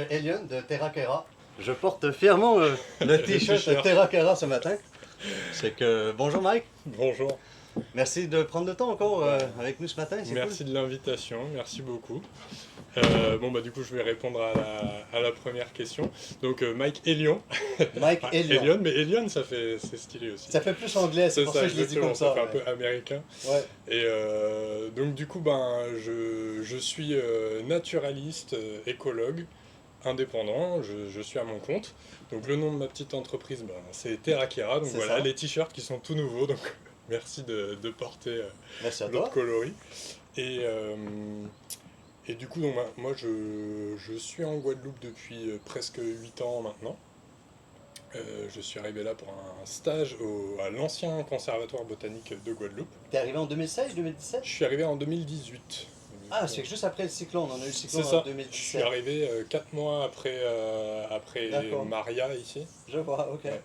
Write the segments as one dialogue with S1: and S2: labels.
S1: Elion de Terra. Je porte fièrement le t-shirt Terra ce matin. C'est que... Bonjour Mike.
S2: Bonjour.
S1: Merci de prendre le temps encore avec nous ce matin.
S2: Merci de l'invitation, merci beaucoup. Du coup, je vais répondre à la première question. Donc, Mike Elion.
S1: Mike Elion.
S2: Elion, mais Elion, c'est stylé aussi.
S1: Ça fait plus anglais, c'est pour ça que je l'ai dit comme ça.
S2: Ça fait un peu américain.
S1: Ouais.
S2: Et donc, du coup, je suis naturaliste, écologue, indépendant. Je suis à mon compte. Donc, le nom de ma petite entreprise, c'est Terra. Donc, voilà, ça. Les t-shirts qui sont tout nouveaux. Donc, merci de porter l'autre coloris. Et du coup, moi, je suis en Guadeloupe depuis presque 8 ans maintenant. Je suis arrivé là pour un stage à l'ancien conservatoire botanique de Guadeloupe.
S1: T'es arrivé en 2016, 2017 ?
S2: Je suis arrivé en 2018.
S1: Ah, c'est juste après le cyclone, on a eu le cyclone en 2017.
S2: Je suis arrivé 4 mois après Maria ici.
S1: Je vois, ok.
S2: Ouais.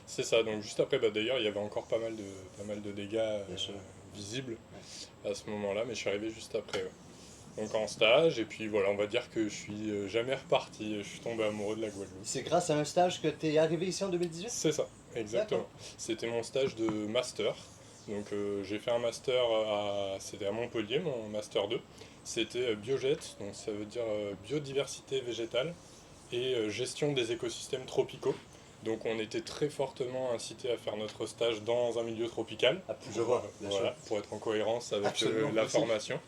S2: C'est ça, donc juste après, d'ailleurs, il y avait encore pas mal de dégâts visibles à ce moment-là, mais je suis arrivé juste après. Ouais. Donc en stage, et puis voilà, on va dire que je suis jamais reparti, je suis tombé amoureux de la Guadeloupe.
S1: C'est grâce à un stage que tu es arrivé ici en 2018 ?
S2: C'est ça, exactement. C'était mon stage de master. Donc j'ai fait un master c'était à Montpellier, mon master 2. C'était BioGET, donc ça veut dire biodiversité végétale et gestion des écosystèmes tropicaux. Donc on était très fortement incités à faire notre stage dans un milieu tropical.
S1: Je vois,
S2: voilà, pour être en cohérence avec la formation.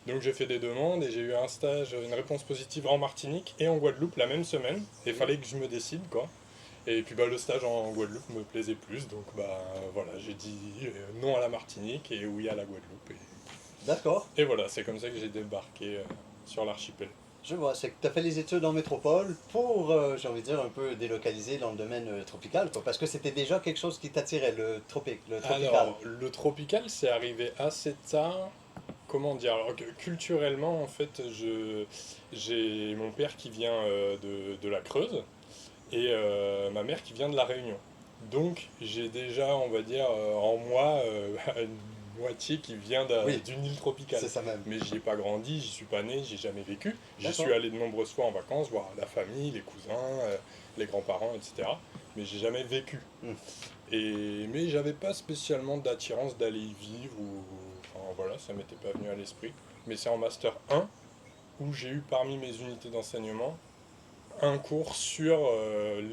S2: Donc j'ai fait des demandes et j'ai eu un stage, une réponse positive en Martinique et en Guadeloupe la même semaine. Et il fallait que je me décide, quoi. Et puis le stage en Guadeloupe me plaisait plus, donc voilà, j'ai dit non à la Martinique et oui à la Guadeloupe.
S1: D'accord.
S2: Et voilà, c'est comme ça que j'ai débarqué sur l'archipel.
S1: Je vois, c'est que tu as fait les études en métropole pour, j'ai envie de dire, un peu délocaliser dans le domaine tropical, quoi, parce que c'était déjà quelque chose qui t'attirait, le tropical.
S2: Alors, le tropical, c'est arrivé assez tard. Comment dire ? Alors, culturellement, en fait, j'ai mon père qui vient de la Creuse et ma mère qui vient de la Réunion. Donc, j'ai déjà, on va dire, en moi, une moitié qui vient d'une île tropicale.
S1: C'est ça même.
S2: Mais j'y ai pas grandi, j'y suis pas né, j'y ai jamais vécu. J'y suis allé de nombreuses fois en vacances, voir la famille, les cousins, les grands-parents, etc. Mais j'ai jamais vécu. Mais j'avais pas spécialement d'attirance d'aller y vivre voilà, ça m'était pas venu à l'esprit. Mais c'est en Master 1 où j'ai eu parmi mes unités d'enseignement un cours sur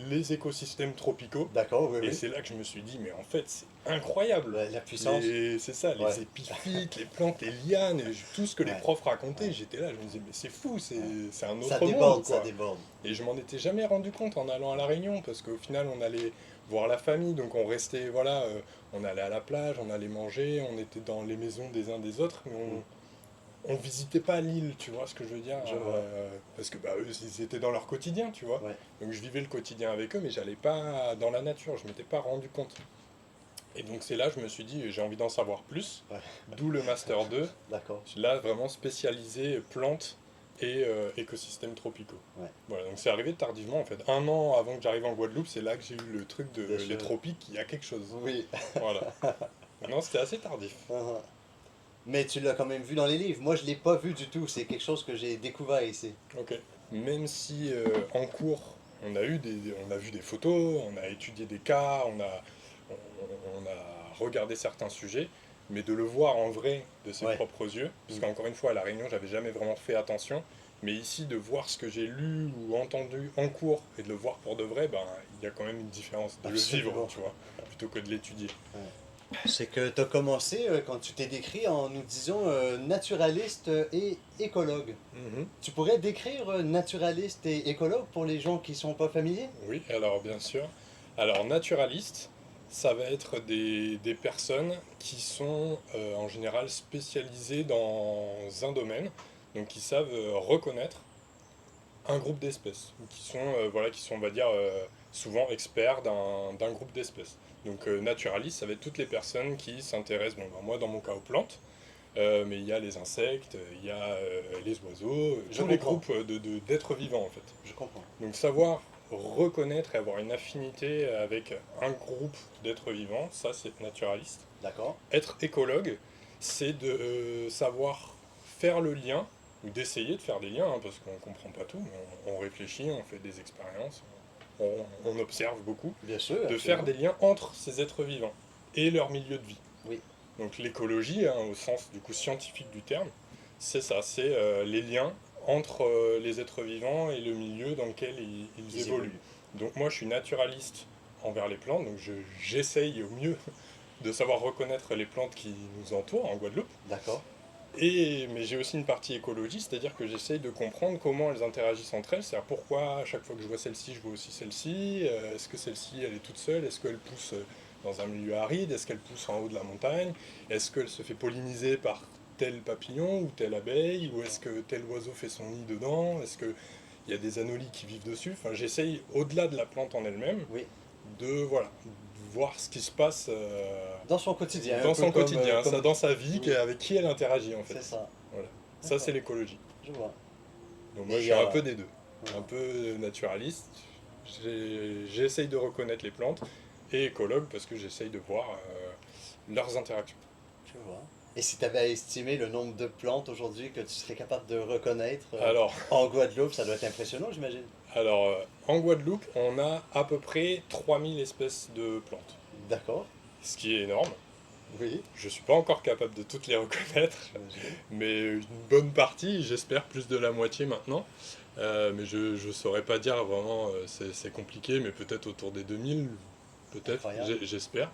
S2: les écosystèmes tropicaux.
S1: D'accord, oui.
S2: Et c'est là que je me suis dit, mais en fait, c'est incroyable.
S1: La puissance.
S2: C'est ça, les épiphytes, les plantes, les lianes, tout ce que les profs racontaient, j'étais là, je me disais, mais c'est fou, c'est un autre monde.
S1: Ça déborde.
S2: Et je m'en étais jamais rendu compte en allant à La Réunion, parce qu'au final, on allait voir la famille, donc on restait, voilà, on allait à la plage, on allait manger, on était dans les maisons des uns des autres, mais on visitait pas l'île, tu vois ce que je veux dire, parce que eux, ils étaient dans leur quotidien, tu vois.
S1: Ouais.
S2: Donc je vivais le quotidien avec eux, mais j'allais pas dans la nature, je m'étais pas rendu compte. Et donc c'est là je me suis dit, j'ai envie d'en savoir plus, d'où le Master 2.
S1: D'accord.
S2: Là, vraiment spécialisé plantes et écosystèmes tropicaux.
S1: Ouais.
S2: Voilà, donc c'est arrivé tardivement en fait. 1 an avant que j'arrive en Guadeloupe, c'est là que j'ai eu le truc de les tropiques, il y a quelque chose.
S1: Oui.
S2: Voilà. Non, c'était assez tardif.
S1: Mais tu l'as quand même vu dans les livres. Moi, je ne l'ai pas vu du tout. C'est quelque chose que j'ai découvert ici.
S2: Ok. Même si en cours, on a vu des photos, on a étudié des cas, on a regardé certains sujets, mais de le voir en vrai de ses propres yeux, parce qu'encore une fois, à La Réunion, j'avais jamais vraiment fait attention, mais ici, de voir ce que j'ai lu ou entendu en cours et de le voir pour de vrai, il y a quand même une différence de le vivre, tu vois, plutôt que de l'étudier.
S1: Ouais. C'est que tu as commencé, quand tu t'es décrit, en nous disant naturaliste et écologue. Tu pourrais décrire naturaliste et écologue pour les gens qui ne sont pas familiers ?
S2: Oui, alors bien sûr. Alors naturaliste, ça va être des personnes qui sont en général spécialisées dans un domaine, donc qui savent reconnaître un groupe d'espèces, qui sont, on va dire, souvent experts d'un groupe d'espèces. Donc naturaliste, ça va être toutes les personnes qui s'intéressent, moi dans mon cas aux plantes, mais il y a les insectes, il y a les oiseaux, tous les groupes d'êtres vivants en fait.
S1: Je comprends.
S2: Donc savoir reconnaître et avoir une affinité avec un groupe d'êtres vivants, ça c'est naturaliste.
S1: D'accord.
S2: Être écologue, c'est de savoir faire le lien ou d'essayer de faire des liens, hein, parce qu'on ne comprend pas tout, mais on réfléchit, on fait des expériences, on observe beaucoup,
S1: Bien sûr,
S2: de faire
S1: absolument.
S2: des liens entre ces êtres vivants et leur milieu de vie.
S1: Oui,
S2: Donc l'écologie, hein, au sens du coup scientifique du terme, c'est ça, c'est les liens entre les êtres vivants et le milieu dans lequel ils
S1: ils
S2: évoluent.
S1: évoluent.
S2: Donc moi je suis naturaliste envers les plantes, donc j'essaye au mieux de savoir reconnaître les plantes qui nous entourent en Guadeloupe.
S1: D'accord.
S2: Mais j'ai aussi une partie écologie, c'est-à-dire que j'essaye de comprendre comment elles interagissent entre elles, c'est-à-dire pourquoi à chaque fois que je vois celle-ci, je vois aussi celle-ci, est-ce que celle-ci elle est toute seule, est-ce qu'elle pousse dans un milieu aride, est-ce qu'elle pousse en haut de la montagne, est-ce qu'elle se fait polliniser par tel papillon ou telle abeille, ou est-ce que tel oiseau fait son nid dedans, est-ce qu'il y a des anolis qui vivent dessus, enfin j'essaye au-delà de la plante en elle-même
S1: Oui.
S2: voilà, de voir ce qui se passe
S1: Dans son quotidien, un
S2: dans
S1: peu
S2: son quotidien,
S1: comme...
S2: dans sa vie,
S1: Oui,
S2: avec qui elle interagit en fait.
S1: c'est ça.
S2: Voilà. Ça, c'est
S1: D'accord,
S2: l'écologie.
S1: je vois.
S2: Donc moi,
S1: Et
S2: je
S1: il y
S2: suis un
S1: a...
S2: peu des deux. Un peu naturaliste. J'essaye de reconnaître les plantes et écologue parce que j'essaye de voir leurs interactions.
S1: Je vois. Et si tu avais à estimer le nombre de plantes aujourd'hui que tu serais capable de reconnaître
S2: Alors,
S1: en Guadeloupe, ça doit être impressionnant, j'imagine.
S2: en Guadeloupe, on a à peu près 3000 espèces de plantes,
S1: D'accord.
S2: ce qui est énorme.
S1: Oui,
S2: Je ne suis pas encore capable de toutes les reconnaître,
S1: j'imagine.
S2: mais une bonne partie, j'espère plus de la moitié maintenant. Mais je ne saurais pas dire vraiment, c'est compliqué, mais peut-être autour des 2000, peut-être,
S1: Incroyable.
S2: j'espère.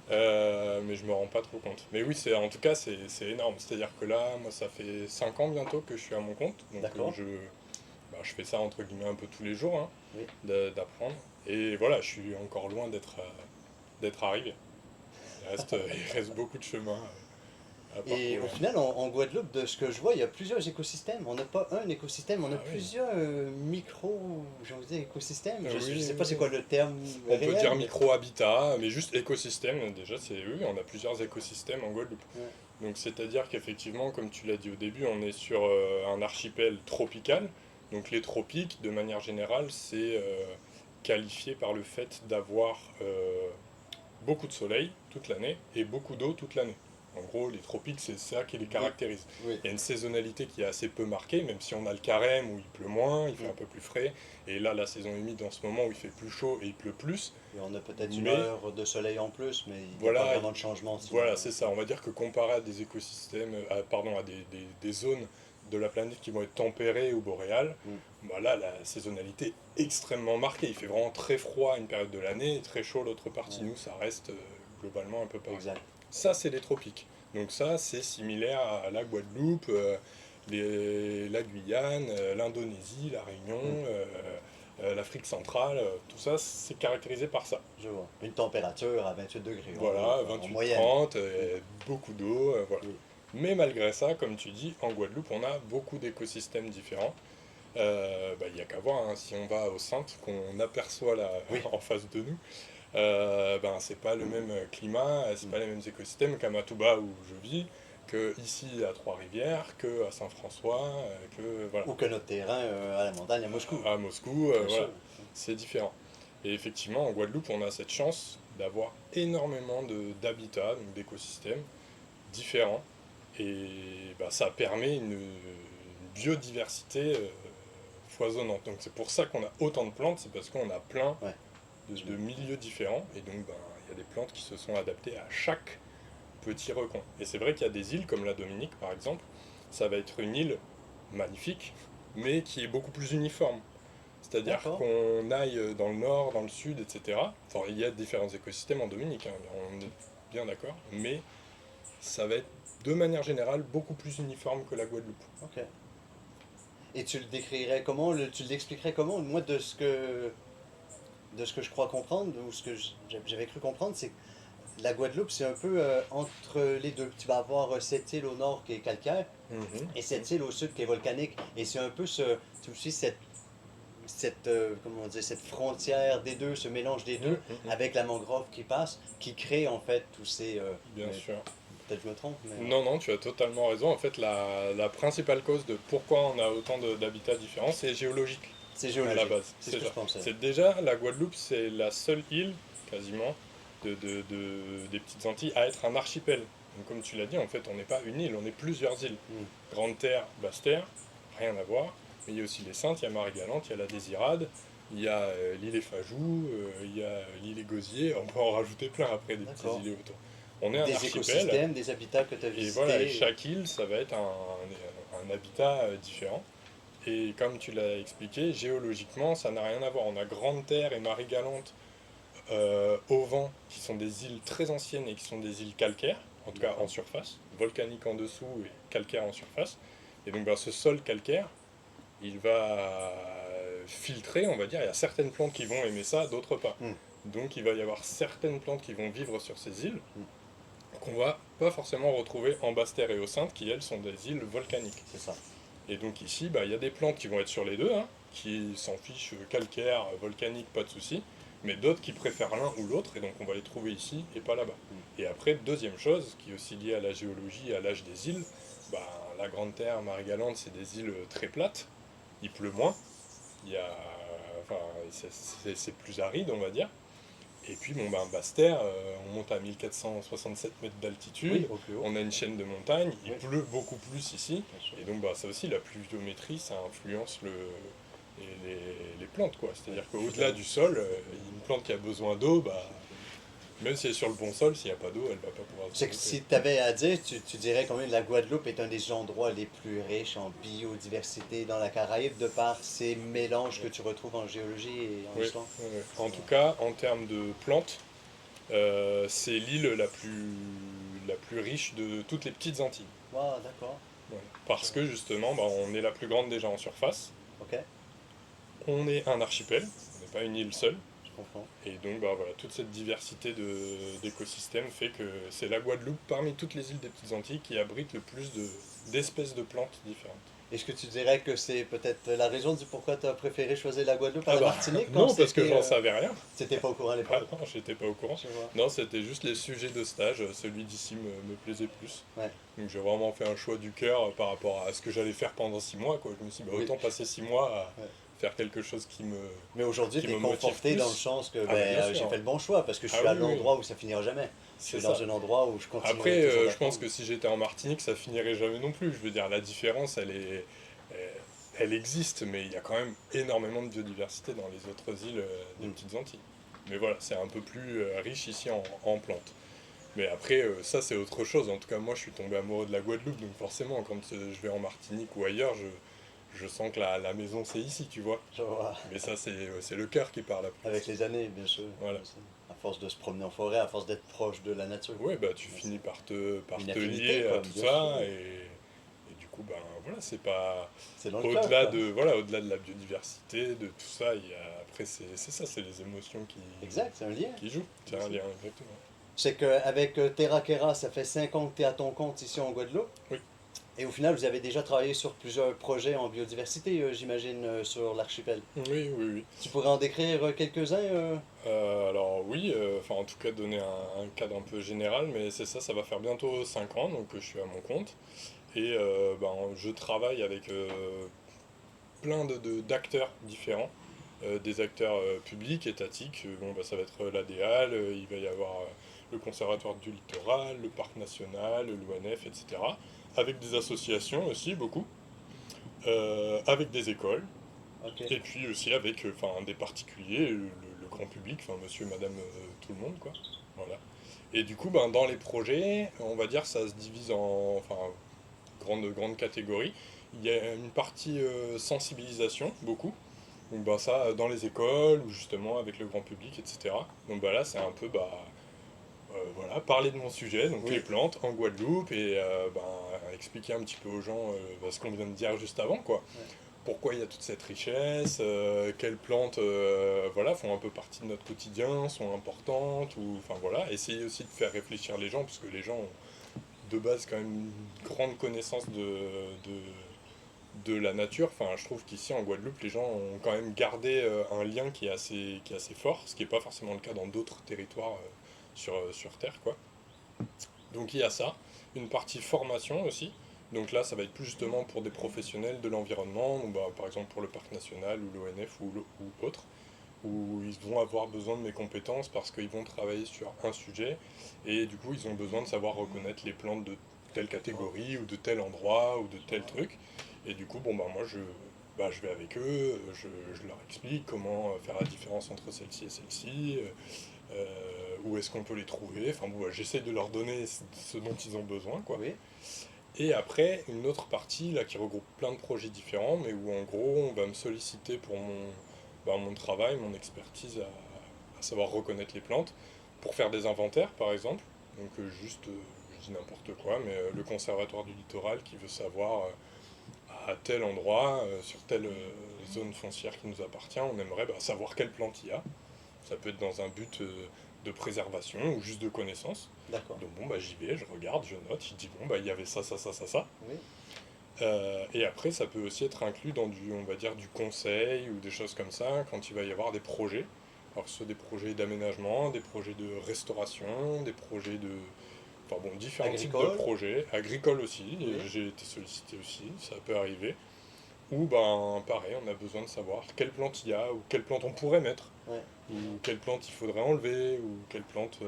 S1: Ouais.
S2: Mais je me rends pas trop compte. Mais oui, en tout cas, c'est énorme. C'est-à-dire que là, moi, ça fait 5 ans bientôt que je suis à mon compte. Donc
S1: D'accord.
S2: je fais ça entre guillemets un peu tous les jours, hein,
S1: Oui.
S2: d'apprendre. Et voilà, je suis encore loin d'être arrivé. Il reste beaucoup de chemin à
S1: Et au
S2: parcourir.
S1: final, en Guadeloupe, de ce que je vois, il y a plusieurs écosystèmes. On n'a pas un écosystème, on a
S2: Ah oui.
S1: plusieurs j'ai envie de dire écosystèmes. Je ne
S2: Oui,
S1: sais pas
S2: oui.
S1: c'est quoi le terme
S2: On peut
S1: réel,
S2: dire
S1: mais...
S2: micro-habitat, mais juste écosystème, déjà, c'est oui, on a plusieurs écosystèmes en Guadeloupe.
S1: Ouais.
S2: Donc c'est-à-dire qu'effectivement, comme tu l'as dit au début, on est sur un archipel tropical. Donc les tropiques, de manière générale, c'est qualifié par le fait d'avoir beaucoup de soleil toute l'année et beaucoup d'eau toute l'année. En gros, les tropiques, c'est ça qui les
S1: Oui,
S2: caractérise.
S1: oui.
S2: Il y a une saisonnalité qui est assez peu marquée, même si on a le carême où il pleut moins, il fait
S1: Mm.
S2: un peu plus frais. Et là, la saison humide en ce moment où il fait plus chaud et il pleut plus.
S1: Et on a peut-être une
S2: Mais
S1: heure de soleil en plus, mais il n'y a pas
S2: voilà,
S1: vraiment de changement sinon.
S2: voilà, c'est ça. On va dire que comparé à des écosystèmes, à des zones de la planète qui vont être tempérées ou boréales,
S1: Mm.
S2: bah là, la saisonnalité est extrêmement marquée. Il fait vraiment très froid à une période de l'année et très chaud l'autre partie.
S1: Ouais.
S2: Nous, ça reste globalement un peu pareil.
S1: Exact.
S2: Ça, c'est les tropiques. Donc ça, c'est similaire à la Guadeloupe, la Guyane, l'Indonésie, la Réunion,
S1: Mm.
S2: l'Afrique centrale. Tout ça, c'est caractérisé par ça.
S1: Je vois. Une température à 28 degrés, en gros,
S2: Voilà,
S1: quoi, en moyenne.
S2: 28-30,
S1: Mm.
S2: beaucoup d'eau, voilà.
S1: Oui.
S2: Mais malgré ça, comme tu dis, en Guadeloupe, on a beaucoup d'écosystèmes différents. Il n'y a qu'à voir, hein, si on va aux Saintes, qu'on aperçoit là
S1: Oui.
S2: en face de nous, c'est pas le même climat, c'est
S1: Mm.
S2: pas les mêmes écosystèmes qu'à Matouba où je vis, que ici à Trois-Rivières, que à Saint-François, que voilà,
S1: Ou que notre terrain à la montagne à Moscou.
S2: à Moscou,
S1: Bien
S2: voilà,
S1: sûr.
S2: c'est différent. Et effectivement, en Guadeloupe, on a cette chance d'avoir énormément d'habitats, donc d'écosystèmes différents, et ça permet une biodiversité foisonnante. Donc c'est pour ça qu'on a autant de plantes, c'est parce qu'on a plein
S1: Ouais.
S2: de milieux différents, et donc il y a des plantes qui se sont adaptées à chaque petit recoin. Et c'est vrai qu'il y a des îles comme la Dominique par exemple, ça va être une île magnifique, mais qui est beaucoup plus uniforme. C'est-à-dire
S1: D'accord.
S2: qu'on aille dans le nord, dans le sud, etc. Enfin, il y a différents écosystèmes en Dominique, hein, on est bien d'accord, mais ça va être de manière générale beaucoup plus uniforme que la Guadeloupe.
S1: Ok. Et tu le décrirais comment, tu l'expliquerais comment? Moi, de ce que je crois comprendre, ou ce que j'avais cru comprendre, c'est que la Guadeloupe, c'est un peu entre les deux. Tu vas avoir cette île au nord qui est calcaire
S2: Mhm.
S1: et cette île au sud qui est volcanique. Et c'est un peu c'est aussi comment dire, cette frontière des deux, ce mélange des
S2: Mhm,
S1: deux,
S2: mhm.
S1: avec la mangrove qui passe, qui crée en fait tous ces...
S2: Bien
S1: mais
S2: sûr.
S1: peut-être je me trompe, mais...
S2: Non, non, tu as totalement raison. En fait, la principale cause de pourquoi on a autant d'habitats différents, c'est géologique
S1: C'est
S2: à la
S1: géologique.
S2: base.
S1: C'est ce
S2: C'est
S1: que
S2: ça.
S1: je pensais.
S2: C'est déjà, la Guadeloupe, c'est la seule île, quasiment, des petites Antilles à être un archipel. Donc comme tu l'as dit, en fait, on n'est pas une île, on est plusieurs îles.
S1: Mm.
S2: Grande Terre, Basse Terre, rien à voir. Mais il y a aussi les Saintes, il y a Marie-Galante, il y a la Désirade, il y a l'île Fajou, il y a l'île Gosier, on peut en rajouter plein après, des petits
S1: D'accord.
S2: îlets autour. On est un
S1: Des
S2: archipel,
S1: écosystèmes, des habitats que tu as
S2: et voilà, et
S1: visités.
S2: chaque île, ça va être un habitat différent. Et comme tu l'as expliqué, géologiquement, ça n'a rien à voir. On a Grande Terre et Marie-Galante au vent, qui sont des îles très anciennes et qui sont des îles calcaires, en tout cas en surface, volcaniques en dessous et calcaires en surface. Et donc ce sol calcaire, il va filtrer, on va dire, il y a certaines plantes qui vont aimer ça, d'autres pas.
S1: Mm.
S2: Donc il va y avoir certaines plantes qui vont vivre sur ces îles,
S1: Mm.
S2: qu'on va pas forcément retrouver en Basse-Terre et aux Saintes, qui elles sont des îles volcaniques.
S1: C'est ça.
S2: Et donc ici, il y a des plantes qui vont être sur les deux, hein, qui s'en fichent, calcaire, volcanique, pas de souci, mais d'autres qui préfèrent l'un ou l'autre, et donc on va les trouver ici et pas là-bas. Et après, deuxième chose, qui est aussi liée à la géologie, à l'âge des îles, la Grande Terre, Marie-Galante, c'est des îles très plates, il pleut moins, il y a, enfin, c'est plus aride, on va dire. Et puis, Basse-Terre, on monte à 1467 mètres d'altitude,
S1: Oui, au plus haut.
S2: on a une chaîne de montagnes, il
S1: Oui.
S2: pleut beaucoup plus ici,
S1: Bien sûr.
S2: et donc ça aussi, la pluviométrie, ça influence les plantes, quoi. C'est-à-dire qu'au-delà du sol, une plante qui a besoin d'eau, même si elle est sur le bon sol, s'il n'y a pas d'eau, elle ne va pas pouvoir se
S1: C'est que
S2: développer.
S1: si tu avais à dire, tu dirais quand même que la Guadeloupe est un des endroits les plus riches en biodiversité dans la Caraïbe de par ces mélanges que tu retrouves en géologie et en
S2: Oui,
S1: histoire.
S2: oui, oui. En tout cas, en termes de plantes, c'est l'île la plus riche de toutes les petites Antilles.
S1: Ah, d'accord.
S2: Voilà. Parce que justement, on est la plus grande déjà en surface.
S1: Ok,
S2: On est un archipel, on n'est pas une île seule.
S1: je comprends.
S2: Et donc voilà, toute cette diversité d'écosystèmes fait que c'est la Guadeloupe, parmi toutes les îles des petites Antilles, qui abrite le plus d'espèces de plantes différentes.
S1: Est-ce que tu dirais que c'est peut-être la raison du pourquoi tu as préféré choisir la Guadeloupe à la Martinique quand
S2: non, parce que
S1: c'était,
S2: j'en savais rien.
S1: c'était pas au courant à
S2: Ah
S1: l'époque?
S2: non, j'étais pas au courant.
S1: Je vois.
S2: Non, c'était juste les sujets de stage, celui d'ici me plaisait plus.
S1: Ouais.
S2: Donc j'ai vraiment fait un choix du cœur par rapport à ce que j'allais faire pendant 6 mois, quoi. Je me suis dit,
S1: Oui.
S2: autant passer 6 mois à
S1: Ouais.
S2: faire quelque chose qui me...
S1: Mais aujourd'hui,
S2: Qui
S1: tu es
S2: me motive
S1: conforté
S2: plus.
S1: dans le sens que
S2: Bien sûr.
S1: j'ai fait le bon choix parce que je
S2: Ah
S1: suis à
S2: oui, oui.
S1: l'endroit où ça finira jamais. Je
S2: C'est
S1: suis dans
S2: ça.
S1: un endroit où je continue
S2: Après,
S1: toujours
S2: je
S1: d'apprendre.
S2: pense que si j'étais en Martinique, ça finirait jamais non plus. Je veux dire, la différence, elle existe, mais il y a quand même énormément de biodiversité dans les autres îles des
S1: Mm.
S2: petites Antilles. Mais voilà, c'est un peu plus riche ici en plantes. Mais après, ça c'est autre chose. En tout cas, moi je suis tombé amoureux de la Guadeloupe, donc forcément, quand je vais en Martinique ou ailleurs, je sens que la maison c'est ici, tu vois.
S1: Je vois.
S2: Mais ça, c'est le cœur qui parle après.
S1: Avec les années, bien sûr.
S2: Voilà.
S1: À force de se promener en forêt, à force d'être proche de la nature.
S2: Ouais, tu finis par
S1: Une
S2: te
S1: affinité,
S2: lier à
S1: quoi,
S2: tout
S1: bien
S2: ça,
S1: sûr.
S2: et du coup, voilà, c'est pas.
S1: C'est dans le cœur, quoi.
S2: Au-delà de la biodiversité, de tout ça, après, c'est ça, c'est les émotions
S1: Exact, c'est un lien.
S2: qui jouent. C'est un lien, exactement.
S1: C'est qu'avec Terra Kera, ça fait 5 ans que tu es à ton compte ici en Guadeloupe.
S2: Oui.
S1: Et au final, vous avez déjà travaillé sur plusieurs projets en biodiversité, j'imagine, sur l'archipel.
S2: Oui, oui, oui.
S1: Tu pourrais en décrire quelques-uns
S2: Alors oui, en tout cas donner un cadre un peu général, mais c'est ça, ça va faire bientôt 5 ans, donc je suis à mon compte. Et je travaille avec plein d'acteurs différents, des acteurs publics, étatiques, ça va être l'ADEAL, il va y avoir le Conservatoire du Littoral, le Parc National, l'ONF, etc. Avec des associations aussi, beaucoup, avec des écoles,
S1: Ok.
S2: et puis aussi avec des particuliers, le grand public, monsieur, madame, tout le monde, quoi. Voilà. Et du coup, dans les projets, on va dire ça se divise en grande catégorie. Il y a une partie sensibilisation, beaucoup. Donc ça, dans les écoles, ou justement avec le grand public, etc. Donc là, c'est un peu voilà, parler de mon sujet, donc
S1: Oui.
S2: les plantes en Guadeloupe, et expliquer un petit peu aux gens ce qu'on vient de dire juste avant, quoi.
S1: Ouais.
S2: Pourquoi il y a toute cette richesse, quelles plantes font un peu partie de notre quotidien, sont importantes, ou voilà, essayer aussi de faire réfléchir les gens, parce que les gens ont de base quand même une grande connaissance de la nature. Je trouve qu'ici en Guadeloupe, les gens ont quand même gardé un lien qui est assez fort, ce qui n'est pas forcément le cas dans d'autres territoires sur Terre, quoi. Donc il y a ça, une partie formation aussi. Donc là, ça va être plus justement pour des professionnels de l'environnement, par exemple pour le Parc National ou l'ONF ou autre. où ils vont avoir besoin de mes compétences parce qu'ils vont travailler sur un sujet et du coup ils ont besoin de savoir reconnaître les plantes de telle catégorie ou de tel endroit ou de tel truc. Et du coup, bon, bah, moi je vais avec eux, je leur explique comment faire la différence entre celle-ci et celle-ci, où est-ce qu'on peut les trouver. Enfin bon, j'essaie de leur donner ce dont ils ont besoin, quoi.
S1: Oui,
S2: Et après, une autre partie là qui regroupe plein de projets différents, mais où en gros on va me solliciter pour mon travail, mon expertise à savoir reconnaître les plantes, pour faire des inventaires par exemple. Donc je dis n'importe quoi, mais le conservatoire du littoral qui veut savoir à tel endroit, sur telle zone foncière qui nous appartient, on aimerait savoir quelle plante il y a. Ça peut être dans un but de préservation ou juste de connaissance.
S1: d'accord.
S2: Donc bon, bah, j'y vais, je regarde, je note, je dis bon, bah, il y avait ça, ça, ça, ça, ça.
S1: Oui,
S2: Et après, ça peut aussi être inclus dans on va dire, du conseil ou des choses comme ça, quand il va y avoir des projets. Alors que ce soit des projets d'aménagement, des projets de restauration, des projets de... Enfin bon, différents types de
S1: agricole,
S2: projets, agricoles aussi,
S1: oui,
S2: j'ai été sollicité aussi, ça peut arriver. Ou ben pareil, on a besoin de savoir quelle plante il y a, ou quelle plante on pourrait mettre,
S1: ouais,
S2: ou quelle plante il faudrait enlever, ou quelle plante...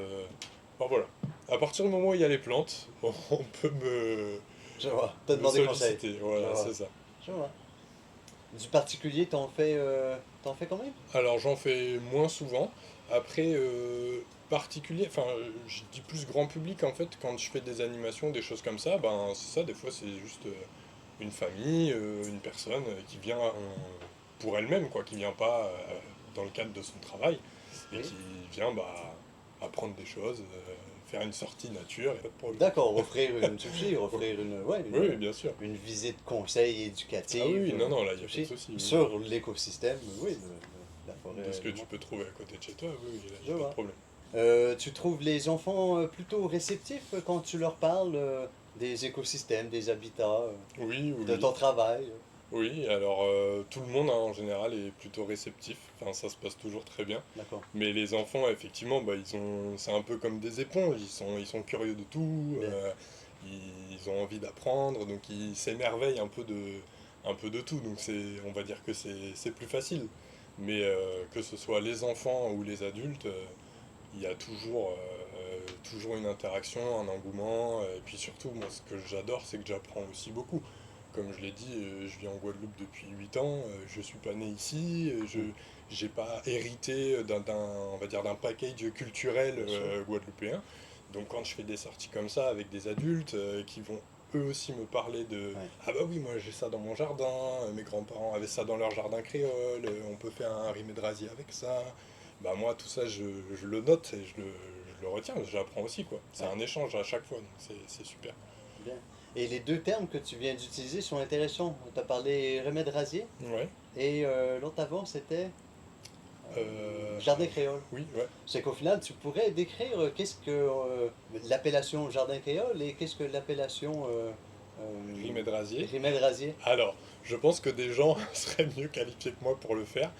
S2: Enfin voilà. À partir du moment où il y a les plantes, on peut
S1: je vois. T'as
S2: me
S1: demandé conseil.
S2: solliciter.
S1: Je
S2: Voilà,
S1: vois,
S2: c'est ça.
S1: je vois. Du particulier, t'en fais quand même?
S2: Alors j'en fais moins souvent. Après, particulier, enfin je dis plus grand public en fait, quand je fais des animations, des choses comme ça, ben c'est ça, des fois c'est juste une famille, une personne qui vient pour elle-même, quoi, qui vient pas dans le cadre de son travail, et
S1: Oui.
S2: qui vient apprendre des choses, faire une sortie nature, et pas de problème.
S1: D'accord, offrir une sushi, offrir ouais,
S2: Oui, oui, bien sûr.
S1: une visite conseil
S2: Ah oui,
S1: éducative,
S2: oui, non, non, là il n'y a pas de
S1: sushi,
S2: souci. Oui,
S1: sur l'écosystème, oui, la
S2: de
S1: forêt
S2: ce que tu
S1: alimentaire.
S2: peux trouver à côté de chez toi, oui, oui, là il n'y
S1: Je
S2: a pas de
S1: vois.
S2: problème.
S1: Tu trouves les enfants plutôt réceptifs quand tu leur parles des écosystèmes, des habitats,
S2: Oui, oui,
S1: de
S2: oui.
S1: ton travail?
S2: Oui, alors tout le monde hein, en général est plutôt réceptif, enfin ça se passe toujours très bien.
S1: D'accord,
S2: Mais les enfants, effectivement, c'est un peu comme des éponges, ils sont curieux de tout,
S1: bien,
S2: ils ont envie d'apprendre, donc ils s'émerveillent un peu de tout, donc on va dire que c'est plus facile. Mais que ce soit les enfants ou les adultes, il y a toujours une interaction, un engouement, et puis surtout, moi ce que j'adore, c'est que j'apprends aussi beaucoup. Comme je l'ai dit, je vis en Guadeloupe depuis 8 ans, je ne suis pas né ici, je
S1: mm,
S2: n'ai pas hérité on va dire, d'un package culturel
S1: bien sûr,
S2: guadeloupéen. Donc quand je fais des sorties comme ça avec des adultes qui vont eux aussi me parler de
S1: ouais.
S2: ah bah oui moi j'ai ça dans mon jardin, mes grands-parents avaient ça dans leur jardin créole, on peut faire un rimé de rasier avec ça. Bah moi tout ça je le note et je le retiens, j'apprends aussi quoi. C'est
S1: Ouais.
S2: un échange à chaque fois, donc c'est super.
S1: Bien. Et les deux termes que tu viens d'utiliser sont intéressants. Tu as parlé remède rasier
S2: Ouais.
S1: et l'autre avant c'était jardin
S2: Alors,
S1: créole.
S2: oui, ouais.
S1: C'est qu'au final tu pourrais décrire qu'est-ce que l'appellation jardin créole et qu'est-ce que l'appellation
S2: Rimé de rasier.
S1: remède rasier.
S2: Alors, je pense que des gens seraient mieux qualifiés que moi pour le faire,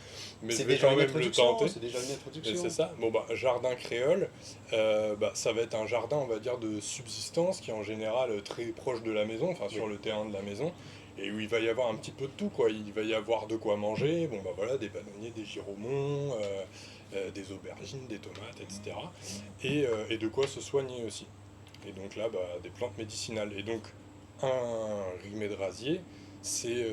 S2: mais je
S1: C'est
S2: vais
S1: déjà
S2: quand
S1: une
S2: même le
S1: introduction,
S2: tenter.
S1: c'est déjà une
S2: Et c'est
S1: introduction.
S2: ça. Bon, bah, jardin créole, ça va être un jardin, on va dire, de subsistance qui est en général très proche de la maison, enfin
S1: Oui,
S2: sur le terrain de la maison, et où il va y avoir un petit peu de tout, quoi. Il va y avoir de quoi manger, bon, bah voilà, des bananiers, des giromons, des aubergines, des tomates, etc. Et de quoi se soigner aussi. Et donc là, des plantes médicinales. Et donc, un rimet de rasier, c'est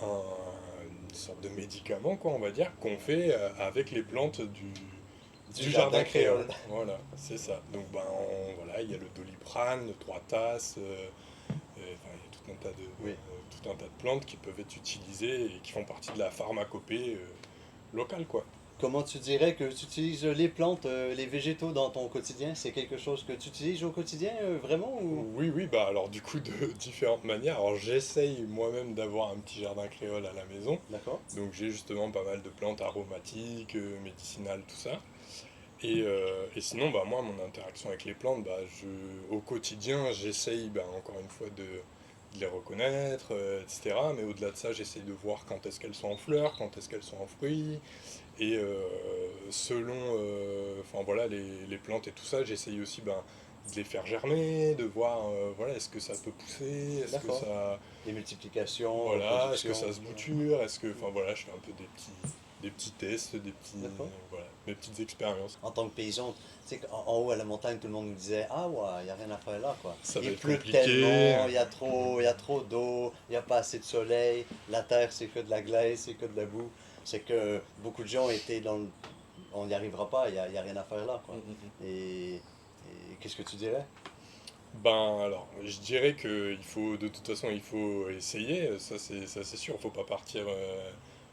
S2: une sorte de médicament, quoi, on va dire, qu'on fait avec les plantes
S1: du
S2: du
S1: jardin
S2: jardin
S1: créole.
S2: créole. Voilà, c'est ça. Donc, voilà, il y a le doliprane, le 3 tasses, enfin, il y a
S1: Oui.
S2: tout un tas de plantes qui peuvent être utilisées et qui font partie de la pharmacopée locale, quoi.
S1: Comment tu dirais que tu utilises les plantes, les végétaux dans ton quotidien? C'est quelque chose que tu utilises au quotidien, vraiment ou...
S2: Oui, oui, alors du coup de différentes manières. Alors j'essaye moi-même d'avoir un petit jardin créole à la maison.
S1: D'accord.
S2: Donc j'ai justement pas mal de plantes aromatiques, médicinales, tout ça. Et sinon, moi, mon interaction avec les plantes, au quotidien, j'essaye encore une fois de les reconnaître, etc. Mais au-delà de ça, j'essaye de voir quand est-ce qu'elles sont en fleurs, quand est-ce qu'elles sont en fruits. Et selon enfin, voilà, les plantes et tout ça, j'essaye aussi de les faire germer, de voir voilà, est-ce que ça peut pousser, est-ce que
S1: D'accord.
S2: ça,
S1: Les multiplications,
S2: voilà, est-ce que
S1: reproduction,
S2: ça se
S1: tout ça.
S2: bouture, est-ce que, enfin voilà, je fais un peu des petits tests,
S1: D'accord.
S2: voilà, des petites expériences.
S1: En tant que paysan, tu sais, en haut à la montagne, tout le monde nous disait ah ouais, il n'y a rien à faire là, quoi.
S2: Ça va
S1: Il
S2: être
S1: pleut
S2: compliqué.
S1: tellement, il y a trop d'eau, il n'y a pas assez de soleil, la terre c'est que de la glace, c'est que de la boue. C'est que beaucoup de gens étaient dans le. On n'y arrivera pas, il y a rien à faire là, quoi. Et qu'est-ce que tu dirais?
S2: Ben alors, je dirais que il faut, de toute façon, il faut essayer, ça c'est sûr, faut pas partir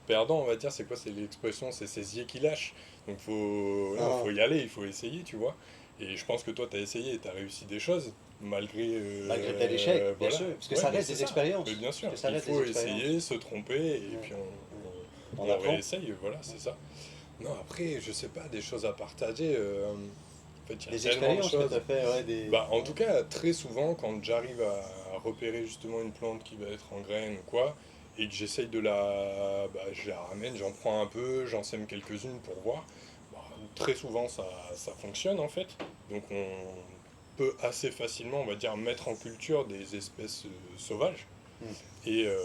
S2: perdant, on va dire, c'est quoi, c'est l'expression, c'est ses yeux qui lâchent. Donc non,
S1: Ah,
S2: faut y aller, il faut essayer, tu vois. Et je pense que toi, tu as essayé et tu as réussi des choses, malgré,
S1: malgré tel échec, bien
S2: voilà,
S1: sûr, parce que
S2: ouais,
S1: ça
S2: mais
S1: reste
S2: c'est
S1: des
S2: ça, mais
S1: expériences.
S2: bien
S1: Parce
S2: sûr,
S1: que ça
S2: il
S1: reste des
S2: faut
S1: expériences.
S2: essayer, se tromper, et
S1: Ouais,
S2: puis
S1: ouais. On
S2: on
S1: apprend.
S2: réessaye, voilà, c'est ça. Non, après, je sais pas, des choses à partager, en fait, il y a
S1: Des
S2: tellement de
S1: expériences que tu as
S2: choses.
S1: fait, ouais, des.
S2: Bah, en
S1: Ouais.
S2: tout cas, très souvent, quand j'arrive à repérer justement une plante qui va être en graine ou quoi, et que j'essaye de la... Bah, je la ramène, j'en prends un peu, j'en sème quelques-unes pour voir. Bah, très souvent, ça fonctionne en fait. Donc on peut assez facilement, on va dire, mettre en culture des espèces sauvages.
S1: Hmm.
S2: Et, euh,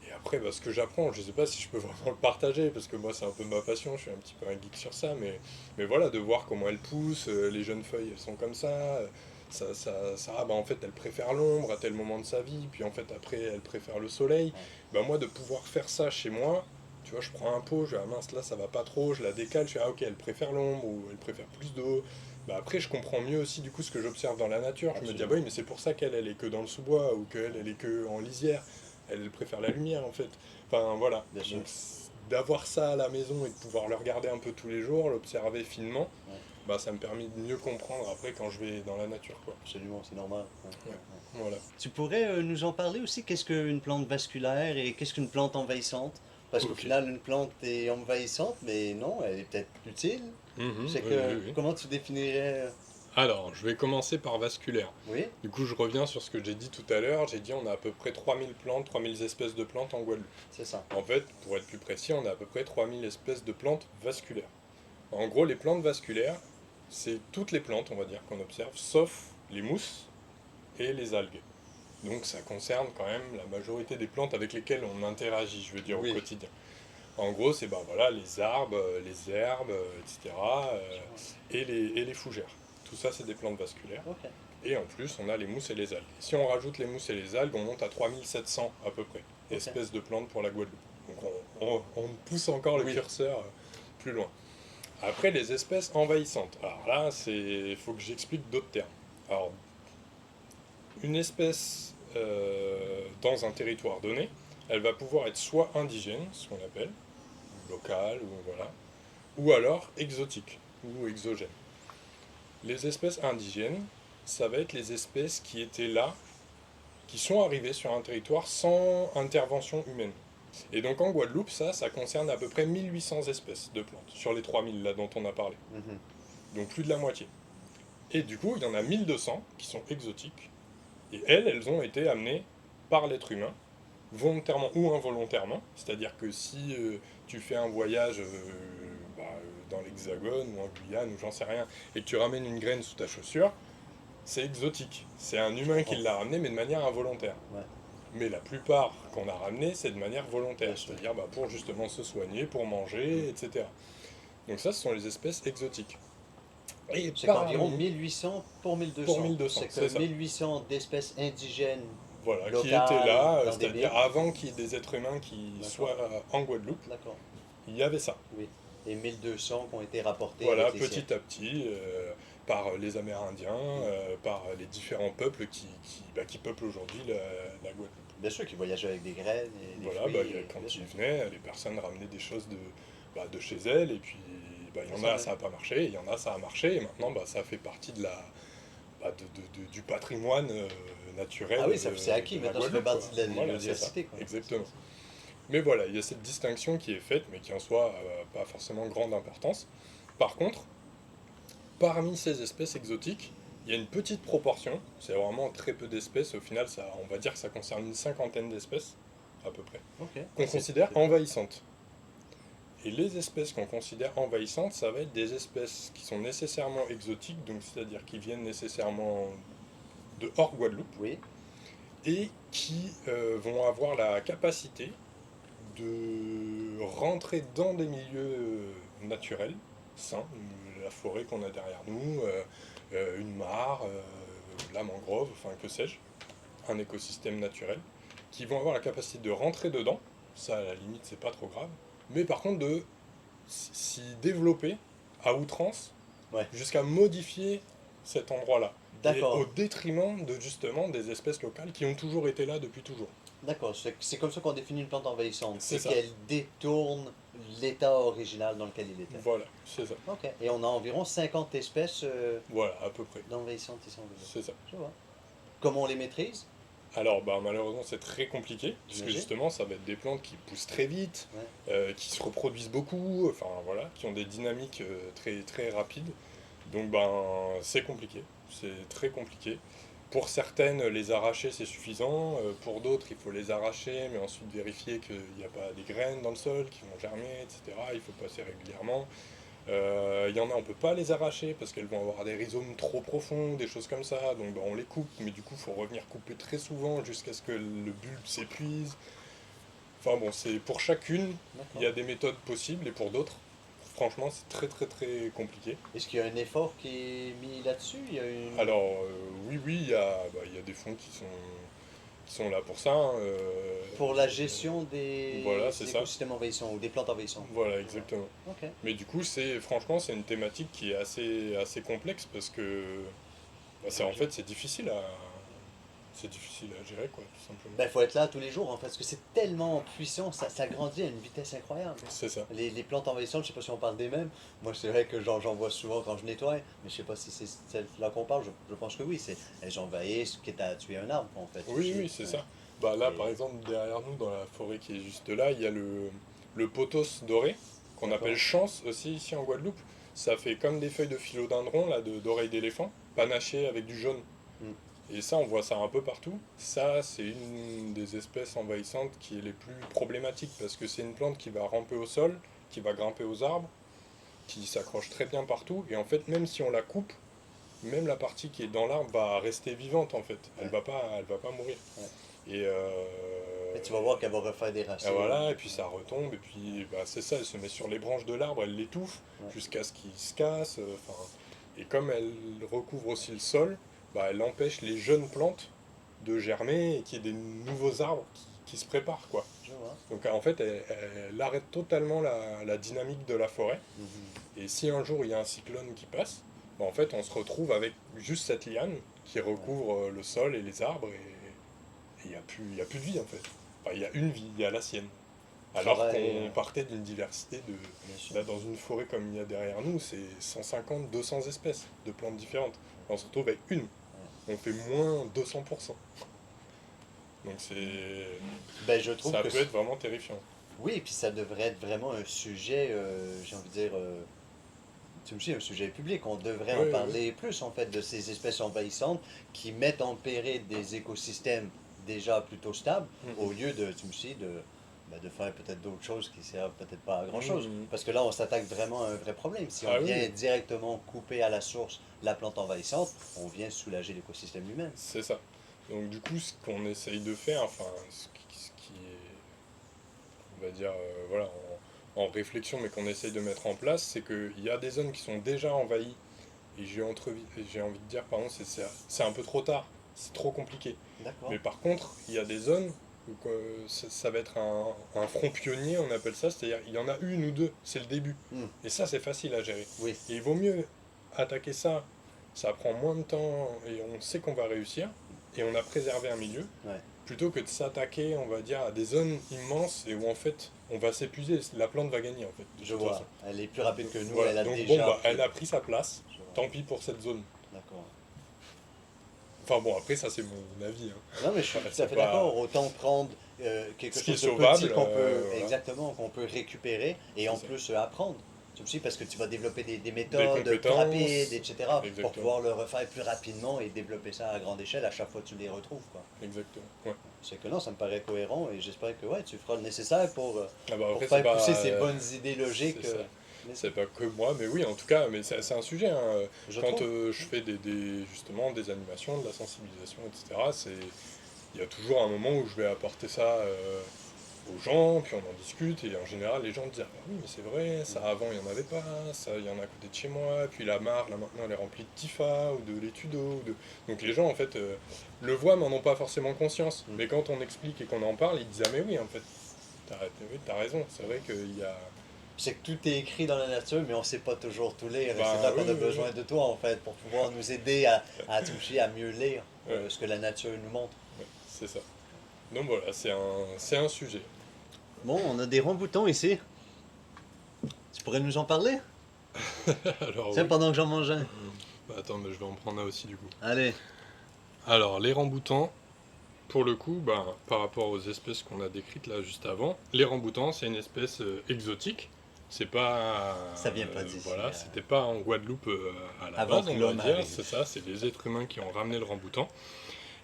S2: et après, bah, ce que j'apprends, je sais pas si je peux vraiment le partager, parce que moi c'est un peu ma passion, je suis un petit peu un geek sur ça, mais voilà, de voir comment elles poussent, les jeunes feuilles elles sont comme ça, bah, en fait elle préfère l'ombre à tel moment de sa vie, puis en fait après elle préfère le soleil.
S1: Ouais.
S2: Bah, moi de pouvoir faire ça chez moi, tu vois, je prends un pot, je dis ah mince là ça va pas trop, je la décale, je fais ah ok elle préfère l'ombre, ou elle préfère plus d'eau. Bah, après je comprends mieux aussi du coup ce que j'observe dans la nature, je me dis ah bah
S1: Absolument.
S2: oui mais c'est pour ça qu'elle elle est que dans le sous-bois, ou qu'elle elle est que en lisière. Elle préfère la lumière en fait. Enfin voilà.
S1: Bien sûr.
S2: Donc d'avoir ça à la maison et de pouvoir le regarder un peu tous les jours, l'observer finement,
S1: Ouais.
S2: bah ça me permet de mieux comprendre après quand je vais dans la nature quoi.
S1: Absolument, c'est normal. Ouais,
S2: Ouais.
S1: ouais, ouais.
S2: Voilà.
S1: Tu pourrais nous en parler aussi? Qu'est-ce qu'une plante vasculaire et qu'est-ce qu'une plante envahissante? Parce qu'au
S2: Ok.
S1: final, une plante est envahissante, mais non, elle est peut-être utile. C'est
S2: Oui, oui,
S1: que,
S2: oui.
S1: comment tu définirais.
S2: Alors, je vais commencer par vasculaire.
S1: Oui,
S2: Du coup, je reviens sur ce que j'ai dit tout à l'heure. J'ai dit on a à peu près 3000 plantes, 3000 espèces de plantes en Guadeloupe.
S1: c'est ça.
S2: En fait, pour être plus précis, on a à peu près 3000 espèces de plantes vasculaires. En gros, les plantes vasculaires, c'est toutes les plantes, on va dire, qu'on observe, sauf les mousses et les algues. Donc ça concerne quand même la majorité des plantes avec lesquelles on interagit, je veux dire, au
S1: Oui.
S2: quotidien. En gros, c'est bah, voilà, les arbres, les herbes, etc. Et les fougères. Tout ça, c'est des plantes vasculaires.
S1: Ok.
S2: Et en plus, on a les mousses et les algues. Si on rajoute les mousses et les algues, on monte à 3700 à peu près
S1: Ok.
S2: espèces de plantes pour la Guadeloupe. Donc on pousse encore le
S1: Oui.
S2: curseur plus loin. Après, les espèces envahissantes. Alors là, il faut que j'explique d'autres termes. Alors, une espèce dans un territoire donné, elle va pouvoir être soit indigène, ce qu'on appelle, ou locale, ou voilà, ou alors exotique, ou exogène. Les espèces indigènes, ça va être les espèces qui étaient là, qui sont arrivées sur un territoire sans intervention humaine. Et donc en Guadeloupe, ça concerne à peu près 1800 espèces de plantes, sur les 3000 là dont on a parlé.
S1: Mhm.
S2: Donc plus de la moitié. Et du coup, il y en a 1200 qui sont exotiques. Et elles ont été amenées par l'être humain, volontairement ou involontairement. C'est-à-dire que si tu fais un voyage bah, dans l'Hexagone ou en Guyane ou j'en sais rien, et que tu ramènes une graine sous ta chaussure, c'est exotique. C'est un
S1: Je
S2: humain qui
S1: comprends.
S2: l'a ramené, mais de manière involontaire.
S1: Ouais,
S2: Mais la plupart qu'on a ramené, c'est de manière volontaire.
S1: bien sûr.
S2: C'est-à-dire bah, pour justement se soigner, pour manger,
S1: Mm.
S2: etc. Donc ça, ce sont les espèces exotiques. Et
S1: C'est qu'environ
S2: parmi,
S1: 1800 pour
S2: pour
S1: 1200.
S2: 1200,
S1: C'est que
S2: c'est ça.
S1: 1800 d'espèces indigènes
S2: Voilà, qui étaient
S1: locales
S2: là, c'est-à-dire
S1: endémiques.
S2: avant qu'il y ait des êtres humains qui
S1: D'accord.
S2: soient en Guadeloupe,
S1: D'accord.
S2: il y avait ça.
S1: Oui. Et 1200 qui ont été rapportés
S2: Voilà,
S1: avec les
S2: petit
S1: siècles.
S2: à petit, par les Amérindiens,
S1: Mm.
S2: par les différents peuples qui peuplent aujourd'hui la Guadeloupe.
S1: Bien sûr qu'ils voyageaient avec des graines et des
S2: Voilà,
S1: fruits.
S2: bah,
S1: Bien
S2: quand
S1: sûr.
S2: ils venaient, les personnes ramenaient des choses de chez elles, et puis bah, il
S1: C'est
S2: y en
S1: ça,
S2: a,
S1: ouais.
S2: ça n'a pas marché, il y en a, ça a marché, et maintenant, bah, ça fait partie du patrimoine naturel
S1: Ah oui, c'est acquis.
S2: de la
S1: Maintenant, ça fait
S2: Guadeloupe, quoi.
S1: partie de la
S2: Voilà, c'est ça,
S1: biodiversité, quoi.
S2: exactement. Mais voilà, il y a cette distinction qui est faite, mais qui en soi pas forcément grande importance. Par contre, parmi ces espèces exotiques, il y a une petite proportion, c'est vraiment très peu d'espèces, au final on va dire que ça concerne une cinquantaine d'espèces, à peu près,
S1: Ok.
S2: qu'on
S1: Ouais,
S2: considère
S1: c'est peu.
S2: envahissantes. Et les espèces qu'on considère envahissantes, ça va être des espèces qui sont nécessairement exotiques, donc c'est-à-dire qui viennent nécessairement de hors Guadeloupe,
S1: Oui.
S2: et qui vont avoir la capacité de rentrer dans des milieux naturels, sains, la forêt qu'on a derrière nous, une mare, la mangrove, enfin que sais-je, un écosystème naturel, qui vont avoir la capacité de rentrer dedans, ça à la limite c'est pas trop grave, mais par contre de s'y développer à outrance,
S1: Ouais.
S2: jusqu'à modifier cet endroit-là. Et au
S1: D'accord.
S2: détriment de justement des espèces locales qui ont toujours été là depuis toujours.
S1: D'accord. C'est comme ça qu'on définit une plante envahissante.
S2: C'est
S1: C'est
S2: ça.
S1: qu'elle détourne l'état original dans lequel il était.
S2: Voilà, c'est ça.
S1: Ok. Et on a environ 50 espèces
S2: Voilà, à peu près.
S1: d'envahissantes qui sont venues.
S2: C'est ça.
S1: Je vois. Comment on les maîtrise?
S2: Alors, bah, malheureusement, c'est très compliqué, puisque
S1: J'imagine.
S2: justement, ça va être des plantes qui poussent très vite,
S1: Ouais.
S2: qui se reproduisent beaucoup, enfin voilà, qui ont des dynamiques très, très rapides. Donc, ben, c'est compliqué, c'est très compliqué. Pour certaines, les arracher, c'est suffisant. Pour d'autres, il faut les arracher, mais ensuite vérifier qu'il n'y a pas des graines dans le sol qui vont germer, etc. Il faut passer régulièrement. Il y en a, on peut pas les arracher parce qu'elles vont avoir des rhizomes trop profonds, des choses comme ça. Donc bah, on les coupe, mais du coup, il faut revenir couper très souvent jusqu'à ce que le bulbe s'épuise. Enfin bon, c'est pour chacune, il y
S1: D'accord.
S2: a des méthodes possibles, et pour d'autres, franchement, c'est très très très compliqué.
S1: Est-ce qu'il y a un effort qui est mis là-dessus? Il y a une...
S2: Alors, oui, oui, il y a des fonds qui sont là pour ça, hein,
S1: Pour la gestion des
S2: voilà, c'est ça.
S1: écosystèmes envahissants ou des plantes envahissantes.
S2: Voilà,
S1: Je vois.
S2: exactement.
S1: Ok.
S2: Mais du coup, franchement, c'est une thématique qui est assez complexe parce que bah, en
S1: J'imagine.
S2: fait, c'est difficile à gérer, quoi, tout simplement.
S1: Ben, faut être là tous les jours, hein, parce que c'est tellement puissant, ça grandit à une vitesse incroyable.
S2: C'est ça.
S1: Les plantes envahissantes, je sais pas si on parle des mêmes. Moi, c'est vrai que j'en vois souvent quand je nettoie, mais je sais pas si c'est celle-là qu'on parle. Je pense que oui, elles envahissent, quitte à tuer un arbre, en fait,
S2: Oui,
S1: aussi.
S2: oui, c'est
S1: Ouais.
S2: ça. Bah là, par
S1: Et-
S2: exemple, derrière nous, dans la forêt qui est juste là, il y a le pothos doré, qu'on appelle
S1: D'accord.
S2: chance aussi ici en Guadeloupe. Ça fait comme des feuilles de philodendron, là, d'oreilles d'éléphant, panachées avec du jaune.
S1: Hmm.
S2: Et ça, on voit ça un peu partout. Ça, c'est une des espèces envahissantes qui est les plus problématiques parce que c'est une plante qui va ramper au sol, qui va grimper aux arbres, qui s'accroche très bien partout. Et en fait, même si on la coupe, même la partie qui est dans l'arbre va rester vivante en fait.
S1: Ouais,
S2: Elle va pas mourir.
S1: ouais.
S2: Et,
S1: Et tu vas voir qu'elle va refaire des
S2: et
S1: racines.
S2: voilà, et puis ça retombe, et puis bah, c'est ça, elle se met sur les branches de l'arbre, elle l'étouffe
S1: Ouais.
S2: jusqu'à ce qu'il se casse. Enfin, et comme elle recouvre aussi le sol, bah, elle empêche les jeunes plantes de germer et qu'il y ait des nouveaux arbres qui se préparent, quoi.
S1: Je vois.
S2: Donc en fait, elle arrête totalement la dynamique de la forêt.
S1: Mhm.
S2: Et si un jour il y a un cyclone qui passe, bah, en fait, on se retrouve avec juste cette liane qui
S1: Ouais.
S2: recouvre le sol et les arbres, et il y a plus de vie en fait. Enfin, il y a une vie, il y a la sienne. Alors
S1: Travail,
S2: qu'on partait d'une diversité de...
S1: bien sûr.
S2: Là, dans une forêt comme il y a derrière nous, c'est 150, 200 espèces de plantes différentes. On se retrouve avec une. On fait moins 200%. Donc
S1: Ben, je trouve
S2: ça
S1: que
S2: peut être vraiment terrifiant.
S1: oui, et puis ça devrait être vraiment un sujet, j'ai envie de dire, tu me dis, un sujet public. On devrait
S2: Oui,
S1: en
S2: oui, oui.
S1: parler plus, en fait, de ces espèces envahissantes qui mettent en péril des écosystèmes déjà plutôt stables, au
S2: Mhm.
S1: lieu de, tu me dis, de faire peut-être d'autres choses qui servent peut-être pas à grand-chose.
S2: Mhm.
S1: Parce que là, on s'attaque vraiment à un vrai problème. Si on
S2: Ah oui,
S1: vient
S2: oui,
S1: directement couper à la source la plante envahissante, on vient soulager l'écosystème lui-même.
S2: c'est ça. Donc du coup, ce qu'on essaye de faire, enfin, ce qui est, on va dire, voilà, en réflexion, mais qu'on essaye de mettre en place, c'est qu'il y a des zones qui sont déjà envahies. Et j'ai envie de dire, pardon, c'est un peu trop tard, c'est trop compliqué.
S1: D'accord.
S2: Mais par contre, il y a des zones où ça va être un front pionnier, on appelle ça, c'est-à-dire il y en a une ou deux, c'est le début.
S1: Hmm.
S2: Et ça, c'est facile à gérer.
S1: Oui.
S2: Et il vaut mieux attaquer ça, ça prend moins de temps et on sait qu'on va réussir, et on a préservé un milieu,
S1: Ouais.
S2: plutôt que de s'attaquer, on va dire, à des zones immenses et où en fait on va s'épuiser, la plante va gagner en fait, de
S1: Je
S2: toute
S1: vois.
S2: façon.
S1: Elle est plus rapide que nous,
S2: Voilà,
S1: elle a
S2: donc bon,
S1: déjà
S2: bah,
S1: pris.
S2: elle a pris sa place,
S1: Je vois.
S2: tant pis pour cette zone.
S1: D'accord.
S2: Enfin bon, après ça c'est mon avis, hein.
S1: Non, mais je suis
S2: Voilà,
S1: tout à
S2: c'est
S1: fait
S2: pas
S1: d'accord. Autant prendre quelque
S2: ce qui est
S1: chose de
S2: sauvable,
S1: petit qu'on peut,
S2: voilà,
S1: exactement, qu'on peut récupérer et
S2: c'est
S1: en
S2: ça.
S1: plus apprendre. Tu me suis parce que tu vas développer des
S2: Des
S1: méthodes plus rapides,
S2: compétences,
S1: etc. pour
S2: exactement,
S1: pouvoir le refaire plus rapidement et développer ça à grande échelle à chaque fois que tu les retrouves, quoi.
S2: exactement. Ouais.
S1: C'est que non, ça me paraît cohérent et j'espère que ouais, tu feras le nécessaire
S2: Ah bah
S1: pour
S2: après c'est
S1: faire
S2: pas,
S1: pousser ces bonnes idées
S2: c'est
S1: logiques.
S2: ça. C'est pas que moi, mais oui, en tout cas, mais c'est un sujet, hein.
S1: Je
S2: Quand
S1: trouve.
S2: je fais justement des animations, de la sensibilisation, etc., il y a toujours un moment où je vais apporter ça aux gens, puis on en discute, et en général, les gens disent ah, oui, mais c'est vrai, ça avant, il n'y en avait pas, ça, il y en a à côté de chez moi, puis la mare, là maintenant, elle est remplie de Tifa, ou de laitue d'eau. Donc les gens, en fait, le voient, mais en ont pas forcément conscience.
S1: Mm.
S2: Mais quand on explique et qu'on en parle, ils disent ah, mais oui, en fait, t'as raison, c'est vrai qu'il y a.
S1: C'est que tout est écrit dans la nature, mais on ne sait pas toujours tout lire. Et
S2: Bah,
S1: c'est là
S2: oui,
S1: qu'on a
S2: oui,
S1: besoin de toi, en fait, pour pouvoir nous aider à toucher, à mieux lire
S2: ouais,
S1: ce que la nature nous montre.
S2: ouais, c'est ça. Donc voilà, c'est un sujet.
S1: Bon, on a des ronds boutons ici. Tu pourrais nous en parler?
S2: Alors
S1: Tiens,
S2: oui.
S1: pendant que j'en mange un.
S2: Bah, attends, mais je vais en prendre un aussi du coup.
S1: Allez.
S2: Alors, les ramboutans, pour le coup, ben, par rapport aux espèces qu'on a décrites là juste avant, les ramboutans, c'est une espèce exotique. C'est pas.
S1: Ça vient pas d'ici,
S2: Voilà, c'était pas en Guadeloupe à la
S1: avant
S2: base,
S1: que
S2: on va
S1: l'homme
S2: dire.
S1: arrive.
S2: C'est ça, c'est les êtres humains qui ont ramené le ramboutan.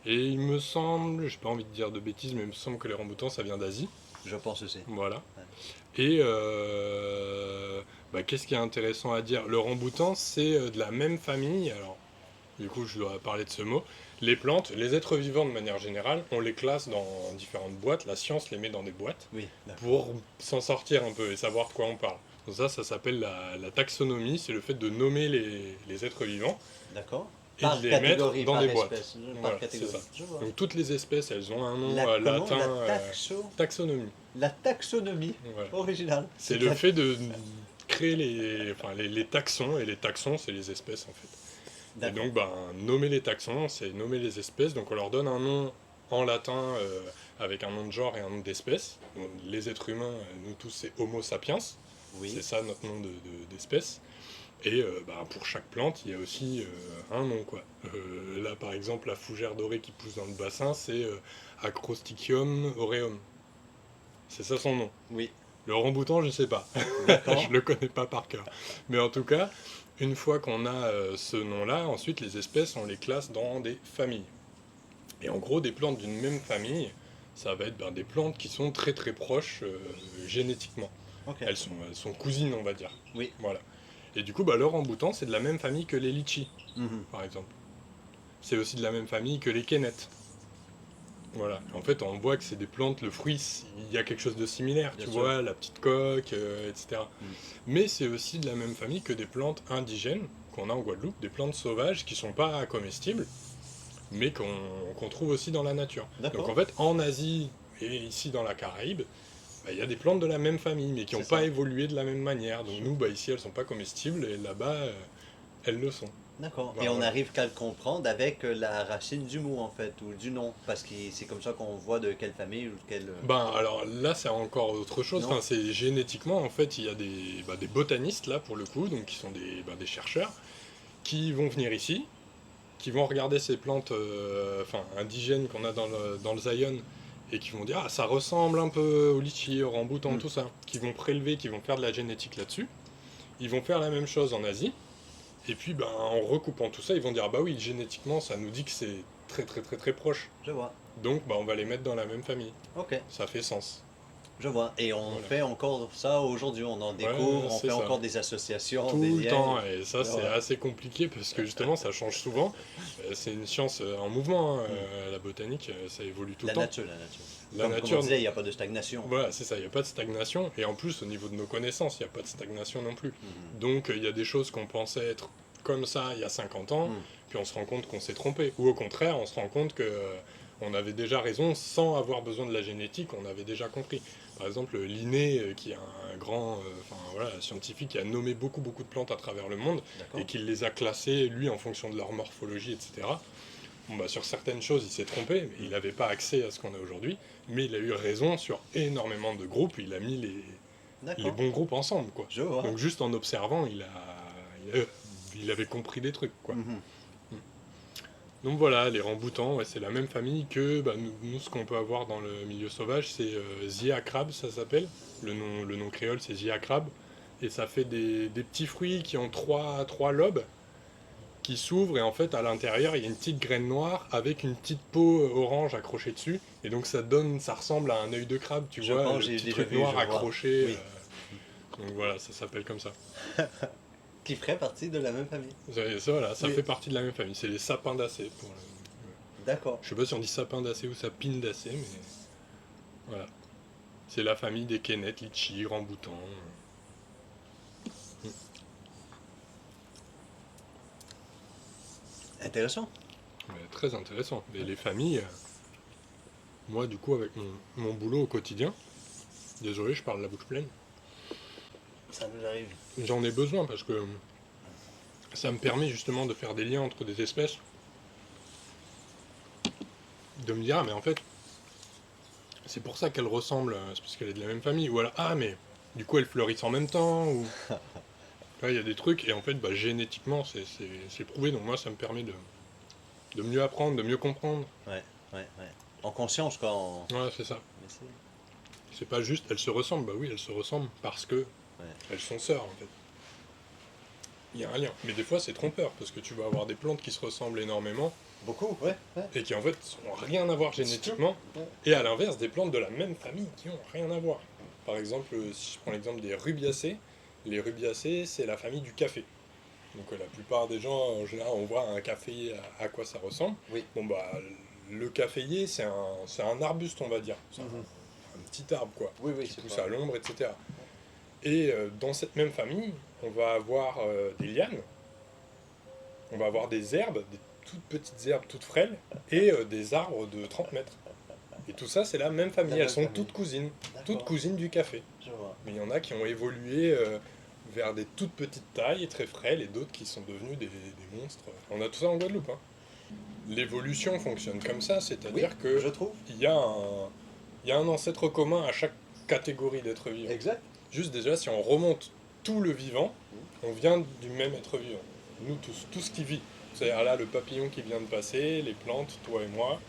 S2: Et il me semble, j'ai pas envie de dire de bêtises, mais il me semble que les ramboutans, ça vient d'Asie.
S1: Je pense aussi.
S2: Voilà.
S1: Ouais.
S2: Et bah, qu'est-ce qui est intéressant à dire? Le ramboutan, c'est de la même famille. Alors, du coup, je dois parler de ce mot. Les plantes, les êtres vivants de manière générale, on les classe dans différentes boîtes. La science les met dans des boîtes
S1: Oui, d'accord.
S2: pour s'en sortir un peu et savoir de quoi on parle. Donc ça s'appelle la taxonomie. C'est le fait de nommer les êtres vivants
S1: D'accord.
S2: et
S1: Par
S2: de les
S1: catégorie,
S2: mettre dans
S1: par
S2: des boîtes.
S1: espèce. Par
S2: Voilà, c'est
S1: catégorie.
S2: ça.
S1: Je vois.
S2: Donc toutes les espèces, elles ont un nom
S1: Comment?
S2: latin, taxonomie.
S1: La taxonomie.
S2: Voilà.
S1: Original.
S2: C'est le fait de créer les taxons, et les taxons, c'est les espèces en fait. Et
S1: D'accord.
S2: donc, ben, nommer les taxons, c'est nommer les espèces. Donc, on leur donne un nom en latin avec un nom de genre et un nom d'espèce. Donc, les êtres humains, nous tous, c'est Homo sapiens.
S1: Oui.
S2: C'est ça notre nom d'espèce. Et ben, pour chaque plante, il y a aussi un nom, quoi. Là, par exemple, la fougère dorée qui pousse dans le bassin, c'est Acrostichium aureum. C'est ça son nom.
S1: Oui.
S2: Le ramboutan, je sais pas.
S1: D'accord.
S2: Je le connais pas par cœur. Mais en tout cas, une fois qu'on a ce nom-là, ensuite les espèces, on les classe dans des familles. Et en gros, des plantes d'une même famille, ça va être ben, des plantes qui sont très très proches génétiquement.
S1: Ok.
S2: Elles sont cousines, on va dire.
S1: Oui.
S2: Voilà. Et du coup, bah, le ramboutan, c'est de la même famille que les litchis,
S1: Mhm.
S2: par exemple. C'est aussi de la même famille que les quénettes. Voilà. En fait, on voit que c'est des plantes, le fruit, il y a quelque chose de similaire,
S1: Bien
S2: tu
S1: sûr.
S2: vois, la petite coque, etc.
S1: Mm.
S2: Mais c'est aussi de la même famille que des plantes indigènes qu'on a en Guadeloupe, des plantes sauvages qui sont pas comestibles, mais qu'on trouve aussi dans la nature.
S1: D'accord.
S2: Donc en fait, en Asie et ici dans la Caraïbe, bah, il y a des plantes de la même famille, mais qui n'ont
S1: C'est
S2: pas
S1: ça.
S2: évolué de la même manière. Donc nous, bah, ici, elles sont pas comestibles, et là-bas, elles le sont.
S1: D'accord.
S2: Bah,
S1: Et on
S2: voilà.
S1: arrive qu'à le comprendre avec la racine du mot, en fait, ou du nom. Parce que c'est comme ça qu'on voit de quelle famille ou de quelle.
S2: Ben alors là c'est encore autre chose,
S1: Non.
S2: enfin, c'est génétiquement en fait il y a des botanistes là pour le coup, donc qui sont des chercheurs, qui vont venir ici, qui vont regarder ces plantes indigènes qu'on a dans le Zion et qui vont dire ah ça ressemble un peu au litchi, au ramboutan,
S1: Mm.
S2: tout ça, qui vont prélever, qui vont faire de la génétique là-dessus, ils vont faire la même chose en Asie, et puis ben, en recoupant tout ça ils vont dire ah bah oui génétiquement ça nous dit que c'est très très très très proche,
S1: Je vois.
S2: donc bah, on va les mettre dans la même famille,
S1: Ok.
S2: ça fait sens.
S1: Je vois. Et on
S2: Voilà.
S1: fait encore ça aujourd'hui. On en découvre, on
S2: c'est
S1: fait
S2: ça.
S1: encore des associations,
S2: Tout
S1: des
S2: le
S1: liens.
S2: temps, et ça c'est
S1: Ouais.
S2: assez compliqué parce que justement ça change souvent. C'est une science en mouvement, hein,
S1: Mm.
S2: la botanique, ça évolue tout
S1: La
S2: le temps.
S1: nature, la nature.
S2: La
S1: Comme
S2: nature,
S1: on disait, il n'y a pas de stagnation.
S2: voilà, c'est ça, il n'y a pas de stagnation, et en plus au niveau de nos connaissances, il n'y a pas de stagnation non plus.
S1: Mhm.
S2: Donc il y a des choses qu'on pensait être comme ça il y a 50 ans,
S1: Mm.
S2: puis on se rend compte qu'on s'est trompé. Ou au contraire, on se rend compte que on avait déjà raison sans avoir besoin de la génétique, on avait déjà compris. Par exemple, Linné, qui est un grand scientifique qui a nommé beaucoup de plantes à travers le monde
S1: D'accord.
S2: et qui les a classées, lui, en fonction de leur morphologie, etc. Bon, bah, sur certaines choses, il s'est trompé, mais il n'avait pas accès à ce qu'on a aujourd'hui. Mais il a eu raison sur énormément de groupes, il a mis les
S1: D'accord.
S2: bons groupes ensemble, quoi.
S1: Je vois.
S2: Donc juste en observant, il avait compris des trucs, quoi.
S1: Mhm.
S2: Donc voilà, les ramboutans, ouais, c'est la même famille que bah, nous, ce qu'on peut avoir dans le milieu sauvage, c'est Zia crab, ça s'appelle. Le nom créole, c'est Zia crab. Et ça fait des petits fruits qui ont trois lobes qui s'ouvrent. Et en fait, à l'intérieur, il y a une petite graine noire avec une petite peau orange accrochée dessus. Et donc ça ressemble à un œil de crabe, tu
S1: Je
S2: vois,
S1: pense,
S2: le
S1: j'ai
S2: petit
S1: déjà
S2: truc
S1: vu,
S2: noir
S1: je vois.
S2: accroché.
S1: Oui.
S2: Donc voilà, ça s'appelle comme ça.
S1: Qui ferait partie de la même famille.
S2: Voilà, ça
S1: Oui.
S2: fait partie de la même famille. C'est les sapindacées.
S1: D'accord.
S2: Je sais pas si on dit sapindacées ou sapindacées, mais voilà. C'est la famille des kennettes, litchi, ramboutan.
S1: Intéressant.
S2: Mais très intéressant. Et les familles, moi du coup avec mon boulot au quotidien, désolé je parle la bouche pleine,
S1: Ça nous arrive.
S2: j'en ai besoin parce que ça me permet justement de faire des liens entre des espèces. De me dire, ah mais en fait, c'est pour ça qu'elles ressemblent, c'est parce qu'elle est de la même famille. Ou alors, ah mais du coup elles fleurissent en même temps. Ou là il y a des trucs, et en fait bah, génétiquement c'est prouvé, donc moi ça me permet de mieux apprendre, de mieux comprendre.
S1: Ouais. En conscience, quoi.
S2: Ouais, c'est ça.
S1: Mais
S2: C'est pas juste, elles se ressemblent, bah oui, elles se ressemblent parce que elles sont sœurs en fait. Il y a un lien. Mais des fois c'est trompeur, parce que tu vas avoir des plantes qui se ressemblent énormément,
S1: beaucoup, ouais.
S2: et qui en fait n'ont rien à voir génétiquement, et à l'inverse des plantes de la même famille qui n'ont rien à voir. Par exemple, si je prends l'exemple des rubiacées, les rubiacées c'est la famille du café. Donc la plupart des gens, en général, on voit un café à quoi ça ressemble.
S1: Oui.
S2: Bon bah le caféier c'est un arbuste on va dire. C'est un petit arbre quoi, qui pousse à l'ombre, etc. Et dans cette même famille, on va avoir des lianes, on va avoir des herbes, des toutes petites herbes toutes frêles, et des arbres de 30 mètres. Et tout ça, c'est la même famille, elles sont toutes cousines du café.
S1: Je vois.
S2: Mais il y en a qui ont évolué vers des toutes petites tailles, très frêles, et d'autres qui sont devenus des monstres. On a tout ça en Guadeloupe. Hein. L'évolution fonctionne comme ça, c'est-à-dire que
S1: je trouve.
S2: il y a un ancêtre commun à chaque catégorie d'êtres vivants.
S1: Exact.
S2: Juste déjà, si on remonte tout le vivant, on vient du même être vivant. Nous tous, tout ce qui vit. C'est-à-dire là, le papillon qui vient de passer, les plantes, toi et moi,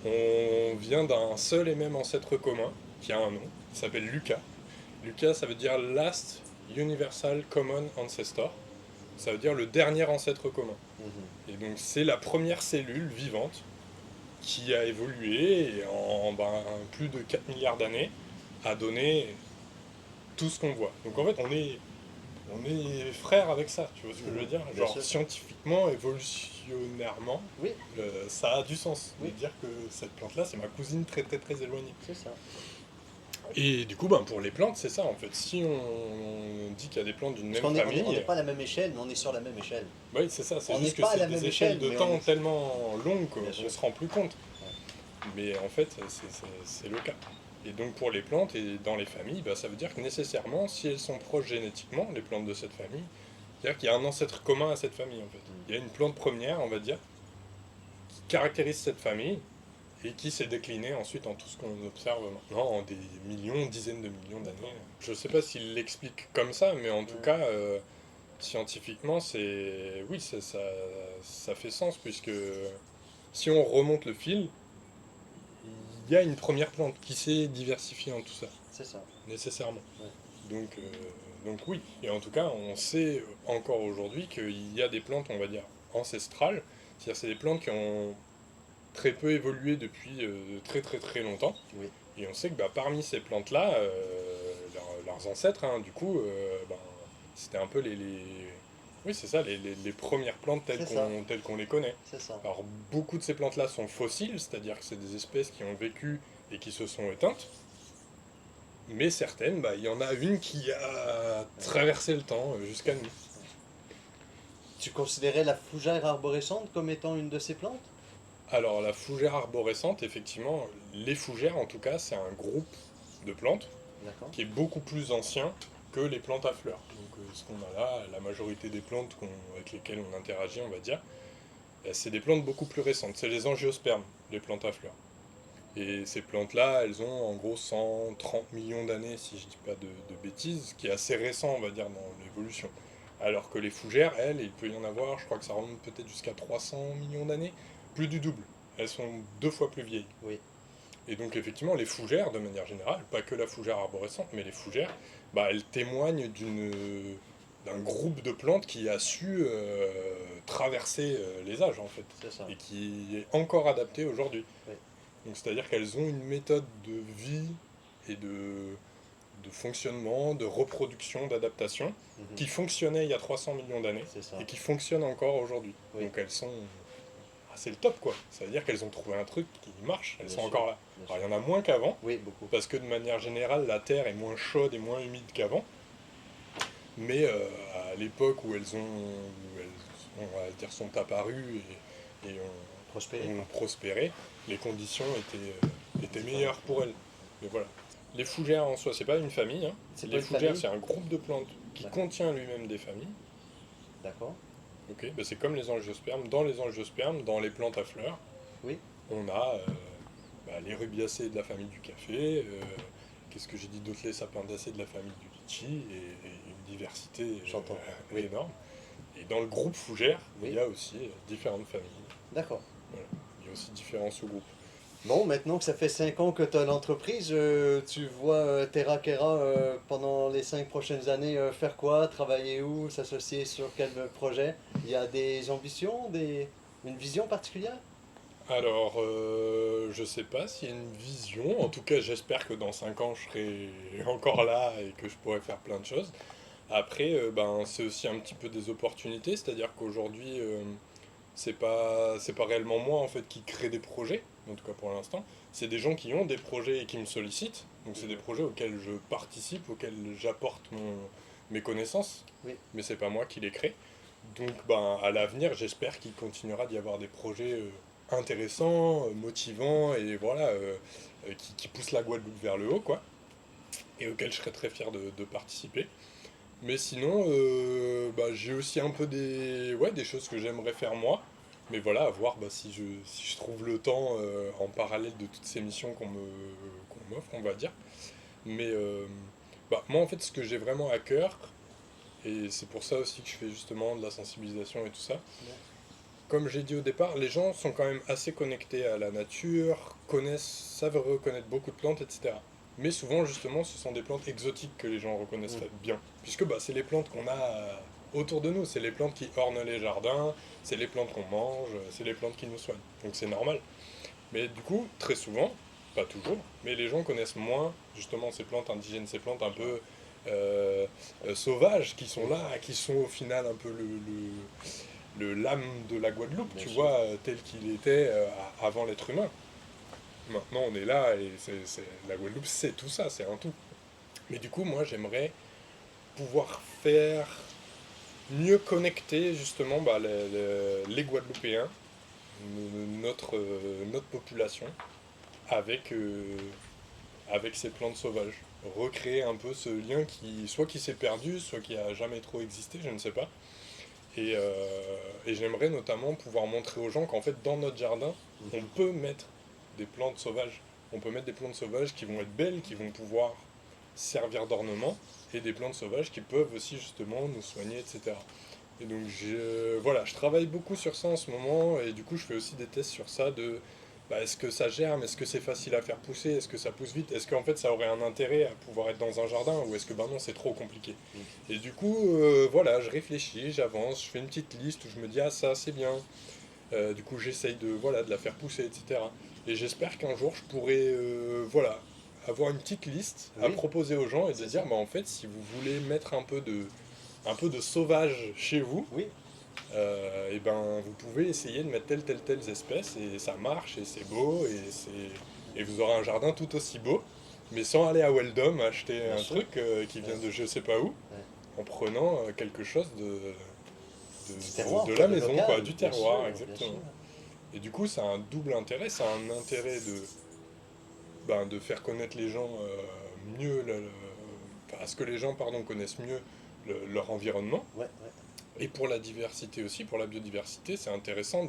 S2: on vient d'un seul et même ancêtre commun, qui a un nom, qui s'appelle Lucas. Lucas, ça veut dire Last Universal Common Ancestor. Ça veut dire le dernier ancêtre commun. Et donc c'est la première cellule vivante qui a évolué et en plus de 4 milliards d'années a donné tout ce qu'on voit. Donc en fait on est frères avec ça, tu vois ce que je veux dire? Genre scientifiquement, évolutionnairement, ça a du sens de dire que cette plante-là c'est ma cousine très très très éloignée.
S1: C'est ça.
S2: Et du coup, pour les plantes, c'est ça en fait. Si on dit qu'il y a des plantes d'une même famille.
S1: On n'est pas à la même échelle, mais on est sur la même échelle.
S2: Oui, c'est ça. C'est juste que c'est des échelles de temps tellement longues qu'on ne se rend plus compte. Mais en fait, c'est le cas. Et donc pour les plantes et dans les familles, ça veut dire que nécessairement, si elles sont proches génétiquement, les plantes de cette famille, c'est-à-dire qu'il y a un ancêtre commun à cette famille en fait. Il y a une plante première, on va dire, qui caractérise cette famille et qui s'est décliné ensuite en tout ce qu'on observe maintenant en des millions, dizaines de millions d'années. Je ne sais pas s'il l'explique comme ça, mais en tout cas, scientifiquement, oui, ça fait sens, puisque si on remonte le fil, il y a une première plante qui s'est diversifiée en tout ça.
S1: C'est ça.
S2: Nécessairement. Ouais. Donc oui, et en tout cas, on sait encore aujourd'hui qu'il y a des plantes, on va dire, ancestrales, c'est-à-dire c'est des plantes qui ont très peu évolué depuis très très très longtemps.
S1: Oui.
S2: Et on sait que parmi ces plantes-là, leurs ancêtres, hein, du coup, c'était un peu oui, c'est ça, les premières plantes telles qu'on les connaît.
S1: C'est ça.
S2: Alors beaucoup de ces plantes-là sont fossiles, c'est-à-dire que c'est des espèces qui ont vécu et qui se sont éteintes. Mais certaines, il y en a une qui a traversé le temps jusqu'à nous.
S1: Tu considérais la fougère arborescente comme étant une de ces plantes?
S2: Alors la fougère arborescente, effectivement, les fougères en tout cas, c'est un groupe de plantes qui est beaucoup plus ancien que les plantes à fleurs. Donc ce qu'on a là, la majorité des plantes avec lesquelles on interagit, on va dire, c'est des plantes beaucoup plus récentes. C'est les angiospermes, les plantes à fleurs. Et ces plantes-là, elles ont en gros 130 millions d'années, si je ne dis pas de bêtises, ce qui est assez récent, on va dire, dans l'évolution. Alors que les fougères, elles, il peut y en avoir, je crois que ça remonte peut-être jusqu'à 300 millions d'années, plus du double. Elles sont 2 fois plus vieilles.
S1: Oui.
S2: Et donc effectivement, les fougères, de manière générale, pas que la fougère arborescente, mais les fougères, elles témoignent d'un groupe de plantes qui a su traverser les âges, en fait.
S1: C'est ça.
S2: Et qui est encore adapté aujourd'hui.
S1: Oui.
S2: Donc c'est-à-dire qu'elles ont une méthode de vie et de fonctionnement, de reproduction, d'adaptation, qui fonctionnait il y a 300 millions d'années et qui fonctionne encore aujourd'hui. Oui. Donc elles sont c'est le top, quoi. Ça veut dire qu'elles ont trouvé un truc qui marche, elles
S1: Bien
S2: sont
S1: sûr,
S2: encore là.
S1: bien
S2: Alors,
S1: sûr.
S2: il y en a moins qu'avant,
S1: Oui, beaucoup.
S2: parce que de manière générale, la terre est moins chaude et moins humide qu'avant. Mais à l'époque où elles on va dire, sont apparues et
S1: Prospérer,
S2: ont
S1: quoi.
S2: prospéré, les conditions étaient
S1: Différent.
S2: meilleures pour elles. Mais voilà. Les fougères en soi, c'est pas une famille, hein.
S1: C'est pas
S2: Les
S1: une
S2: fougères,
S1: famille?
S2: c'est un groupe de plantes qui
S1: D'accord.
S2: contient lui-même des familles.
S1: D'accord.
S2: Ok, bah, c'est comme les angiospermes. Dans les angiospermes, dans les plantes à fleurs,
S1: Oui,
S2: on a les rubiacées de la famille du café, qu'est-ce que j'ai dit d'autre, les sapindacées de la famille du litchi, et une diversité
S1: j'entends. Oui,
S2: énorme. Et dans le groupe fougère, il
S1: oui.
S2: y a aussi différentes familles.
S1: D'accord.
S2: Voilà. Il y a aussi différents sous-groupes.
S1: Bon, maintenant que ça fait 5 ans que tu as l'entreprise, tu vois Terra Kera pendant les 5 prochaines années faire quoi? Travailler où? S'associer sur quel projet? Il y a des ambitions, une vision particulière?
S2: Alors, je sais pas s'il y a une vision. En tout cas, j'espère que dans 5 ans, je serai encore là et que je pourrai faire plein de choses. Après, c'est aussi un petit peu des opportunités, c'est-à-dire qu'aujourd'hui, c'est pas réellement moi en fait qui crée des projets, en tout cas pour l'instant. C'est des gens qui ont des projets et qui me sollicitent. Donc c'est des projets auxquels je participe, auxquels j'apporte mes connaissances,
S1: Oui,
S2: mais c'est pas moi qui les crée. Donc à l'avenir, j'espère qu'il continuera d'y avoir des projets intéressants, motivants et voilà, qui poussent la Guadeloupe vers le haut, quoi, et auxquels je serais très fier de participer. Mais sinon, j'ai aussi un peu des choses que j'aimerais faire moi. Mais voilà, à voir si je trouve le temps en parallèle de toutes ces missions qu'on m'offre, on va dire. Mais moi, en fait, ce que j'ai vraiment à cœur, et c'est pour ça aussi que je fais justement de la sensibilisation et tout ça,
S1: bien.
S2: comme j'ai dit au départ, les gens sont quand même assez connectés à la nature, savent reconnaître beaucoup de plantes, etc. Mais souvent, justement, ce sont des plantes exotiques que les gens reconnaissent
S1: Mm.
S2: bien. Puisque c'est les plantes qu'on a autour de nous, c'est les plantes qui ornent les jardins, c'est les plantes qu'on mange, c'est les plantes qui nous soignent. Donc c'est normal. Mais du coup, très souvent, pas toujours, mais les gens connaissent moins justement ces plantes indigènes, ces plantes un peu sauvages qui sont
S1: Oui,
S2: là, qui sont au final un peu l'âme de la Guadeloupe,
S1: bien
S2: tu
S1: sûr.
S2: vois, tel qu'il était avant l'être humain. Maintenant, on est là et la Guadeloupe, c'est tout ça, c'est un tout. Mais du coup, moi, j'aimerais pouvoir faire mieux connecter justement les Guadeloupéens, notre population, avec, avec ces plantes sauvages. Recréer un peu ce lien soit qui s'est perdu, soit qui a jamais trop existé, je ne sais pas. Et j'aimerais notamment pouvoir montrer aux gens qu'en fait, dans notre jardin, on
S1: Mhm.
S2: peut mettre des plantes sauvages. On peut mettre des plantes sauvages qui vont être belles, qui vont pouvoir servir d'ornement, et des plantes sauvages qui peuvent aussi justement nous soigner, etc. Et donc voilà, je travaille beaucoup sur ça en ce moment, et du coup je fais aussi des tests sur ça est-ce que ça germe, est-ce que c'est facile à faire pousser, est-ce que ça pousse vite, est-ce qu'en fait ça aurait un intérêt à pouvoir être dans un jardin, ou est-ce que non, c'est trop compliqué.
S1: Mm.
S2: Et du coup, voilà, je réfléchis, j'avance, je fais une petite liste où je me dis, ah ça c'est bien. Du coup, j'essaye de la faire pousser, etc. Et j'espère qu'un jour, je pourrai avoir une petite liste à
S1: Oui,
S2: proposer aux gens et de
S1: c'est
S2: dire,
S1: ça.
S2: en fait, si vous voulez mettre un peu de sauvage chez vous,
S1: Oui,
S2: et vous pouvez essayer de mettre telle espèces et ça marche et c'est beau et vous aurez un jardin tout aussi beau, mais sans aller à Weldom acheter
S1: bien
S2: un
S1: sûr.
S2: truc qui
S1: Ouais,
S2: vient de je sais pas où,
S1: ouais.
S2: en prenant quelque chose
S1: Du terroir,
S2: de
S1: quoi,
S2: la
S1: de
S2: maison, quoi,
S1: local,
S2: du
S1: bien sûr,
S2: terroir,
S1: bien
S2: exactement.
S1: sûr.
S2: Et du coup, ça a un double intérêt, ça a un intérêt de faire connaître les gens mieux, à ce que les gens pardon, connaissent mieux leur environnement.
S1: Ouais, ouais,
S2: Et pour la diversité aussi, pour la biodiversité, c'est intéressant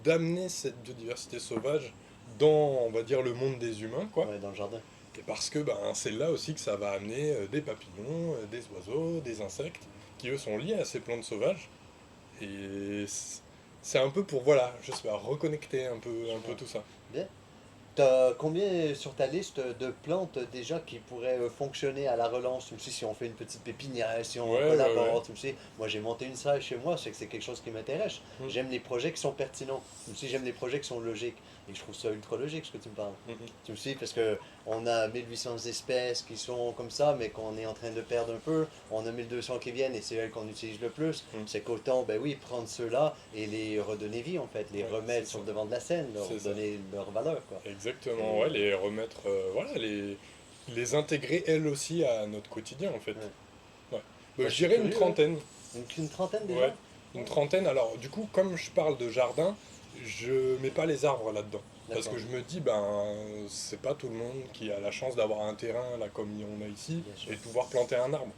S2: d'amener cette biodiversité sauvage dans, on va dire, le monde des humains, quoi.
S1: ouais, dans le jardin.
S2: Et parce que c'est là aussi que ça va amener des papillons, des oiseaux, des insectes, qui eux sont liés à ces plantes sauvages. Et c'est un peu pour, voilà, je sais pas, reconnecter un peu
S1: Ouais.
S2: tout ça.
S1: Bien. T'as combien sur ta liste de plantes déjà qui pourraient fonctionner à la relance? Tu me sais, si on fait une petite pépinière, si on
S2: Ouais, ouais, ouais.
S1: collabore, tu me sais, moi j'ai monté une salle chez moi, c'est que c'est quelque chose qui m'intéresse.
S2: Mm,
S1: J'aime les projets qui sont pertinents. Tu me sais, j'aime les projets qui sont logiques. Et je trouve ça ultra logique ce que tu me parles.
S2: mm, mm.
S1: Tu me sais, parce que on a 1800 espèces qui sont comme ça, mais qu'on est en train de perdre un peu. On a 1200 qui viennent et c'est elles qu'on utilise le plus. C'est qu'autant, ben oui, prendre ceux-là et les redonner vie, en fait, les remettre sur le devant de la scène, leur donner leur valeur, quoi.
S2: Exactement, ouais, les remettre, voilà, les intégrer elles aussi à notre quotidien, en fait. Ouais.
S1: Bah,
S2: Je dirais une
S1: curieux, hein.
S2: trentaine.
S1: Une trentaine déjà?
S2: Ouais, une trentaine. Alors, du coup, comme je parle de jardin, je mets pas les arbres là-dedans. Parce que je me dis, ben, c'est pas tout le monde qui a la chance d'avoir un terrain là comme on a ici et de pouvoir planter un arbre.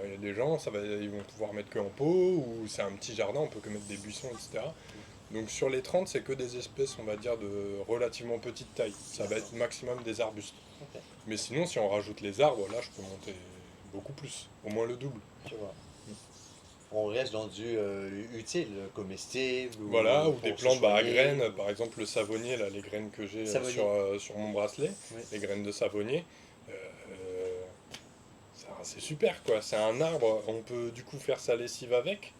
S2: Il y a des gens, ils vont pouvoir mettre que en pot, ou c'est un petit jardin, on peut que mettre des buissons, etc. Donc sur les 30, c'est que des espèces, on va dire, de relativement petite taille. Ça va être maximum des arbustes. Mais sinon, si on rajoute les arbres, là, je peux monter beaucoup plus, au moins le double.
S1: Tu vois. On reste dans du utile, comestible.
S2: Voilà, ou des
S1: pour se
S2: plantes à
S1: soigner.
S2: graines, par exemple le savonnier, là, les graines que j'ai sur mon bracelet, les graines de savonnier, euh, c'est super quoi, c'est un arbre, on peut du coup faire sa lessive avec,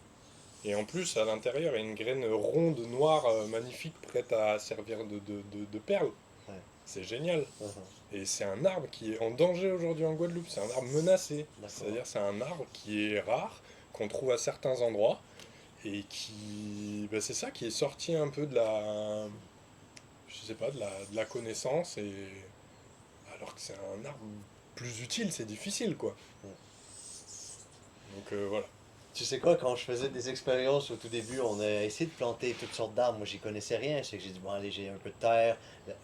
S2: et en plus à l'intérieur il y a une graine ronde, noire, magnifique, prête à servir de perle.
S1: Ouais.
S2: C'est génial.
S1: Uh-huh.
S2: Et c'est un arbre qui est en danger aujourd'hui en Guadeloupe, c'est un arbre menacé,
S1: D'accord.
S2: c'est-à-dire c'est un arbre qui est rare, qu'on trouve à certains endroits, et qui c'est ça qui est sorti un peu de la je sais pas de la connaissance, et alors que c'est un arbre plus utile, c'est difficile quoi. Donc voilà.
S1: Tu sais quoi, quand je faisais des expériences au tout début, on a essayé de planter toutes sortes d'arbres. Moi, j'y connaissais rien. C'est que j'ai dit, bon, allez, j'ai un peu de terre,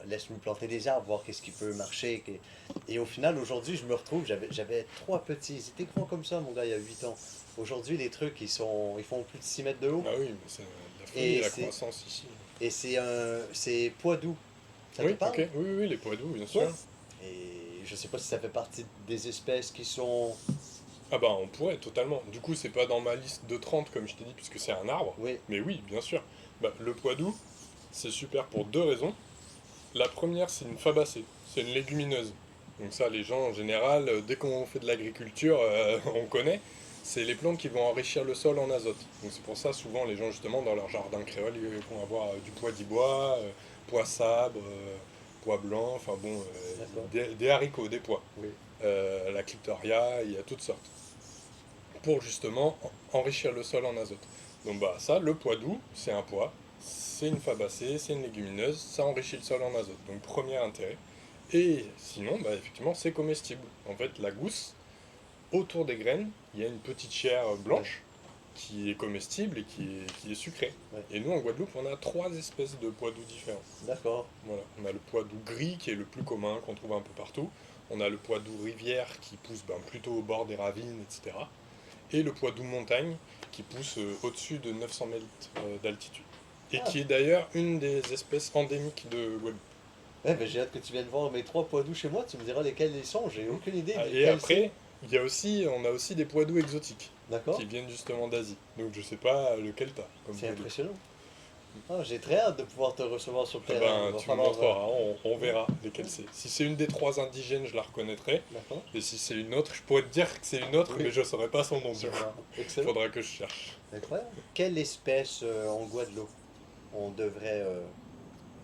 S1: laisse-nous planter des arbres, voir qu'est-ce qui peut marcher. Et au final, aujourd'hui, je me retrouve, j'avais trois petits. Ils étaient grands comme ça, mon gars, il y a 8 ans. Aujourd'hui, les trucs, ils font plus de 6 mètres de haut.
S2: Ah oui, mais c'est de la folie la croissance ici.
S1: Et c'est poids doux. Ça te
S2: Oui,
S1: parle?
S2: ok, oui, les pois doux, bien sûr.
S1: Ouais. Et je sais pas si ça fait partie des espèces qui sont.
S2: Ah bah on pourrait totalement. Du coup c'est pas dans ma liste de 30 comme je t'ai dit puisque c'est un arbre.
S1: Oui.
S2: Mais oui, bien sûr. Bah, le pois doux, c'est super pour deux raisons. La première, c'est une fabacée, c'est une légumineuse. Donc ça, les gens en général, dès qu'on fait de l'agriculture, on connaît. C'est les plantes qui vont enrichir le sol en azote. Donc c'est pour ça, souvent, les gens, justement, dans leur jardin créole, ils vont avoir du pois d'ibois, pois sabre, pois blanc, enfin bon, des haricots, des pois.
S1: Oui.
S2: La clitoria, il y a toutes sortes. Pour justement enrichir le sol en azote. Donc bah ça, le pois doux, c'est un pois, c'est une fabacée, c'est une légumineuse, ça enrichit le sol en azote. Donc premier intérêt. Et sinon, bah, effectivement, c'est comestible. En fait, la gousse, autour des graines, il y a une petite chair blanche qui est comestible et qui est sucrée.
S1: Ouais.
S2: Et nous, en Guadeloupe, on a 3 espèces de pois doux différents.
S1: D'accord.
S2: Voilà. On a le pois doux gris, qui est le plus commun, qu'on trouve un peu partout. On a le pois doux rivière, qui pousse plutôt au bord des ravines, etc. Et le pois doux montagne, qui pousse au-dessus de 900 mètres d'altitude. Et qui est d'ailleurs une des espèces endémiques de Guadeloupe.
S1: Ouais, ben j'ai hâte que tu viennes voir mes trois pois doux chez moi, tu me diras lesquels ils sont, j'ai aucune idée.
S2: Et après, on a aussi des pois doux exotiques.
S1: D'accord.
S2: Qui viennent justement d'Asie. Donc je sais pas lequel t'as.
S1: C'est impressionnant. Ah, j'ai très hâte de pouvoir te recevoir sur le
S2: Eh
S1: terrain.
S2: ben, tu me montreras, on verra lesquels c'est. Si c'est une des 3 indigènes, je la reconnaîtrai.
S1: D'accord.
S2: Et si c'est une autre, je pourrais te dire que c'est une autre, mais je saurais pas son nom. Il
S1: Excellent.
S2: faudra que je cherche.
S1: Incroyable. Quelle espèce en Guadeloupe on devrait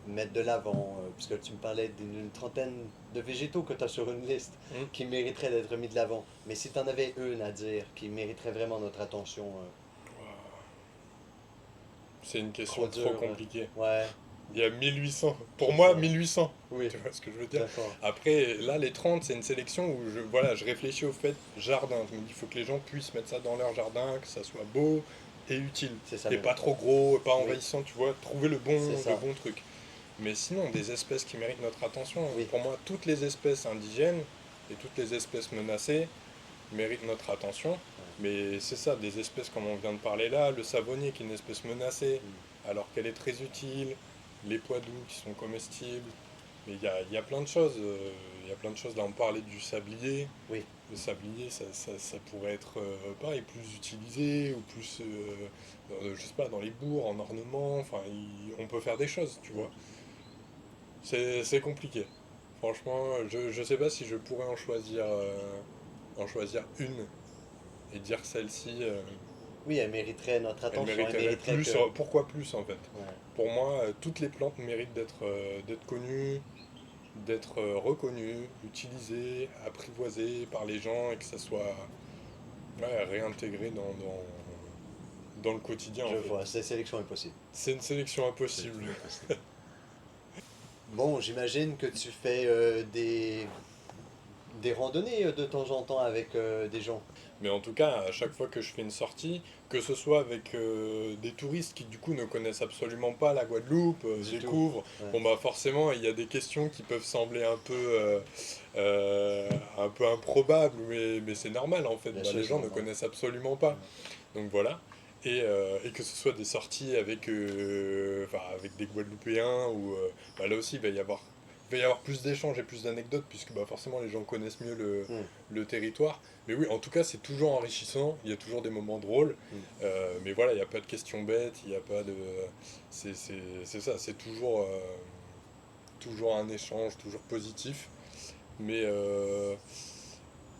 S1: mettre de l'avant, puisque tu me parlais d'une trentaine de végétaux que tu as sur une liste qui mériteraient d'être mis de l'avant. Mais si tu en avais une à dire qui mériterait vraiment notre attention.
S2: C'est une question trop compliquée.
S1: Ouais.
S2: Il y a 1800. Pour moi, 1800.
S1: Oui.
S2: Tu vois ce que je veux dire? Après, là, les 30, c'est une sélection où je réfléchis au fait jardin. Je me dis, il faut que les gens puissent mettre ça dans leur jardin, que ça soit beau et utile. Et pas trop gros, pas envahissant, tu vois. Trouver le bon truc. Mais sinon, des espèces qui méritent notre attention. Pour moi, toutes les espèces indigènes et toutes les espèces menacées méritent notre attention. Mais c'est ça, des espèces comme on vient de parler là, le savonnier qui est une espèce menacée, alors qu'elle est très utile, les pois doux qui sont comestibles. Mais il y a plein de choses. Il y a plein de choses. Là, on parlait du sablier.
S1: Oui.
S2: Le sablier, ça pourrait être pareil, plus utilisé, ou plus, je sais pas, dans les bourgs, en ornement. Enfin, on peut faire des choses, tu vois. C'est compliqué. Franchement, je sais pas si je pourrais en choisir une et dire celle-ci.
S1: Oui, elle mériterait notre attention.
S2: Elle mériterait plus. Pourquoi plus en fait? Pour moi, toutes les plantes méritent d'être connues, d'être reconnu, utilisé, apprivoisé par les gens et que ça soit réintégré dans le quotidien en
S1: Je
S2: fait.
S1: vois, cette sélection est possible.
S2: C'est une sélection impossible.
S1: Bon, j'imagine que tu fais des randonnées de temps en temps avec des gens.
S2: Mais en tout cas, à chaque fois que je fais une sortie, que ce soit avec des touristes qui du coup ne connaissent absolument pas la Guadeloupe,
S1: Du tout.
S2: découvrent,
S1: Ouais.
S2: bon bah forcément il y a des questions qui peuvent sembler un peu improbables, mais c'est normal en fait,
S1: Bien
S2: bah,
S1: sûr,
S2: les
S1: c'est
S2: gens ne
S1: normal.
S2: connaissent absolument pas. Donc voilà. Et que ce soit des sorties avec des Guadeloupéens, ou bah, là aussi il va y avoir plus d'échanges et plus d'anecdotes, puisque bah, forcément les gens connaissent mieux
S1: Hmm,
S2: le territoire. Mais oui, en tout cas, c'est toujours enrichissant, il y a toujours des moments drôles,
S1: hmm.
S2: mais voilà, il n'y a pas de questions bêtes, il n'y a pas de... C'est ça, c'est toujours un échange, toujours positif. Mais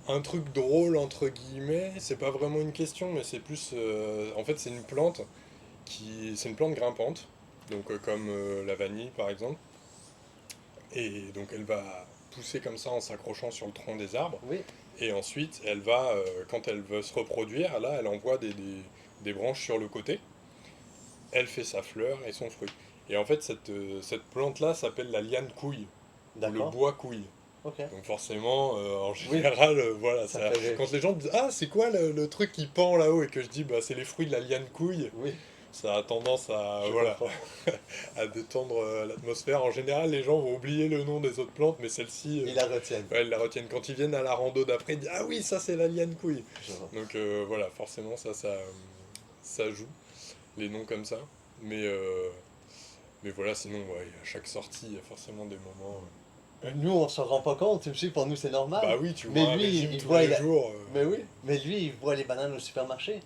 S2: un truc drôle, entre guillemets, c'est pas vraiment une question, mais c'est plus... en fait, c'est une plante c'est une plante grimpante, donc comme la vanille par exemple, et donc elle va pousser comme ça en s'accrochant sur le tronc des arbres.
S1: Oui,
S2: Et ensuite, quand elle veut se reproduire, là, elle envoie des branches sur le côté. Elle fait sa fleur et son fruit. Et en fait, cette plante-là s'appelle la liane couille, ou le
S1: d'accord.
S2: bois couille.
S1: Ok.
S2: Donc forcément, en
S1: Oui,
S2: général, voilà,
S1: ça fait rire.
S2: quand les gens me disent «Ah, c'est quoi le truc qui pend là-haut?» et que je dis «Bah, c'est les fruits de la liane couille»,
S1: Oui,
S2: ça a tendance à,
S1: je
S2: voilà,
S1: comprends.
S2: à détendre l'atmosphère. En général, les gens vont oublier le nom des autres plantes, mais celle-ci,
S1: Ils la retiennent.
S2: ouais, ils la retiennent. Quand ils viennent à la rando d'après, ils disent «Ah oui, ça c'est la liane couille».
S1: Je vois.
S2: Donc voilà, forcément, ça joue, les noms comme ça. Mais voilà, sinon, ouais, à chaque sortie, il y a forcément des moments. Ouais.
S1: Nous, on s'en rend pas compte, tu sais, pour nous c'est normal.
S2: Bah oui, tu
S1: Mais
S2: vois un
S1: lui,
S2: régime
S1: il
S2: tous
S1: voit,
S2: les jours.
S1: mais oui, mais lui, il voit les bananes au supermarché.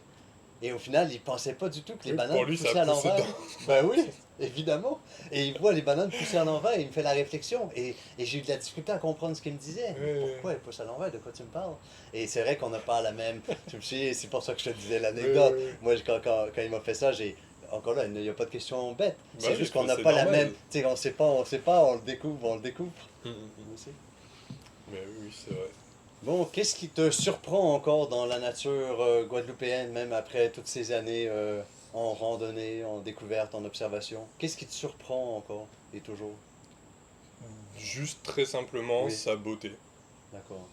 S1: Et au final, il pensait pas du tout que les
S2: Oui,
S1: bananes
S2: pour lui, ça a
S1: poussaient à
S2: poussé
S1: l'envers.
S2: dedans.
S1: Ben oui, évidemment. Et il voit les bananes pousser à l'envers et il me fait la réflexion. Et j'ai eu de la difficulté à comprendre ce qu'il me disait. Mais
S2: Ouais,
S1: pourquoi elles poussent à l'envers? De quoi tu me parles? Et c'est vrai qu'on n'a pas la même. Tu me sais, c'est pour ça que je te disais
S2: ouais,
S1: l'anecdote.
S2: ouais.
S1: Moi, quand il m'a fait ça, j'ai. Encore là, il n'y a pas de question bête.
S2: Bah
S1: C'est
S2: oui,
S1: juste qu'on n'a
S2: c'est
S1: pas la même.
S2: normal.
S1: Tu sais, on sait pas, on le découvre, on le découvre.
S2: Mm, mm, mm.
S1: Moi aussi.
S2: Mais oui, c'est vrai.
S1: Bon, qu'est-ce qui te surprend encore dans la nature guadeloupéenne, même après toutes ces années en randonnée, en découverte, en observation? Qu'est-ce qui te surprend encore et toujours?
S2: Juste très simplement,
S1: Oui,
S2: sa beauté.
S1: d'accord.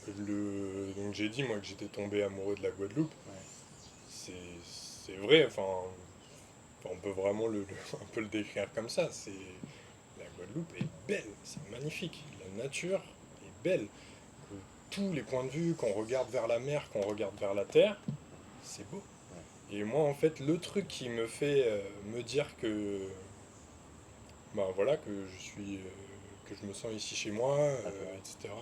S2: Donc j'ai dit moi que j'étais tombé amoureux de la Guadeloupe.
S1: Ouais.
S2: C'est c'est vrai, on peut vraiment un peu le décrire comme ça. La Guadeloupe est belle, c'est magnifique. La nature est belle. Que tous les points de vue, qu'on regarde vers la mer, qu'on regarde vers la terre, c'est beau.
S1: Ouais.
S2: Et moi, en fait, le truc qui me fait me dire ben voilà, que je me sens ici chez moi,
S1: D'accord.
S2: etc.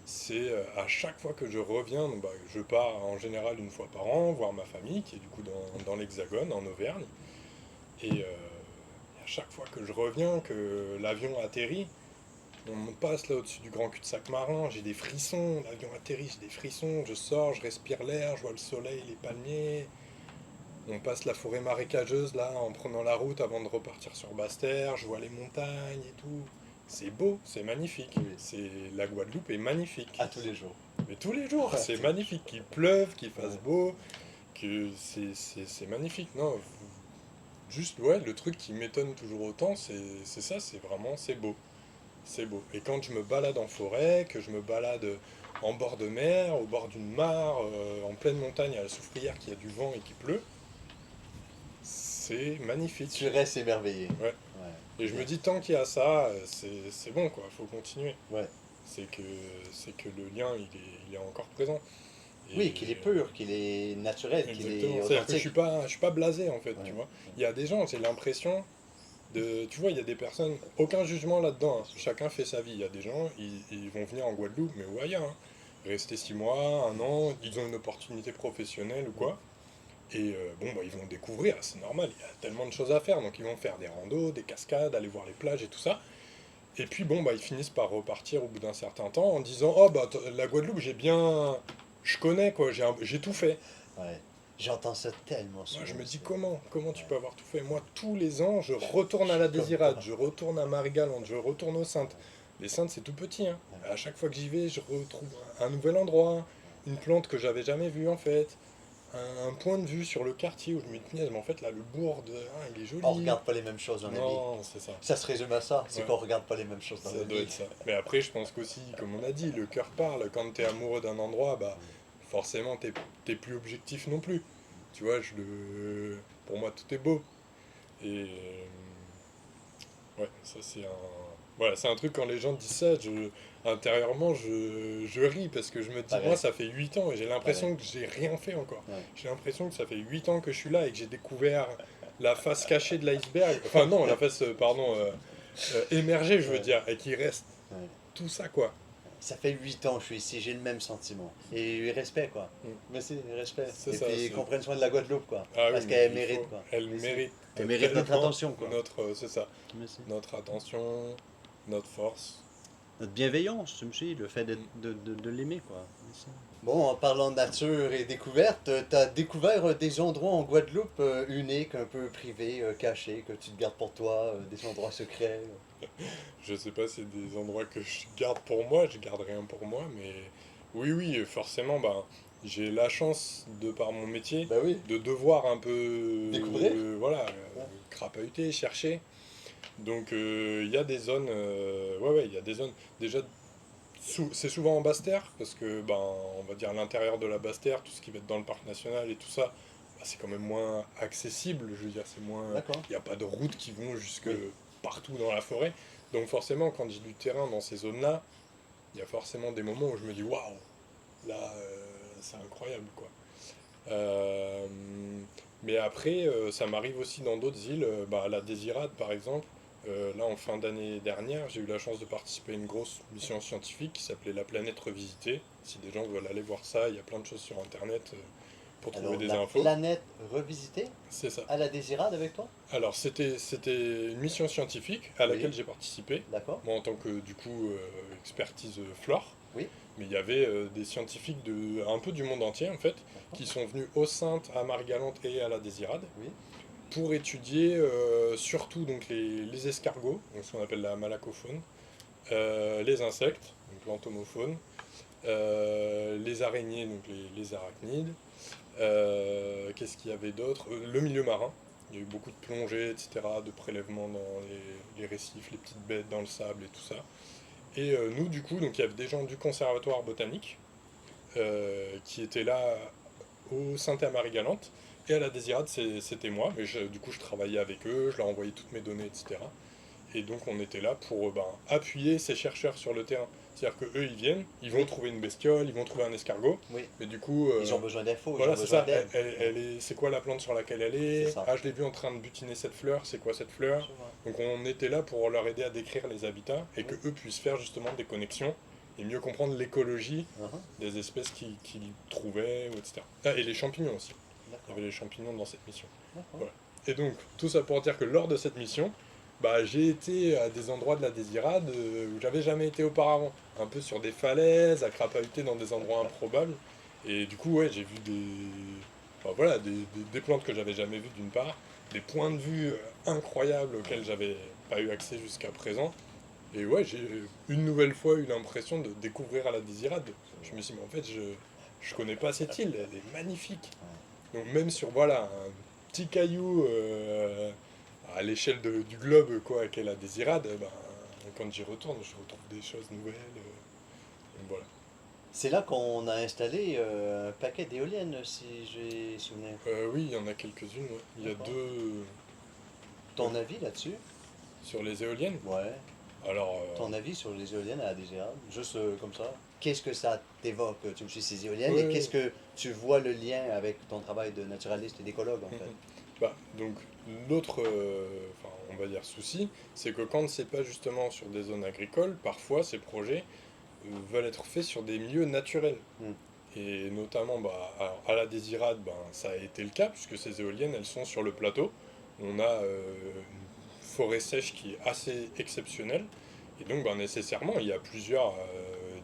S2: C'est à chaque fois que je reviens, donc, bah, je pars en général une fois par an voir ma famille qui est du coup dans l'Hexagone, en Auvergne. Et à chaque fois que je reviens, que l'avion atterrit, on me passe là au-dessus du grand cul-de-sac marin, j'ai des frissons, l'avion atterrit, j'ai des frissons, je sors, je respire l'air, je vois le soleil, les palmiers. On passe la forêt marécageuse là en prenant la route avant de repartir sur Basse-Terre, je vois les montagnes et tout. C'est beau, c'est magnifique.
S1: Oui.
S2: La Guadeloupe est magnifique.
S1: À tous les jours.
S2: Mais tous les jours,
S1: À
S2: c'est
S1: tous les
S2: magnifique. Qu'il pleuve, qu'il
S1: jours.
S2: fasse
S1: Ouais.
S2: beau, que c'est magnifique. Non, juste, ouais, le truc qui m'étonne toujours autant, c'est ça, c'est beau. C'est beau. Et quand je me balade en forêt, que je me balade en bord de mer, au bord d'une mare, en pleine montagne à la soufrière qui a du vent et qui pleut, c'est
S1: Tu
S2: magnifique.
S1: restes émerveillé.
S2: Ouais.
S1: Ouais.
S2: Et je me
S1: Bien.
S2: dis, tant qu'il y a ça, c'est bon, quoi, faut continuer.
S1: Ouais.
S2: C'est que, c'est que le lien, il est encore présent.
S1: Oui, qu'il est
S2: Et
S1: pur, qu'il est naturel, qu'il
S2: exactement.
S1: est
S2: C'est-à-dire que
S1: authentique.
S2: je suis pas blasé, en fait,
S1: Ouais.
S2: tu vois. Il y a des gens, j'ai l'impression tu vois, il y a des personnes, aucun jugement là-dedans, hein. Chacun fait sa vie. Il y a des gens, ils vont venir en Guadeloupe, mais ou ailleurs, hein. Rester 6 mois, un an, ils ont une opportunité professionnelle ou
S1: Mm.
S2: quoi. Et bon, bah, ils vont découvrir, c'est normal, il y a tellement de choses à faire, donc ils vont faire des randos, des cascades, aller voir les plages et tout ça. Et puis bon, bah, ils finissent par repartir au bout d'un certain temps en disant, oh bah la Guadeloupe, je connais quoi, j'ai tout fait.
S1: Ouais. J'entends ça tellement
S2: Moi je
S1: souvent
S2: me dis
S1: aussi.
S2: comment tu
S1: Ouais.
S2: peux avoir tout fait? Moi tous les ans, je
S1: Je
S2: retourne à
S1: suis
S2: la
S1: comme
S2: Désirade,
S1: toi.
S2: je retourne à Marie-Galante, je retourne aux Saintes. Les Saintes, c'est tout petit, hein.
S1: Ouais.
S2: À chaque fois que j'y vais, je retrouve un nouvel endroit, une plante que j'avais jamais vue en fait, un point de vue sur le quartier où je me dis, punaise, mais en fait là, le bourg, il est
S1: On
S2: joli.
S1: regarde pas les mêmes choses dans la vie.
S2: Non, c'est ça.
S1: Ça se résume à ça, c'est
S2: Ouais,
S1: qu'on regarde pas les mêmes choses dans
S2: ça
S1: la
S2: doit
S1: vie.
S2: être ça. Mais après, je pense qu'aussi, comme on a dit, le cœur parle. Quand t'es amoureux d'un endroit, bah forcément, t'es plus objectif non plus. Tu vois, pour moi, tout est beau. Et ouais, ça c'est un. Voilà, c'est un truc quand les gens disent ça, intérieurement je ris parce que je me dis, moi
S1: Pareil,
S2: ça fait 8 ans et j'ai
S1: pareil.
S2: l'impression que j'ai rien fait encore.
S1: Ouais.
S2: J'ai l'impression que ça fait 8 ans que je suis là et que j'ai découvert la face cachée de l'iceberg. Enfin non, la face, pardon, émergée je veux
S1: Ouais,
S2: dire, et qu'il reste
S1: ouais.
S2: tout ça quoi.
S1: Ça fait 8 ans que je suis ici, j'ai le même sentiment. Et respect, quoi.
S2: Mm.
S1: Merci, respect.
S2: C'est
S1: Et
S2: ça,
S1: puis
S2: c'est.
S1: qu'on prenne soin de la Guadeloupe, quoi.
S2: Ah oui,
S1: Parce
S2: mais
S1: qu'elle
S2: il
S1: mérite,
S2: faut.
S1: quoi.
S2: Elle
S1: Merci.
S2: mérite
S1: Elle mérite notre
S2: tellement
S1: attention, quoi.
S2: c'est ça,
S1: Merci.
S2: notre attention, notre force.
S1: Notre bienveillance, tu me dis, le fait
S2: Mm.
S1: de l'aimer, quoi. Merci. Bon, en parlant de nature et découverte, t'as découvert des endroits en Guadeloupe uniques, un peu privés, cachés, que tu te gardes pour toi, des endroits secrets.
S2: Je sais pas, c'est des endroits que je garde pour moi, je garde rien pour moi, mais oui, oui, forcément, bah, j'ai la chance, de par mon métier,
S1: Bah oui,
S2: de devoir un peu,
S1: découvrir.
S2: voilà,
S1: Ouais.
S2: crapahuter, chercher. Donc il y a des zones, ouais, ouais, il y a des zones, déjà, c'est souvent en Basse-Terre, parce que, ben, on va dire à l'intérieur de la Basse-Terre, tout ce qui va être dans le parc national et tout ça, bah, c'est quand même moins accessible, je veux dire, c'est moins,
S1: D'accord.
S2: il n'y a pas de routes qui vont jusque
S1: Oui.
S2: partout dans la forêt. Donc forcément, quand j'ai du terrain dans ces zones-là, il y a forcément des moments où je me dis, waouh, là, c'est incroyable, quoi. Euh, mais après, ça m'arrive aussi dans d'autres îles, bah, à la Désirade par exemple. Là, en fin d'année dernière, j'ai eu la chance de participer à une grosse mission scientifique qui s'appelait La planète revisitée. Si des gens veulent aller voir ça, il y a plein de choses sur Internet pour trouver
S1: Alors,
S2: des
S1: la
S2: infos.
S1: planète revisitée
S2: C'est ça.
S1: à la Désirade avec toi?
S2: Alors, c'était une mission scientifique à laquelle
S1: Oui,
S2: j'ai participé,
S1: d'accord.
S2: moi en tant que, du coup, expertise flore.
S1: Oui,
S2: Mais il y avait des scientifiques un peu du monde entier, en fait,
S1: d'accord.
S2: qui sont venus aux Saintes, à Marie-Galante et à la Désirade
S1: Oui,
S2: pour étudier surtout donc les escargots, donc ce qu'on appelle la malacofaune, les insectes, donc l'entomofaune, les araignées, donc les arachnides. Qu'est-ce qu'il y avait d'autre? Le milieu marin. Il y a eu beaucoup de plongées, etc., de prélèvements dans les récifs, les petites bêtes dans le sable et tout ça. Et nous, du coup, donc il y avait des gens du conservatoire botanique qui étaient là au Sainte-Marie-Galante. Et à la Désirade, c'était moi. Mais du coup, je travaillais avec eux, je leur envoyais toutes mes données, etc. Et donc, on était là pour ben, appuyer ces chercheurs sur le terrain. C'est-à-dire qu'eux, ils viennent, ils vont
S1: oui,
S2: trouver une bestiole, ils vont trouver un escargot.
S1: oui.
S2: Mais du coup,
S1: Ils ont besoin d'infos, ils ont
S2: voilà, c'est
S1: besoin
S2: ça.
S1: d'aide. Ouais,
S2: C'est quoi la plante sur laquelle elle
S1: c'est
S2: est?
S1: ça.
S2: Ah, je l'ai vue en train de butiner cette fleur. C'est quoi cette fleur?
S1: Je vois.
S2: Donc, on était là pour leur aider à décrire les habitats et que
S1: Oui.
S2: eux puissent faire justement des connexions et mieux comprendre l'écologie
S1: Mhm.
S2: des espèces qu'ils trouvaient, etc. Ah, et les champignons aussi. Il y
S1: D'accord,
S2: avait les champignons dans cette mission.
S1: d'accord.
S2: Voilà. Et donc, tout ça pour dire que lors de cette mission, bah, j'ai été à des endroits de la Désirade où j'avais jamais été auparavant. Un peu sur des falaises, à crapahuter dans des endroits improbables. Et du coup, ouais, j'ai vu enfin, voilà, des plantes que j'avais jamais vues d'une part, des points de vue incroyables auxquels j'avais pas eu accès jusqu'à présent. Et ouais, j'ai une nouvelle fois eu l'impression de découvrir à la Désirade. Je me suis dit, mais en fait, je connais pas cette île, elle est magnifique. Donc même sur voilà, un petit caillou à l'échelle du globe quoi, qu'est la Désirade, ben, quand j'y retourne, je retrouve des choses nouvelles. Donc voilà.
S1: C'est là qu'on a installé un paquet d'éoliennes, si j'ai souvenir.
S2: Oui, il y en a quelques-unes. Ouais. Il y a
S1: D'accord.
S2: deux
S1: Ton avis là-dessus?
S2: sur les éoliennes.
S1: Ouais.
S2: Alors,
S1: Ton avis sur les éoliennes à la DGA? Juste comme ça. Qu'est-ce que ça t'évoque, tu me dis, ces éoliennes,
S2: ouais,
S1: et qu'est-ce
S2: ouais.
S1: que tu vois le lien avec ton travail de naturaliste et d'écologue en
S2: Mhm.
S1: fait?
S2: Bah, donc l'autre, enfin, on va dire souci, c'est que quand c'est pas justement sur des zones agricoles, parfois ces projets veulent être faits sur des milieux naturels.
S1: Hmm.
S2: Et notamment bah, à la Désirade, ben, ça a été le cas, puisque ces éoliennes, elles sont sur le plateau. On a une forêt sèche qui est assez exceptionnelle. Et donc ben, nécessairement, il y a plusieurs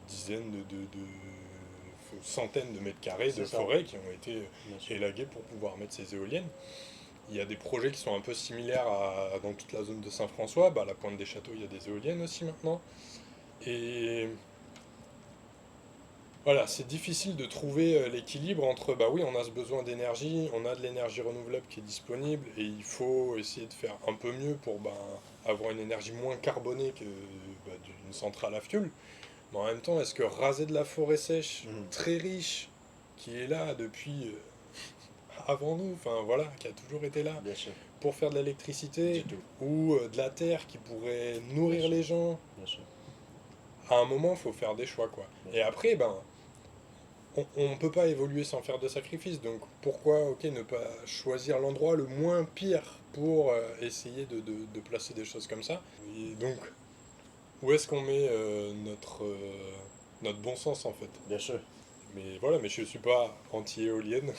S2: dizaines centaines de mètres carrés de
S1: C'est ça,
S2: forêt qui ont été
S1: bien sûr.
S2: élagués pour pouvoir mettre ces éoliennes. Il y a des projets qui sont un peu similaires dans toute la zone de Saint-François. Bah, à la Pointe des Châteaux, il y a des éoliennes aussi maintenant. Et voilà, c'est difficile de trouver l'équilibre entre, bah oui, on a ce besoin d'énergie, on a de l'énergie renouvelable qui est disponible, et il faut essayer de faire un peu mieux pour avoir une énergie moins carbonée que d'une centrale à fioul. Mais en même temps, est-ce que raser de la forêt sèche, très riche, qui est là depuis avant nous, enfin voilà, qui a toujours été là, pour faire de l'électricité, ou de la terre qui pourrait nourrir les gens, à un moment, il faut faire des choix, quoi. Et après, on ne peut pas évoluer sans faire de sacrifices, donc pourquoi ne pas choisir l'endroit le moins pire pour essayer de placer des choses comme ça. Et donc, où est-ce qu'on met notre bon sens, en fait?
S1: Bien sûr.
S2: Mais voilà, mais je ne suis pas anti-éolienne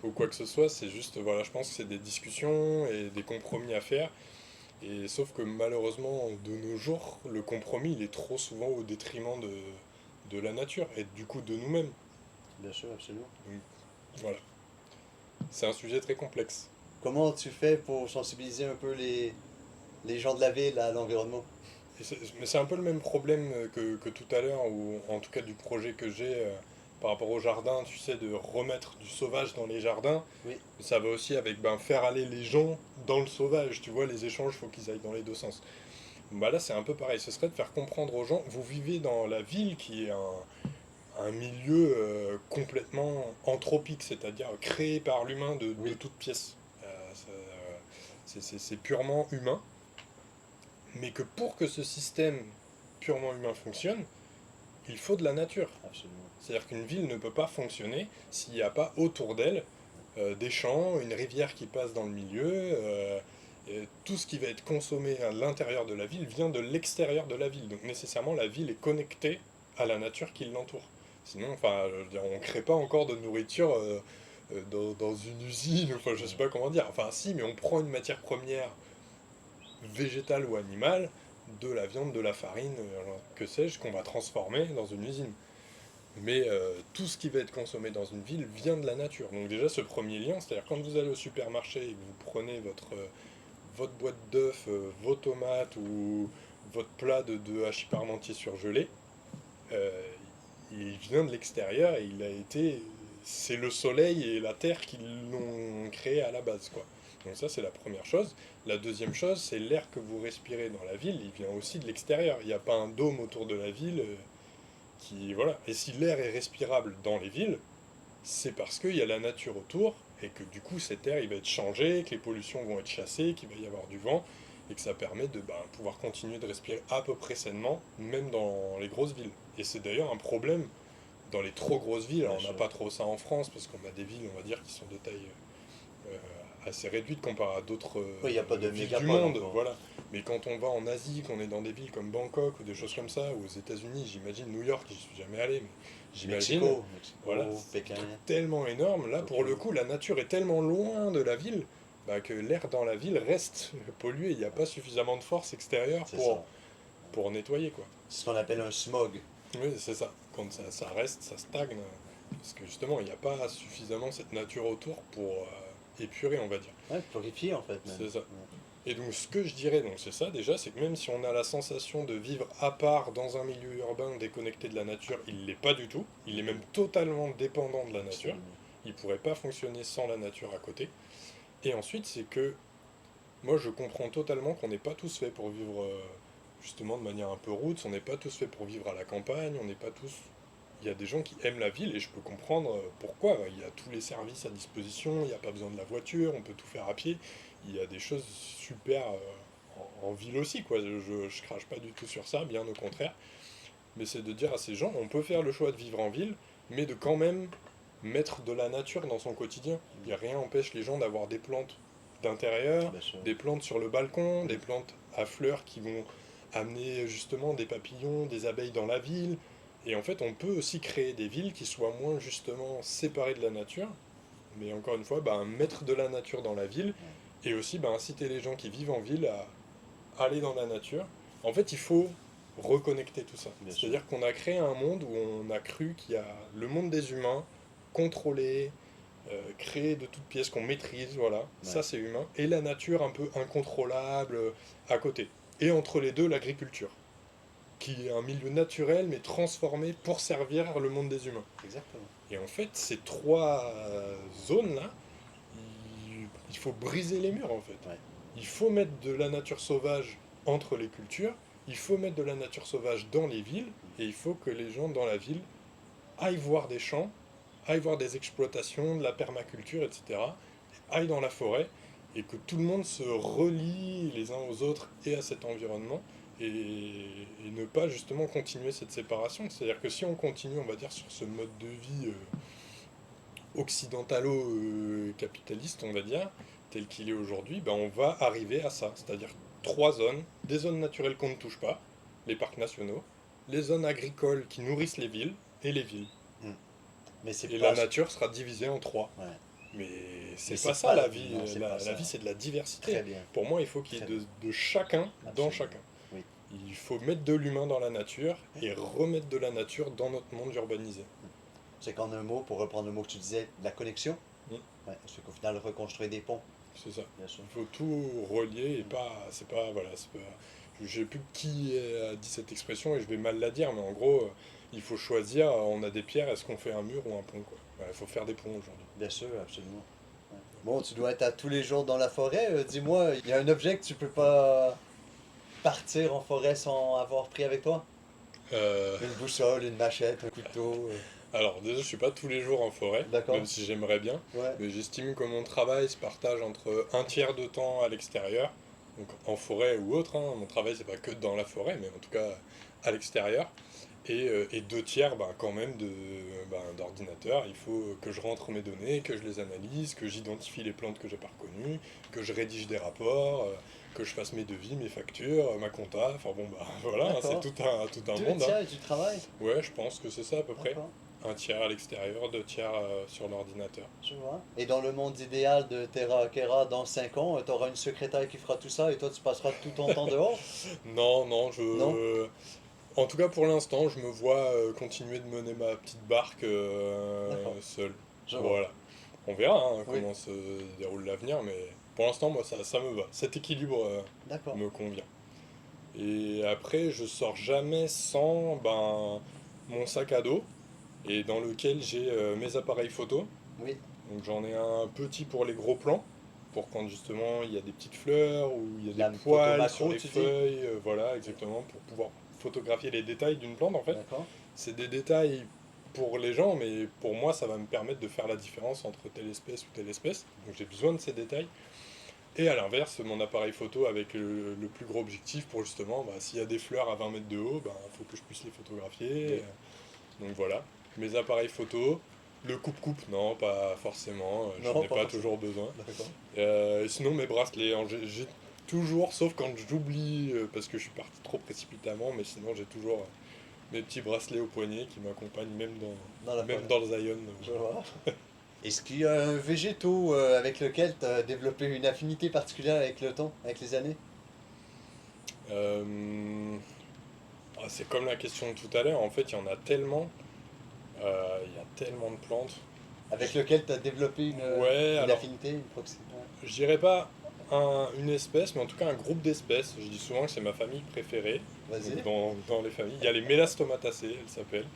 S2: ou quoi que ce soit, c'est juste, voilà, je pense que c'est des discussions et des compromis à faire. Et sauf que malheureusement, de nos jours, le compromis, il est trop souvent au détriment de la nature et du coup de nous-mêmes.
S1: Bien sûr, absolument.
S2: Donc, voilà. C'est un sujet très complexe.
S1: Comment tu fais pour sensibiliser un peu les gens de la ville à l'environnement?
S2: Mais c'est un peu le même problème que tout à l'heure, ou en tout cas du projet que j'ai par rapport au jardin, tu sais, de remettre du sauvage dans les jardins.
S1: Oui.
S2: Ça va aussi avec faire aller les gens dans le sauvage, tu vois, les échanges, il faut qu'ils aillent dans les deux sens. Bah là, c'est un peu pareil, ce serait de faire comprendre aux gens, vous vivez dans la ville qui est un milieu complètement anthropique, c'est-à-dire créé par l'humain de toutes pièces. C'est purement humain, mais que pour que ce système purement humain fonctionne, il faut de la nature.
S1: Absolument.
S2: C'est-à-dire qu'une ville ne peut pas fonctionner s'il n'y a pas autour d'elle des champs, une rivière qui passe dans le milieu. Tout ce qui va être consommé à l'intérieur de la ville vient de l'extérieur de la ville. Donc nécessairement, la ville est connectée à la nature qui l'entoure. Sinon, enfin, je veux dire, on ne crée pas encore de nourriture dans une usine, enfin, je sais pas comment dire. Enfin, si, mais on prend une matière première végétale ou animale, de la viande, de la farine, que sais-je, qu'on va transformer dans une usine. Mais tout ce qui va être consommé dans une ville vient de la nature. Donc déjà, ce premier lien, c'est-à-dire quand vous allez au supermarché et que vous prenez votre boîte d'œufs, vos tomates ou votre plat de hachis parmentier surgelé, euh, il vient de l'extérieur et il a été... C'est le soleil et la terre qui l'ont créé à la base, quoi. Donc ça, c'est la première chose. La deuxième chose, c'est l'air que vous respirez dans la ville, il vient aussi de l'extérieur. Il n'y a pas un dôme autour de la ville qui... Voilà. Et si l'air est respirable dans les villes, c'est parce qu'il y a la nature autour et que du coup cet air il va être changé, que les pollutions vont être chassées, qu'il va y avoir du vent et que ça permet de pouvoir continuer de respirer à peu près sainement, même dans les grosses villes. Et c'est d'ailleurs un problème dans les trop grosses villes. Alors on n'a pas trop ça en France parce qu'on a des villes, on va dire, qui sont de taille assez réduite comparé à d'autres
S1: Oui, y a pas de
S2: villes du
S1: mégapole
S2: monde.
S1: encore.
S2: Voilà. Mais quand on va en Asie, qu'on est dans des villes comme Bangkok ou des choses comme ça, ou aux États-Unis, j'imagine New York, j'y suis jamais allé, mais j'imagine.
S1: Mexico,
S2: Voilà,
S1: Pékin.
S2: tellement énorme. Là, pour
S1: Tokyo.
S2: le coup, la nature est tellement loin de la ville que l'air dans la ville reste pollué. Il n'y a pas suffisamment de force extérieure pour nettoyer, quoi.
S1: C'est ce qu'on appelle un smog.
S2: Oui, c'est ça. Quand ça reste, ça stagne. Parce que justement, il n'y a pas suffisamment cette nature autour pour épurer, on va dire.
S1: Ouais, purifier en fait. Même.
S2: C'est ça. Et donc, ce que je dirais, donc c'est ça déjà, c'est que même si on a la sensation de vivre à part dans un milieu urbain déconnecté de la nature, il ne l'est pas du tout. Il est même totalement dépendant de la nature. Il ne pourrait pas fonctionner sans la nature à côté. Et ensuite, c'est que moi, je comprends totalement qu'on n'est pas tous faits pour vivre justement de manière un peu roots. On n'est pas tous faits pour vivre à la campagne. On n'est pas tous. Il y a des gens qui aiment la ville et je peux comprendre pourquoi. Il y a tous les services à disposition. Il n'y a pas besoin de la voiture. On peut tout faire à pied. Il y a des choses super en ville aussi, quoi. Je crache pas du tout sur ça, bien au contraire. Mais c'est de dire à ces gens, on peut faire le choix de vivre en ville, mais de quand même mettre de la nature dans son quotidien. Il n'y a rien empêche les gens d'avoir des plantes d'intérieur, des plantes sur le balcon, des plantes à fleurs qui vont amener justement des papillons, des abeilles dans la ville. Et en fait, on peut aussi créer des villes qui soient moins justement séparées de la nature, mais encore une fois, mettre de la nature dans la ville, et aussi inciter les gens qui vivent en ville à aller dans la nature. En fait, il faut reconnecter tout ça. C'est-à-dire qu'on a créé un monde où on a cru qu'il y a le monde des humains, contrôlé, créé de toutes pièces qu'on maîtrise, voilà, ça c'est humain, et la nature un peu incontrôlable à côté. Et entre les deux, l'agriculture. qui est un milieu naturel mais transformé pour servir le monde des humains.
S1: Exactement.
S2: Et en fait, ces trois zones-là, il faut briser les murs en fait.
S1: Ouais.
S2: Il faut mettre de la nature sauvage entre les cultures, il faut mettre de la nature sauvage dans les villes, et il faut que les gens dans la ville aillent voir des champs, aillent voir des exploitations, de la permaculture, etc., aillent dans la forêt, et que tout le monde se relie les uns aux autres et à cet environnement, et ne pas justement continuer cette séparation. C'est-à-dire que si on continue, on va dire, sur ce mode de vie occidentalo-capitaliste, on va dire, tel qu'il est aujourd'hui, ben on va arriver à ça. C'est-à-dire trois zones, des zones naturelles qu'on ne touche pas, les parcs nationaux, les zones agricoles qui nourrissent les villes, et les villes.
S1: Mais c'est
S2: Et
S1: pas...
S2: la nature sera divisée en trois.
S1: Ouais.
S2: Mais c'est
S1: Mais
S2: pas
S1: c'est
S2: ça
S1: pas
S2: la
S1: la
S2: vie.
S1: vie, non, c'est
S2: La
S1: pas ça.
S2: vie, c'est de la diversité.
S1: Très bien.
S2: Pour moi, il faut qu'il y ait
S1: Très
S2: de chacun dans
S1: Absolument.
S2: chacun.
S1: Oui.
S2: Il faut mettre de l'humain dans la nature et remettre de la nature dans notre monde urbanisé.
S1: C'est qu'en un mot, pour reprendre le mot que tu disais, la connexion, ouais, c'est qu'au final, reconstruire des ponts.
S2: C'est ça.
S1: Bien sûr.
S2: Il faut tout relier et pas. C'est pas. Voilà. C'est pas, je sais plus qui a dit cette expression et je vais mal la dire, mais en gros, il faut choisir. On a des pierres, est-ce qu'on fait un mur ou un pont quoi. Il faut faire des ponts aujourd'hui.
S1: Bien sûr, absolument. Ouais. Bon, tu dois être à tous les jours dans la forêt. Dis-moi, il y a un objet que tu peux pas partir en forêt sans avoir pris avec toi?
S2: Euh,
S1: Une boussole, une machette, un couteau.
S2: Alors, déjà, je suis pas tous les jours en forêt,
S1: D'accord.
S2: même si j'aimerais bien.
S1: Ouais.
S2: Mais j'estime que mon travail se partage entre un tiers de temps à l'extérieur, donc en forêt ou autre. Mon travail, c'est pas que dans la forêt, mais en tout cas à l'extérieur. Et deux tiers, quand même, d'ordinateur. Il faut que je rentre mes données, que je les analyse, que j'identifie les plantes que j'ai pas reconnues, que je rédige des rapports, que je fasse mes devis, mes factures, ma compta. Enfin bon, voilà, c'est
S1: D'accord.
S2: tout un
S1: Deux
S2: monde.
S1: tiers et tu travailles?
S2: Ouais, je pense que c'est ça à peu près.
S1: D'accord.
S2: Un tiers à l'extérieur, deux tiers sur l'ordinateur.
S1: Je vois. Et dans le monde idéal de Terra Kera, dans 5 ans, tu auras une secrétaire qui fera tout ça et toi tu passeras tout ton temps dehors?
S2: Non,
S1: Non?
S2: En tout cas, pour l'instant, je me vois continuer de mener ma petite barque
S1: D'accord.
S2: seul.
S1: Je vois.
S2: Voilà. On verra
S1: Oui.
S2: comment se déroule l'avenir, mais pour l'instant, moi, ça me va. Cet équilibre
S1: D'accord.
S2: me convient. Et après, je sors jamais sans mon sac à dos, et dans lequel j'ai mes appareils photo.
S1: Oui.
S2: Donc j'en ai un petit pour les gros plans, pour quand justement il y a des petites fleurs ou il y a
S1: La
S2: des
S1: photo
S2: poils
S1: macro,
S2: sur les
S1: tu dis?
S2: feuilles, voilà exactement, pour pouvoir photographier les détails d'une plante en fait.
S1: D'accord.
S2: C'est des détails pour les gens, mais pour moi ça va me permettre de faire la différence entre telle espèce ou telle espèce. Donc j'ai besoin de ces détails. Et à l'inverse, mon appareil photo avec le plus gros objectif pour justement, s'il y a des fleurs à 20 mètres de haut, il faut que je puisse les photographier. Donc voilà, mes appareils photo. Le coupe-coupe, non, pas forcément,
S1: Non,
S2: j'en ai
S1: pas
S2: pas
S1: forcément.
S2: toujours besoin.
S1: D'accord.
S2: Sinon, mes bracelets, j'ai toujours, sauf quand j'oublie, parce que je suis parti trop précipitamment, mais sinon j'ai toujours mes petits bracelets au poignet qui m'accompagnent
S1: Dans la
S2: même
S1: forêt.
S2: dans le Zion.
S1: Je vois. Est-ce qu'il y a un végétaux avec lequel tu as développé une affinité particulière avec le temps, avec les années?
S2: Euh, c'est comme la question de tout à l'heure, en fait, il y en a tellement, il y a tellement de plantes.
S1: Avec lequel tu as développé
S2: Ouais,
S1: une
S2: alors,
S1: affinité, une proximité?
S2: je dirais pas une espèce, mais en tout cas un groupe d'espèces. Je dis souvent que c'est ma famille préférée.
S1: Vas-y.
S2: Donc dans les familles, il y a les Mélastomatacées, elles s'appellent.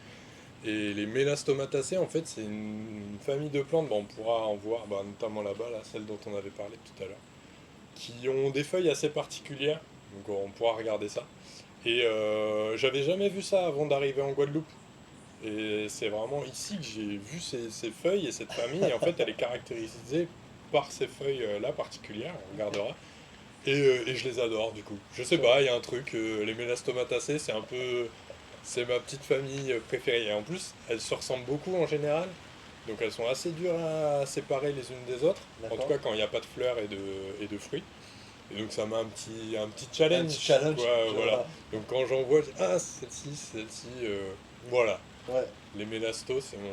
S2: Et les Mélastomatacées, en fait, c'est une famille de plantes, on pourra en voir, notamment là-bas, là, celle dont on avait parlé tout à l'heure, qui ont des feuilles assez particulières. Donc on pourra regarder ça. Et j'avais jamais vu ça avant d'arriver en Guadeloupe. Et c'est vraiment ici que j'ai vu ces feuilles et cette famille. Et en fait, elle est caractérisée par ces feuilles-là particulières, on regardera. Et je les adore du coup. Je sais pas, il y a un truc, les Mélastomatacées, c'est un peu. C'est ma petite famille préférée. Et en plus, elles se ressemblent beaucoup en général. Donc elles sont assez dures à séparer les unes des autres. En tout
S1: D'accord.
S2: cas, quand il n'y a pas de fleurs et de fruits. Et donc ça m'a un petit
S1: Un
S2: challenge.
S1: petit challenge.
S2: Quoi,
S1: Je
S2: voilà.
S1: vois.
S2: Donc quand j'en vois, je dis, ah, celle-ci, voilà.
S1: Ouais,
S2: Les mélastos, c'est mon.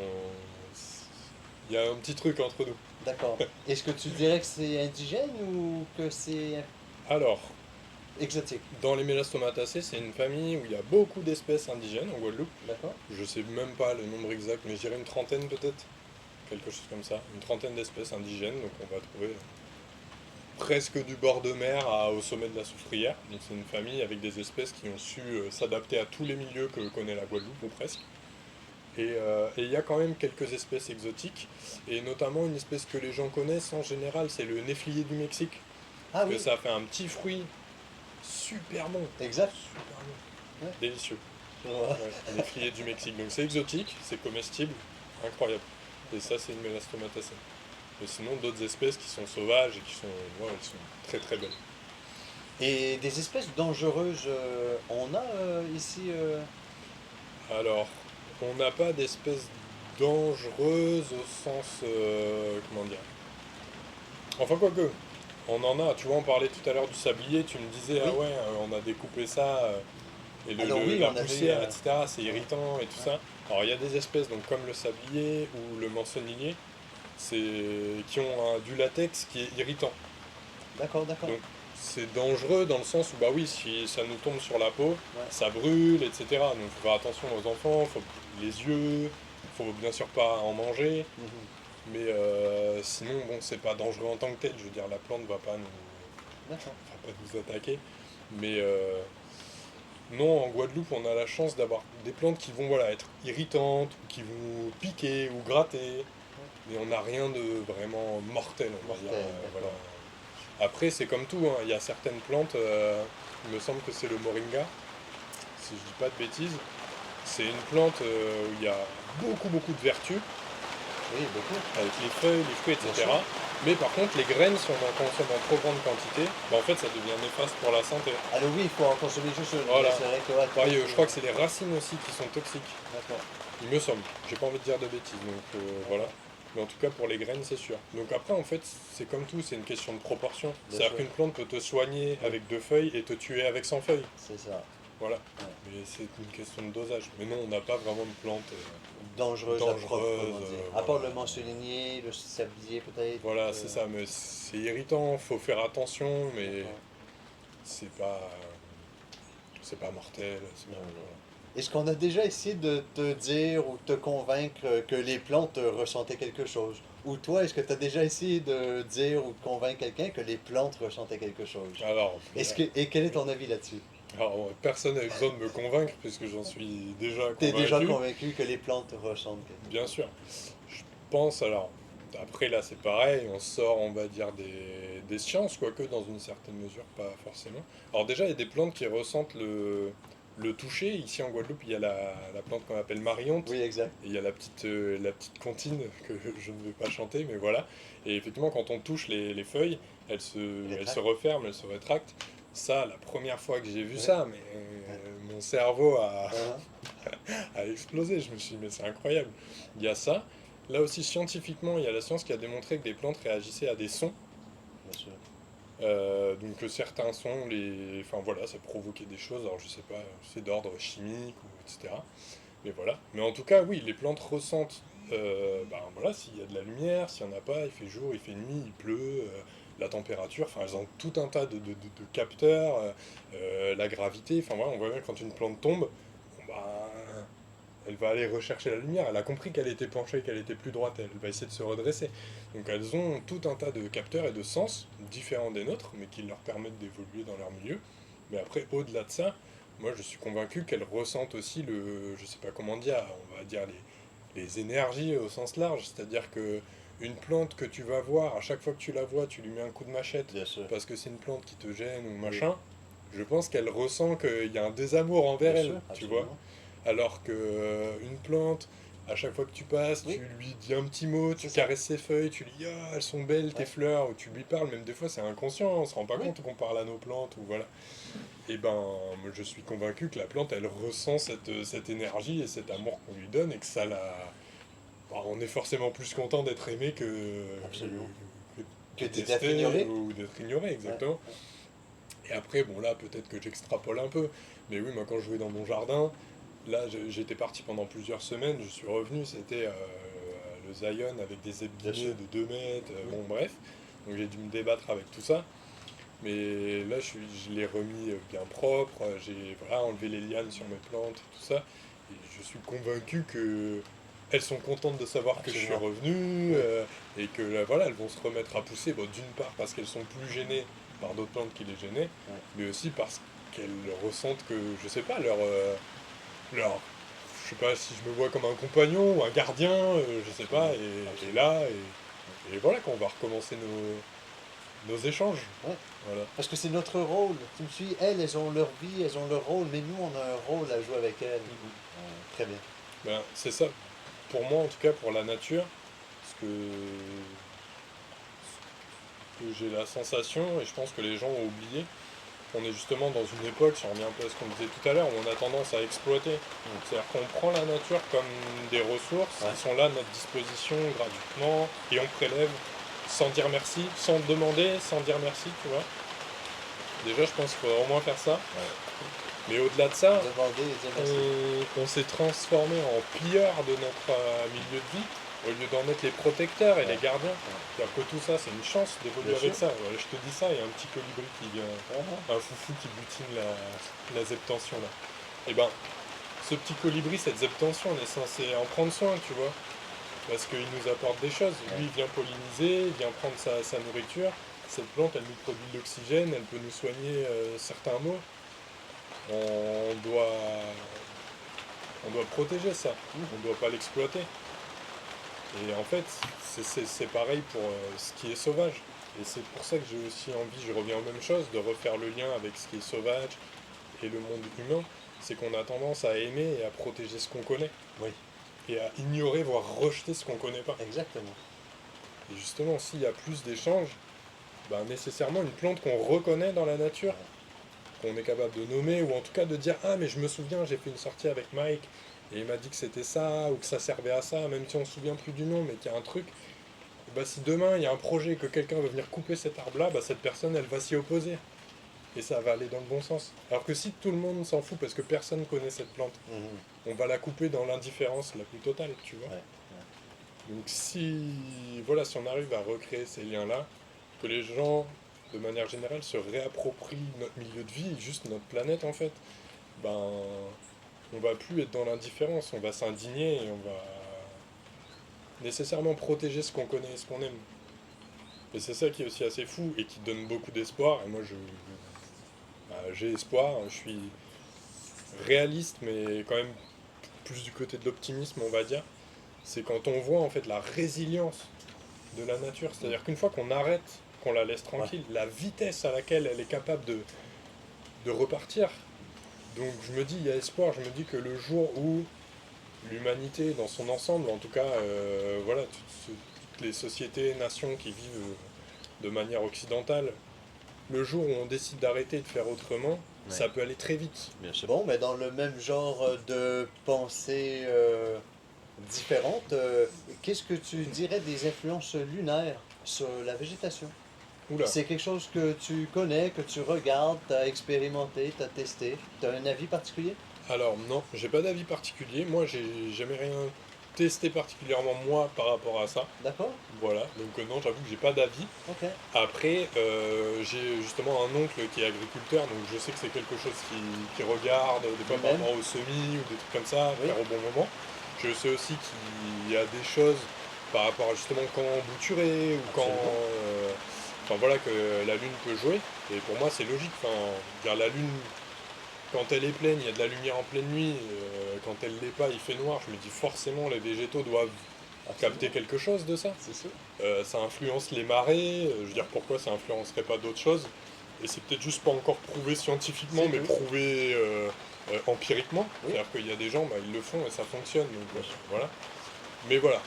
S2: Il y a un petit truc entre nous.
S1: d'accord. Est-ce que tu dirais que c'est indigène ou que c'est
S2: Alors,
S1: exotique?
S2: dans les Mélastomatacées, c'est une famille où il y a beaucoup d'espèces indigènes en Guadeloupe.
S1: D'accord.
S2: Je sais même pas le nombre exact, mais je dirais une trentaine peut-être. Quelque chose comme ça. Une trentaine d'espèces indigènes, donc on va trouver presque du bord de mer au sommet de la Soufrière. Donc c'est une famille avec des espèces qui ont su s'adapter à tous les milieux que connaît la Guadeloupe, ou presque. Et il y a quand même quelques espèces exotiques, et notamment une espèce que les gens connaissent en général, c'est le néflier du Mexique.
S1: Ah
S2: Que
S1: oui,
S2: ça fait un petit fruit super bon,
S1: exact.
S2: super bon,
S1: Ouais.
S2: délicieux.
S1: Ouais.
S2: Ouais, néflier du Mexique. Donc c'est exotique, c'est comestible, incroyable. Et ça, c'est une mélastomataceae. Mais sinon, d'autres espèces qui sont sauvages et qui sont, ouais, elles sont très très belles.
S1: Et des espèces dangereuses, on a ici.
S2: Alors, on n'a pas d'espèces dangereuses au sens, comment dire. Enfin, quoique, on en a. Tu vois, on parlait tout à l'heure du sablier. Tu me disais, ah
S1: Oui.
S2: ouais, on a découpé ça. Et
S1: Alors oui,
S2: la
S1: on avait eu.
S2: poussière, etc., c'est
S1: Ouais,
S2: irritant et tout
S1: ouais.
S2: ça. Alors il y a des espèces, donc comme le sablier ou le mançonnier, qui ont du latex qui est irritant.
S1: D'accord, d'accord.
S2: Donc c'est dangereux dans le sens où, bah oui, si ça nous tombe sur la peau,
S1: Ouais.
S2: ça brûle, etc. Donc faut faire attention aux enfants, les yeux, faut bien sûr pas en manger.
S1: Mhm.
S2: Mais sinon, bon, c'est pas dangereux en tant que tel. Je veux dire, la plante
S1: D'accord.
S2: va pas nous attaquer. Mais non, en Guadeloupe, on a la chance d'avoir des plantes qui vont voilà, être irritantes, ou qui vont piquer ou gratter,
S1: Ouais.
S2: mais on n'a rien de vraiment mortel, on va dire.
S1: Mortel,
S2: Voilà.
S1: d'accord.
S2: Après, c'est comme tout, hein, il y a certaines plantes, il me semble que c'est le moringa, si je dis pas de bêtises. C'est une plante où il y a beaucoup de vertus,
S1: Oui, beaucoup.
S2: avec les feuilles, les fruits,
S1: Bien sûr.
S2: etc. Mais par contre, les graines, si on en consomme en trop grande quantité, bah, en fait, ça devient néfaste pour la santé.
S1: Alors oui, il faut en consommer juste une, mais
S2: Voilà.
S1: c'est vrai que ouais, trop.
S2: Pareil, je crois que c'est les racines aussi qui sont toxiques.
S1: D'accord,
S2: Il me semble, j'ai pas envie de dire de bêtises, donc voilà.
S1: d'accord.
S2: Mais en tout cas, pour les graines, c'est sûr. Donc après, en fait, c'est comme tout, c'est une question de proportion.
S1: Bien
S2: C'est-à-dire
S1: sûr.
S2: qu'une plante peut te soigner
S1: Oui,
S2: avec 2 feuilles et te tuer avec 100 feuilles.
S1: c'est ça.
S2: Voilà.
S1: Ouais.
S2: Mais c'est une question de dosage. Mais non, on n'a pas vraiment de plantes
S1: Dangereuse à proprement
S2: dangereuses.
S1: dire. À part
S2: Voilà.
S1: le mentionnier, le sablier peut-être.
S2: Voilà, c'est ça. Mais c'est irritant, faut faire attention, mais
S1: D'accord.
S2: c'est pas, c'est pas mortel.
S1: Non, non.
S2: Voilà.
S1: Est-ce qu'on a déjà essayé de te dire ou te convaincre que les plantes ressentaient quelque chose? Ou toi, est-ce que tu as déjà essayé de dire ou de convaincre quelqu'un que les plantes ressentaient quelque chose?
S2: Alors,
S1: Et quel est ton avis là-dessus?
S2: personne n'a besoin de me convaincre puisque j'en suis déjà
S1: Tu es déjà
S2: convaincu.
S1: convaincu que les plantes ressentent quelque
S2: Bien
S1: chose?
S2: sûr. Je pense, alors, après là c'est pareil, on sort, on va dire, des sciences, quoique dans une certaine mesure, pas forcément. Alors déjà, il y a des plantes qui ressentent le toucher. Ici en Guadeloupe, il y a la plante qu'on appelle marionte,
S1: Oui, exact.
S2: et il y a la petite comptine que je ne vais pas chanter, mais voilà. Et effectivement, quand on touche les feuilles, elles se
S1: Rétracte.
S2: referment, elles se rétractent. Ça, la première fois que j'ai vu
S1: Oui.
S2: ça, mais
S1: Ouais.
S2: mon cerveau a,
S1: Hein,
S2: a explosé. Je me suis dit, mais c'est incroyable. Il y a ça. Là aussi, scientifiquement, il y a la science qui a démontré que les plantes réagissaient à des sons.
S1: bien sûr.
S2: Donc certains sons, enfin voilà, ça provoquait des choses. Alors je sais pas, c'est d'ordre chimique ou etc. Mais voilà. Mais en tout cas, oui, les plantes ressentent. Ben voilà, s'il y a de la lumière, s'il n'y en a pas, il fait jour, il fait nuit, il pleut, la température. Enfin, elles ont tout un tas de capteurs, la gravité. Enfin voilà, on voit bien que quand une plante tombe, bon, ben, elle va aller rechercher la lumière. Elle a compris qu'elle était penchée, qu'elle était plus droite. Elle va essayer de se redresser. Donc elles ont tout un tas de capteurs et de sens différents des nôtres, mais qui leur permettent d'évoluer dans leur milieu. Mais après, au-delà de ça, moi je suis convaincu qu'elles ressentent aussi je sais pas comment dire, on va dire les énergies au sens large. C'est-à-dire que une plante que tu vas voir, à chaque fois que tu la vois, tu lui mets un coup de machette
S1: Bien sûr.
S2: parce que c'est une plante qui te gêne ou
S1: Oui.
S2: machin. Je pense qu'elle ressent qu'il y a un désamour envers
S1: Bien
S2: elle,
S1: sûr,
S2: tu vois.
S1: absolument.
S2: Alors que une plante, à chaque fois que tu passes, tu
S1: Oui,
S2: lui dis un petit mot,
S1: c'est
S2: tu
S1: ça.
S2: caresses ses feuilles, tu lui dis ah elles sont belles tes
S1: Ouais.
S2: fleurs, ou tu lui parles, même des fois c'est inconscient, on se rend pas
S1: Oui,
S2: compte qu'on parle à nos plantes, ou voilà. Et ben moi, je suis convaincu que la plante elle ressent cette énergie et cet amour qu'on lui donne et que ça la. Bah, on est forcément plus content d'être aimé
S1: absolument.
S2: que
S1: Que d'être
S2: détesté
S1: ignoré?
S2: ou d'être ignoré,
S1: Ouais,
S2: exactement.
S1: ouais.
S2: Et après, bon là peut-être que j'extrapole un peu, mais oui, moi quand je vais dans mon jardin, là, j'étais parti pendant plusieurs semaines, je suis revenu, c'était le Zion avec des
S1: Bien
S2: épineux
S1: sûr.
S2: de 2 mètres,
S1: Oui.
S2: bon bref, donc j'ai dû me débattre avec tout ça, mais là je l'ai remis bien propre, j'ai voilà, enlevé les lianes sur mes plantes et tout ça, et je suis convaincu que elles sont contentes de savoir que je suis revenu, et que voilà, elles vont se remettre à pousser, bon, d'une part parce qu'elles sont plus gênées par d'autres plantes qui les gênaient, mais aussi parce qu'elles ressentent que, je sais pas, leur je sais pas si je me vois comme un compagnon ou un gardien, je sais pas, et là, et voilà qu'on va recommencer nos échanges.
S1: Ouais.
S2: Voilà.
S1: Parce que c'est notre rôle. Tu me suis, elles ont leur vie, elles ont leur rôle, mais nous, on a un rôle à jouer avec elles. Très bien.
S2: Ben, c'est ça, pour moi en tout cas, pour la nature, ce que j'ai la sensation, et je pense que les gens ont oublié, on est justement dans une époque, si on revient un peu à ce qu'on disait tout à l'heure, où on a tendance à exploiter. C'est-à-dire qu'on prend la nature comme des ressources qui sont là à notre disposition gratuitement, et on prélève sans dire merci, sans demander, sans dire merci, tu vois. Déjà, je pense qu'il faudrait au moins faire ça. Mais au-delà de ça, on s'est transformé en pilleur de notre milieu de vie, au lieu d'en être les protecteurs et les gardiens. C'est-à-dire que tout ça, c'est une chance d'évoluer avec ça. Ouais, je te dis ça, il y a un petit colibri qui vient, un foufou qui butine la zeptention là. Et ben, ce petit colibri, cette zeptention, on est censé en prendre soin, tu vois. Parce qu'il nous apporte des choses. Lui, il vient polliniser, il vient prendre sa nourriture. Cette plante, elle nous produit de l'oxygène, elle peut nous soigner certains maux. On doit protéger ça, on ne doit pas l'exploiter. Et en fait, c'est pareil pour ce qui est sauvage. Et c'est pour ça que j'ai aussi envie, je reviens aux mêmes choses, de refaire le lien avec ce qui est sauvage et le monde humain. C'est qu'on a tendance à aimer et à protéger ce qu'on connaît.
S1: Oui.
S2: Et à ignorer, voire rejeter ce qu'on ne connaît pas.
S1: Exactement.
S2: Et justement, s'il y a plus d'échanges, ben, nécessairement une plante qu'on reconnaît dans la nature, qu'on est capable de nommer, ou en tout cas de dire « Ah, mais je me souviens, j'ai fait une sortie avec Mike, et il m'a dit que c'était ça, ou que ça servait à ça, même si on ne se souvient plus du nom, mais qu'il y a un truc. » Bah, si demain, il y a un projet que quelqu'un veut venir couper cet arbre-là, bah, cette personne, elle va s'y opposer. Et ça va aller dans le bon sens. Alors que si tout le monde s'en fout parce que personne ne connaît cette plante, on va la couper dans l'indifférence la plus totale, tu vois. Donc si on arrive à recréer ces liens-là, que les gens, de manière générale, se réapproprient notre milieu de vie, juste notre planète en fait, ben on va plus être dans l'indifférence, on va s'indigner et on va nécessairement protéger ce qu'on connaît et ce qu'on aime. Et c'est ça qui est aussi assez fou et qui donne beaucoup d'espoir. Et moi j'ai espoir, je suis réaliste mais quand même plus du côté de l'optimisme on va dire. C'est quand on voit en fait la résilience de la nature, c'est-à-dire qu'une fois qu'on arrête, qu'on la laisse tranquille, la vitesse à laquelle elle est capable de repartir. Donc je me dis, il y a espoir, je me dis que le jour où l'humanité dans son ensemble, en tout cas, toutes les sociétés, nations qui vivent de manière occidentale, le jour où on décide d'arrêter de faire autrement, ça peut aller très vite.
S1: Bien sûr. Bon, mais dans le même genre de pensée différente, qu'est-ce que tu dirais des influences lunaires sur la végétation?
S2: Oula.
S1: C'est quelque chose que tu connais, que tu regardes, tu as expérimenté, tu as testé. Tu as un avis particulier?
S2: Alors non, j'ai pas d'avis particulier. Moi, j'ai jamais rien testé particulièrement moi par rapport à ça.
S1: D'accord.
S2: Voilà, donc non, j'avoue que j'ai pas d'avis.
S1: Ok.
S2: Après, j'ai justement un oncle qui est agriculteur, donc je sais que c'est quelque chose qui regarde, des fois par rapport aux semis ou des trucs comme ça, faire au bon moment. Je sais aussi qu'il y a des choses par rapport à justement quand bouturer ou quand... Enfin voilà, que la lune peut jouer. Et pour moi, c'est logique. Enfin, dire la lune, quand elle est pleine, il y a de la lumière en pleine nuit. Quand elle l'est pas, il fait noir. Je me dis forcément, les végétaux doivent capter quelque chose de ça.
S1: C'est sûr.
S2: Ça influence les marées. Je veux dire, pourquoi ça influencerait pas d'autres choses? Et c'est peut-être juste pas encore prouvé scientifiquement, mais prouvé empiriquement. C'est-à-dire qu'il y a des gens, ils le font et ça fonctionne. Donc, voilà. Mais voilà.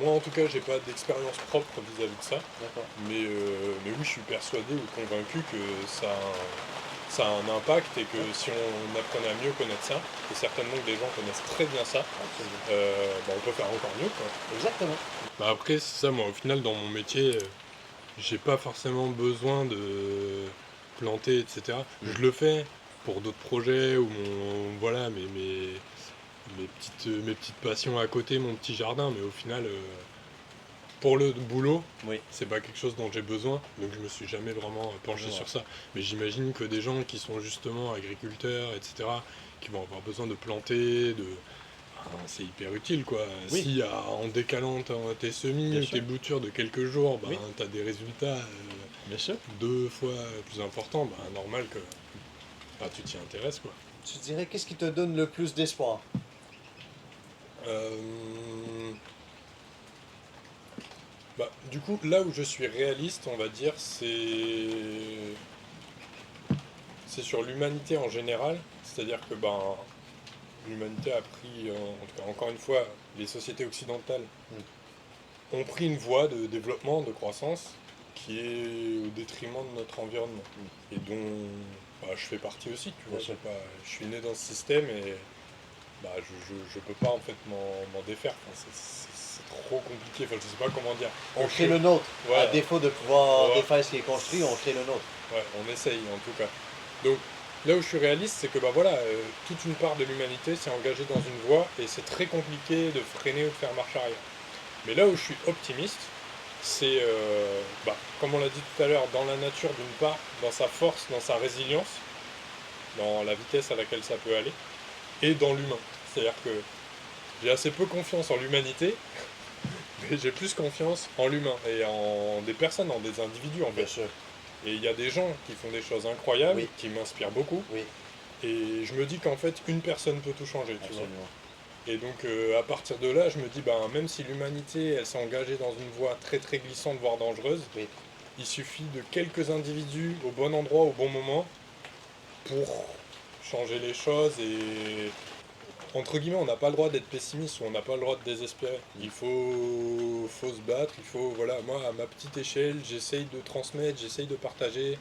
S2: Moi, en tout cas, j'ai pas d'expérience propre vis-à-vis de ça. Mais oui, je suis persuadé ou convaincu que ça a un impact et que si on apprenait à mieux connaître ça, et certainement que des gens connaissent très bien ça, on peut faire encore mieux, quoi.
S1: Exactement.
S2: Bah après, c'est ça, moi, au final, dans mon métier, j'ai pas forcément besoin de planter, etc. Je le fais pour d'autres projets ou mes petites passions à côté, mon petit jardin, mais au final, pour le boulot, c'est pas quelque chose dont j'ai besoin, donc je me suis jamais vraiment penché sur ça. Mais j'imagine que des gens qui sont justement agriculteurs, etc., qui vont avoir besoin de planter, c'est hyper utile, quoi.
S1: Oui.
S2: Si en décalant tes semis
S1: Bien
S2: ou
S1: sûr.
S2: tes boutures de quelques jours,
S1: Oui.
S2: tu as des résultats
S1: Bien sûr.
S2: 2 fois plus importants, normal que tu t'y intéresses, quoi.
S1: Tu dirais, qu'est-ce qui te donne le plus d'espoir?
S2: Euh, du coup, là où je suis réaliste, on va dire, c'est sur l'humanité en général. C'est-à-dire que l'humanité a pris, en tout cas encore une fois, les sociétés occidentales ont pris une voie de développement, de croissance, qui est au détriment de notre environnement. Et dont je fais partie aussi, tu vois.
S1: Bien sûr.
S2: Je suis né dans ce système et je peux pas en fait m'en défaire. Enfin, c'est trop compliqué, enfin, je sais pas comment dire.
S1: On crée le nôtre.
S2: Ouais.
S1: À défaut de pouvoir
S2: Ouais.
S1: défaire ce qui est construit, on crée le nôtre.
S2: Ouais, on essaye en tout cas. Donc là où je suis réaliste, c'est que toute une part de l'humanité s'est engagée dans une voie et c'est très compliqué de freiner ou de faire marche arrière. Mais là où je suis optimiste, c'est, comme on l'a dit tout à l'heure, dans la nature d'une part, dans sa force, dans sa résilience, dans la vitesse à laquelle ça peut aller, et dans l'humain. C'est-à-dire que j'ai assez peu confiance en l'humanité, mais j'ai plus confiance en l'humain et en des personnes, en des individus en fait.
S1: Bien sûr.
S2: Et il y a des gens qui font des choses incroyables,
S1: Oui.
S2: qui m'inspirent beaucoup.
S1: Oui.
S2: Et je me dis qu'en fait, une personne peut tout changer, tu vois.
S1: Absolument.
S2: Et donc, à partir de là, je me dis, même si l'humanité, elle s'est engagée dans une voie très très glissante, voire dangereuse,
S1: Oui.
S2: il suffit de quelques individus au bon endroit, au bon moment, pour changer les choses. Et entre guillemets, on n'a pas le droit d'être pessimiste ou on n'a pas le droit de désespérer. Il faut se battre, voilà, moi, à ma petite échelle, j'essaye de transmettre, j'essaye de partager,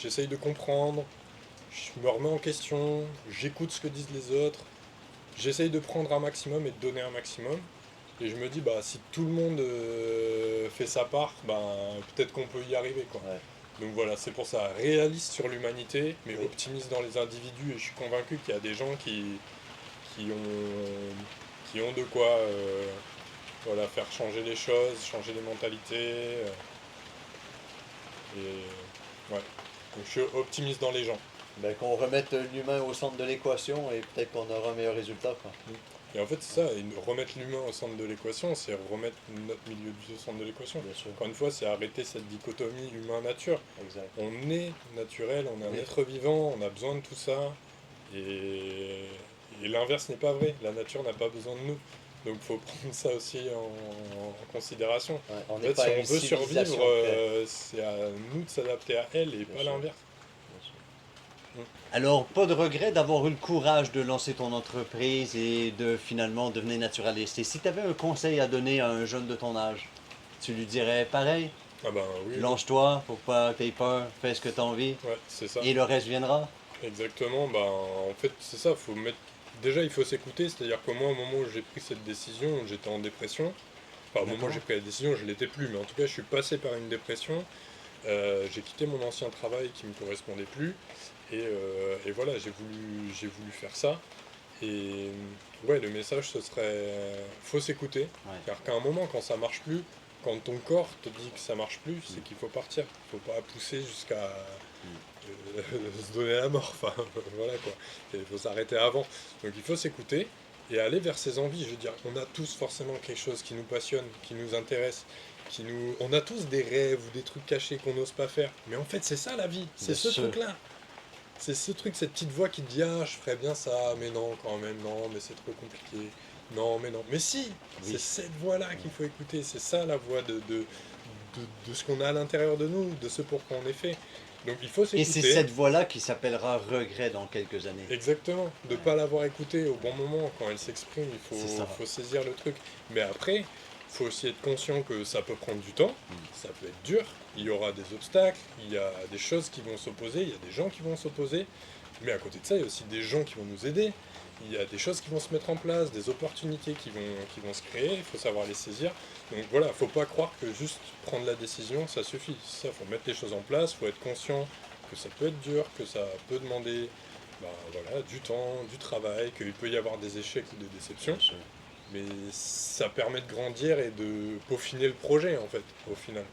S2: j'essaye de comprendre, je me remets en question, j'écoute ce que disent les autres, j'essaye de prendre un maximum et de donner un maximum. Et je me dis, si tout le monde fait sa part, peut-être qu'on peut y arriver, quoi.
S1: Ouais.
S2: Donc voilà, c'est pour ça, réaliste sur l'humanité, mais
S1: Oui.
S2: optimiste dans les individus. Et je suis convaincu qu'il y a des gens qui ont de quoi faire changer les choses, changer les mentalités. Et ouais, donc je suis optimiste dans les gens.
S1: Ben, qu'on remette l'humain au centre de l'équation et peut-être qu'on aura un meilleur résultat, quoi.
S2: Et en fait, c'est ça, et remettre l'humain au centre de l'équation, c'est remettre notre milieu de vie au centre de l'équation.
S1: Bien sûr.
S2: Encore une fois, c'est arrêter cette dichotomie humain-nature.
S1: Exact.
S2: On est naturel, on est un
S1: Oui.
S2: être vivant, on a besoin de tout ça. Et l'inverse n'est pas vrai, la nature n'a pas besoin de nous. Donc il faut prendre ça aussi en considération.
S1: Ouais, on
S2: En
S1: n'est
S2: fait,
S1: pas
S2: si on
S1: une
S2: veut survivre,
S1: civilisation près.
S2: c'est à nous de s'adapter à elle et
S1: Bien
S2: pas
S1: sûr.
S2: l'inverse.
S1: Bien sûr. Alors, pas de regret d'avoir eu le courage de lancer ton entreprise et de finalement devenir naturaliste. Et si tu avais un conseil à donner à un jeune de ton âge, tu lui dirais pareil,
S2: Ah ben oui,
S1: lance-toi, faut pas que aies peur, fais ce que tu as envie,
S2: ouais, c'est ça.
S1: et le reste viendra.
S2: Exactement, en fait c'est ça, faut mettre. Déjà il faut s'écouter, c'est-à-dire que moi au moment où j'ai pris cette décision, j'étais en dépression. Enfin au moment où j'ai pris la décision, je l'étais plus, mais en tout cas je suis passé par une dépression. J'ai quitté mon ancien travail qui me correspondait plus. Et voilà, j'ai voulu faire ça. Et ouais, le message ce serait faut s'écouter.
S1: Ouais.
S2: Car qu'à un moment quand ça marche plus, quand ton corps te dit que ça marche plus, c'est qu'il faut partir. Faut pas pousser jusqu'à se donner la mort. Enfin voilà quoi. Il faut s'arrêter avant. Donc il faut s'écouter et aller vers ses envies. Je veux dire, on a tous forcément quelque chose qui nous passionne, qui nous intéresse. On a tous des rêves ou des trucs cachés qu'on n'ose pas faire. Mais en fait, c'est ça la vie. C'est
S1: Bien
S2: ce
S1: sûr.
S2: truc-là. C'est ce truc, cette petite voix qui te dit ah, je ferais bien ça, mais non, quand même, non, mais c'est trop compliqué. Non, mais non. Mais si,
S1: Oui.
S2: c'est cette voix-là qu'il faut écouter. C'est ça la voix de ce qu'on a à l'intérieur de nous, de ce pourquoi on est fait. Donc il faut
S1: Et
S2: s'écouter.
S1: c'est cette voie-là qui s'appellera regret dans quelques années.
S2: Exactement, de ne pas l'avoir écouté au bon moment, quand elle s'exprime, il
S1: C'est ça.
S2: faut saisir le truc. Mais après, il faut aussi être conscient que ça peut prendre du temps, ça peut être dur, il y aura des obstacles, il y a des choses qui vont s'opposer, il y a des gens qui vont s'opposer, mais à côté de ça, il y a aussi des gens qui vont nous aider, il y a des choses qui vont se mettre en place, des opportunités qui vont se créer, il faut savoir les saisir. Donc voilà, il ne faut pas croire que juste prendre la décision, ça suffit. Ça, faut mettre les choses en place, il faut être conscient que ça peut être dur, que ça peut demander du temps, du travail, qu'il peut y avoir des échecs ou des déceptions, mais ça permet de grandir et de peaufiner le projet en fait, au final.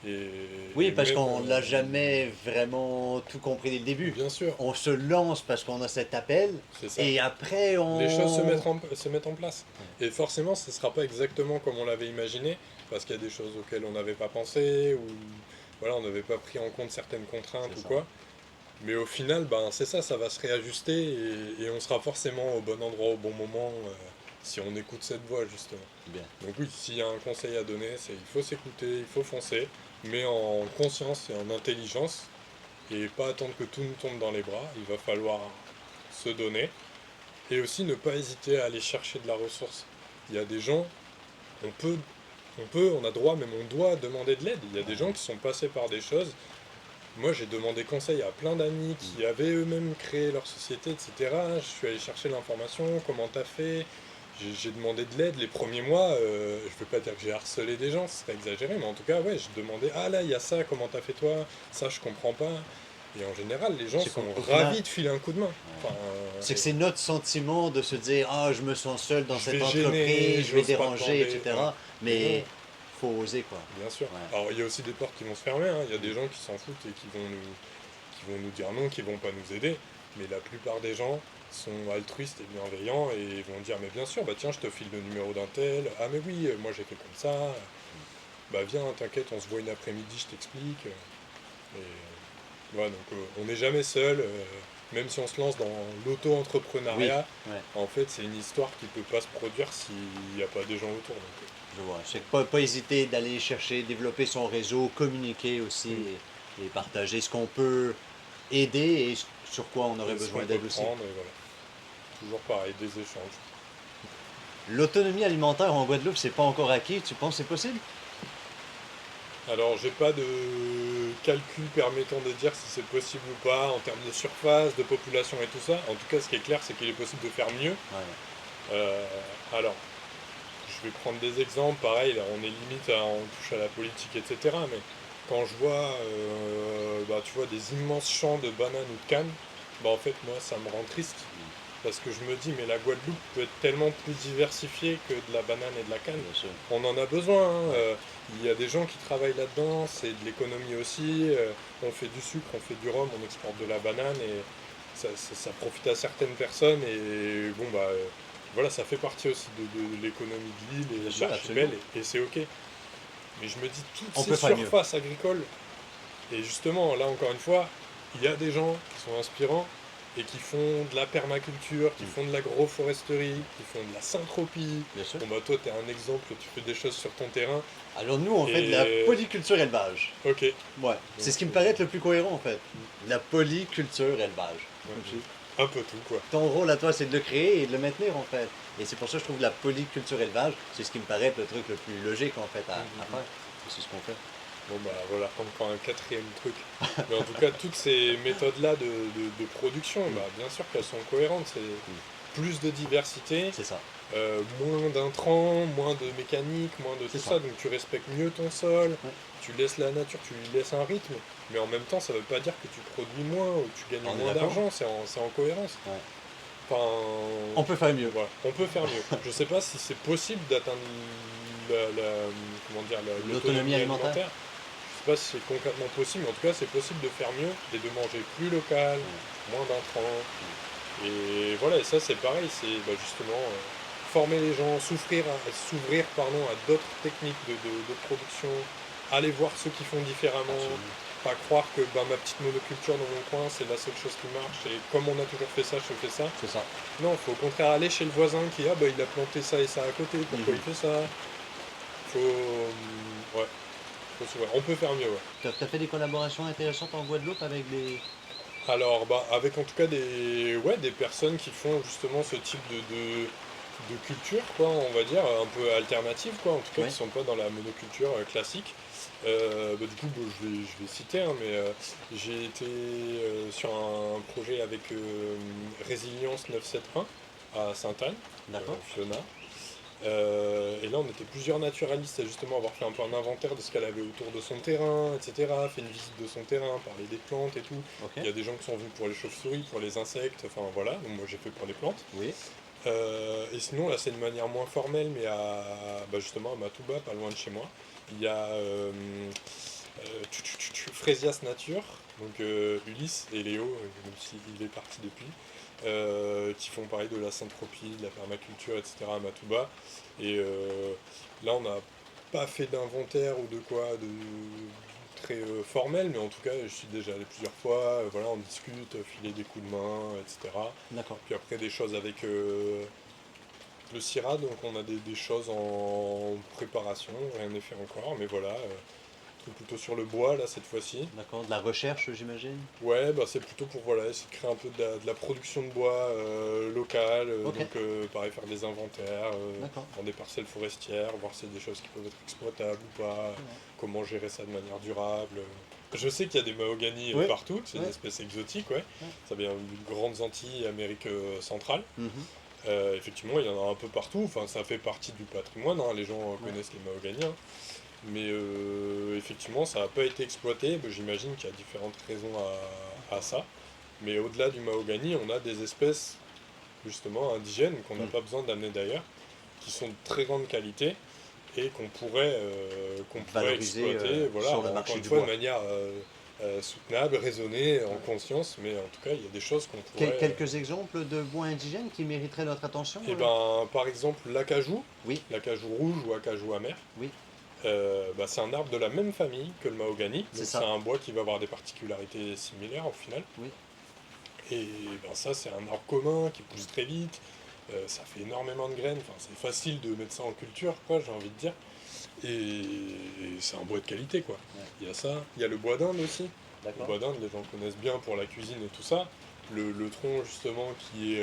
S1: Oui,
S2: Et
S1: parce
S2: même,
S1: qu'on l'a jamais vraiment tout compris dès le début.
S2: bien sûr,
S1: On se lance parce qu'on a cet appel,
S2: c'est ça.
S1: et après
S2: Les choses
S1: on...
S2: se mettent en place.
S1: Ouais,
S2: Et forcément, ce ne sera pas exactement comme on l'avait imaginé, parce qu'il y a des choses auxquelles on n'avait pas pensé, ou voilà, on n'avait pas pris en compte certaines contraintes
S1: c'est
S2: ou
S1: ça.
S2: quoi. Mais au final, ben, c'est ça, ça va se réajuster et on sera forcément au bon endroit au bon moment si on écoute cette voix, justement.
S1: Bien.
S2: Donc oui, s'il y a un conseil à donner, c'est il faut s'écouter, il faut foncer, mais en conscience et en intelligence, et pas attendre que tout nous tombe dans les bras. Il va falloir se donner, et aussi ne pas hésiter à aller chercher de la ressource. Il y a des gens, on peut, on a droit, même on doit demander de l'aide. Il y a des gens qui sont passés par des choses. Moi, j'ai demandé conseil à plein d'amis qui avaient eux-mêmes créé leur société, etc. Je suis allé chercher l'information, comment t'as fait. J'ai demandé de l'aide les premiers mois. Je veux pas dire que j'ai harcelé des gens, c'est exagéré, mais en tout cas, ouais, je demandais, ah là, il y a ça, comment t'as fait toi? Ça, je comprends pas. Et en général, les gens
S1: C'est
S2: sont
S1: qu'au final,
S2: ravis de filer un coup de main. Enfin,
S1: c'est que c'est notre sentiment de se dire ah je me sens seul dans
S2: je
S1: cette
S2: vais gêner,
S1: entreprise, je vais
S2: j'ose pas
S1: déranger,
S2: demander. Ouais.
S1: etc.
S2: Mais non,
S1: Mais faut oser quoi.
S2: bien sûr.
S1: Ouais.
S2: Alors, il y a aussi des portes qui vont se fermer, hein. Il y a des gens qui s'en foutent et qui vont nous dire non, qui vont pas nous aider. Mais la plupart des gens sont altruistes et bienveillants et vont dire mais bien sûr, bah tiens, je te file le numéro d'un tel. Ah mais oui, moi j'ai fait comme ça. Bah viens, t'inquiète, on se voit une après-midi, je t'explique. Et voilà, donc on n'est jamais seul. Même si on se lance dans
S1: Oui,
S2: l'auto-entrepreneuriat,
S1: ouais,
S2: en fait, c'est une histoire qui peut pas se produire s'il n'y a pas des gens autour. Donc,
S1: je vois. C'est que pas hésiter d'aller chercher, développer son réseau, communiquer aussi et partager ce qu'on peut aider et sur quoi on aurait
S2: et ce qu'on
S1: besoin
S2: peut
S1: d'aide aussi.
S2: prendre, et voilà. Toujours pareil, des échanges.
S1: L'autonomie alimentaire en Guadeloupe, c'est pas encore acquis, tu penses que c'est possible?
S2: Alors, j'ai pas de calcul permettant de dire si c'est possible ou pas en termes de surface, de population et tout ça. En tout cas, ce qui est clair, c'est qu'il est possible de faire mieux.
S1: Ouais,
S2: Euh, alors, je vais prendre des exemples. Pareil, là, on est limite, on touche à la politique, etc. Mais quand je vois, bah, tu vois, des immenses champs de bananes ou de cannes, bah, en fait, moi, ça me rend triste. Parce que je me dis, mais la Guadeloupe peut être tellement plus diversifiée que de la banane et de la canne.
S1: bien sûr.
S2: On en a besoin, hein.
S1: Ouais,
S2: Il y a des gens qui travaillent là-dedans, c'est de l'économie aussi. On fait du sucre, on fait du rhum, on exporte de la banane et ça profite à certaines personnes. Et bon, bah voilà, ça fait partie aussi de l'économie de l'île
S1: bien
S2: et de
S1: sûr,
S2: l'archipel
S1: absolument.
S2: et c'est ok. Mais je me dis, toutes
S1: On
S2: ces
S1: peut faire mieux.
S2: surfaces agricoles, et justement, là encore une fois, il y a des gens qui sont inspirants et qui font de la permaculture, qui font de l'agroforesterie, qui font de la syntropie.
S1: Bien sûr.
S2: Bon bah toi, tu es un exemple, tu fais des choses sur ton terrain.
S1: Alors nous, on fait de la
S2: Et
S1: polyculture élevage.
S2: ok,
S1: Ouais,
S2: donc
S1: c'est ce qui me paraît être le plus cohérent en fait. De la polyculture élevage.
S2: un peu tout quoi.
S1: Ton rôle à toi, c'est de le créer et de le maintenir en fait. Et c'est pour ça que je trouve que la polyculture élevage, c'est ce qui me paraît être le truc le plus logique en fait à faire. Et c'est ce qu'on fait.
S2: Bon bah voilà, encore un quatrième truc. Mais en tout cas, toutes ces méthodes-là de production, bah, bien sûr qu'elles sont cohérentes. C'est plus de diversité,
S1: C'est ça.
S2: moins d'intrants, moins de mécanique, moins de
S1: C'est
S2: tout
S1: ça.
S2: ça. Donc tu respectes mieux ton sol,
S1: Ouais.
S2: tu laisses la nature, tu lui laisses un rythme. Mais en même temps, ça veut pas dire que tu produis moins ou que tu gagnes
S1: On est
S2: moins
S1: d'accord.
S2: d'argent, c'est en cohérence.
S1: Ouais.
S2: Enfin,
S1: On peut faire mieux.
S2: voilà, on peut faire mieux. Je sais pas si c'est possible d'atteindre comment dire,
S1: L'autonomie
S2: l'autonomie
S1: alimentaire.
S2: alimentaire. Je sais pas si c'est concrètement possible, mais en tout cas, c'est possible de faire mieux et de manger plus local, moins d'intrants. Et voilà, et ça, c'est pareil, c'est bah, justement former les gens, s'ouvrir pardon, à d'autres techniques de production, aller voir ceux qui font différemment,
S1: Absolument.
S2: pas croire que bah, ma petite monoculture dans mon coin, c'est la seule chose qui marche, et comme on a toujours fait ça, je fais ça.
S1: C'est ça.
S2: Non, il faut au contraire aller chez le voisin qui, ah bah il a planté ça et ça à côté, pourquoi il fait ça? Faut. Ouais, faut s'ouvrir. On peut faire mieux, ouais.
S1: Tu as fait des collaborations intéressantes en Guadeloupe avec des...
S2: Alors, bah, avec en tout cas des personnes qui font justement ce type de culture, quoi, on va dire, un peu alternative, quoi, en tout cas,
S1: Ouais.
S2: qui sont pas dans la monoculture classique. Bah, du coup, bah, je vais citer, hein, mais j'ai été sur un projet avec Résilience 971 à Sainte-Anne,
S1: D'accord.
S2: Fiona. Et là, on était plusieurs naturalistes à justement avoir fait un peu un inventaire de ce qu'elle avait autour de son terrain, etc. Fait une visite de son terrain, parler des plantes et tout.
S1: Ok.
S2: Il y a des gens qui sont venus pour les chauves-souris, pour les insectes, enfin voilà. Donc moi, j'ai fait pour les plantes.
S1: Oui.
S2: Et sinon, là, c'est de manière moins formelle, mais bah, justement à Matouba, pas loin de chez moi. Il y a Fraisias Nature, donc Ulysse et Léo, même s'il est parti depuis, qui font pareil de la syntropie, de la permaculture, etc. à Matouba. Et là, on n'a pas fait d'inventaire ou de quoi de très formel, mais en tout cas, je suis déjà allé plusieurs fois, voilà, on discute, filer des coups de main, etc.
S1: D'accord.
S2: Puis après, des choses avec le CIRA, donc on a des choses en préparation, rien n'est fait encore, mais voilà, truc plutôt sur le bois là cette fois-ci.
S1: D'accord. De la recherche, j'imagine.
S2: Ouais, bah c'est plutôt pour voilà, essayer de créer un peu de la production de bois locale,
S1: Ok.
S2: donc pareil faire des inventaires
S1: D'accord.
S2: dans des parcelles forestières, voir si c'est des choses qui peuvent être exploitables ou pas, comment gérer ça de manière durable. Je sais qu'il y a des mahoganies
S1: Oui.
S2: partout, c'est
S1: Ouais.
S2: des espèces exotiques, ouais.
S1: Ouais.
S2: Ça vient des grandes Antilles, Amérique centrale.
S1: Mhm.
S2: Effectivement, il y en a un peu partout, enfin ça fait partie du patrimoine, hein, les gens
S1: Ouais.
S2: connaissent les mahoganies, hein. Mais effectivement, ça n'a pas été exploité. Ben, j'imagine qu'il y a différentes raisons à ça. Mais au-delà du mahogany, on a des espèces justement indigènes qu'on n'a
S1: Mm.
S2: pas besoin d'amener d'ailleurs, qui sont de très grande qualité et qu'on pourrait
S1: Valoriser
S2: exploiter, voilà,
S1: sur le
S2: encore
S1: marché
S2: une
S1: du
S2: fois de
S1: bois.
S2: manière soutenable, raisonnée, en conscience. Mais en tout cas, il y a des choses qu'on pourrait.
S1: Quelques exemples de bois indigènes qui mériteraient notre attention
S2: Et ben, par exemple, l'acajou,
S1: Oui,
S2: l'acajou rouge ou acajou amer.
S1: oui,
S2: Bah, c'est un arbre de la même famille que le mahogany,
S1: c'est
S2: donc c'est
S1: ça.
S2: un bois qui va avoir des particularités similaires au final.
S1: Oui.
S2: Et ben, ça, c'est un arbre commun qui pousse très vite, ça fait énormément de graines, enfin, c'est facile de mettre ça en culture, quoi, j'ai envie de dire. Et c'est un bois de qualité, quoi.
S1: Ouais.
S2: Il y a ça, il y a le bois d'Inde aussi. Le
S1: D'accord.
S2: bois d'Inde, les gens connaissent bien pour la cuisine et tout ça. Le tronc, justement, qui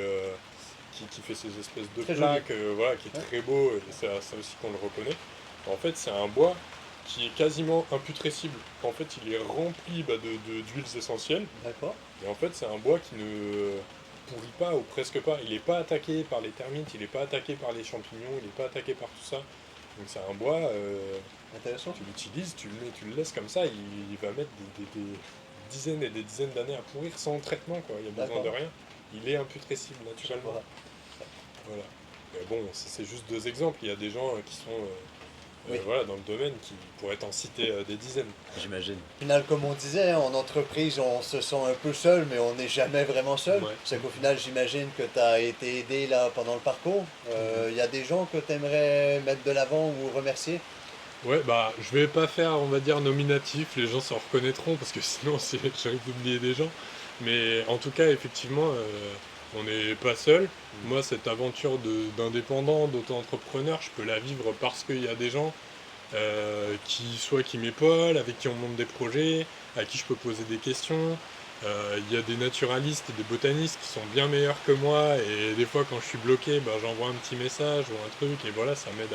S2: fait ces espèces de
S1: Très
S2: plaques, voilà, qui est
S1: Ouais.
S2: très beau, et c'est à ça aussi qu'on le reconnaît. En fait, c'est un bois qui est quasiment imputrescible. En fait, il est rempli d'huiles essentielles.
S1: D'accord.
S2: Et en fait, c'est un bois qui ne pourrit pas ou presque pas. Il n'est pas attaqué par les termites, il n'est pas attaqué par les champignons, il n'est pas attaqué par tout ça. Donc c'est un bois,
S1: Intéressant.
S2: tu l'utilises, tu le laisses comme ça, il va mettre des dizaines et des dizaines d'années à pourrir sans traitement, quoi. Il n'y a besoin de
S1: D'accord.
S2: rien. Il est imputrescible
S1: Je
S2: naturellement.
S1: vois.
S2: Voilà. Mais bon, c'est juste deux exemples. Il y a des gens qui sont
S1: Oui.
S2: voilà, dans le domaine qui pourraient t'en citer des dizaines.
S1: J'imagine. Au final, comme on disait, en entreprise, on se sent un peu seul, mais on n'est jamais vraiment seul.
S2: Ouais.
S1: C'est qu'au final, j'imagine que tu as été aidé là pendant le parcours. Il y a des gens que tu aimerais mettre de l'avant ou remercier.
S2: Ouais, bah, je vais pas faire, on va dire, nominatif, les gens s'en reconnaîtront, parce que sinon, j'arrive d'oublier des gens. Mais en tout cas, effectivement, on n'est pas seul. Moi, cette aventure d'indépendant, d'auto-entrepreneur, je peux la vivre parce qu'il y a des gens qui m'épaulent, avec qui on monte des projets, à qui je peux poser des questions. Il y a des naturalistes et des botanistes qui sont bien meilleurs que moi, et des fois, quand je suis bloqué, bah, j'envoie un petit message ou un truc, et voilà, ça m'aide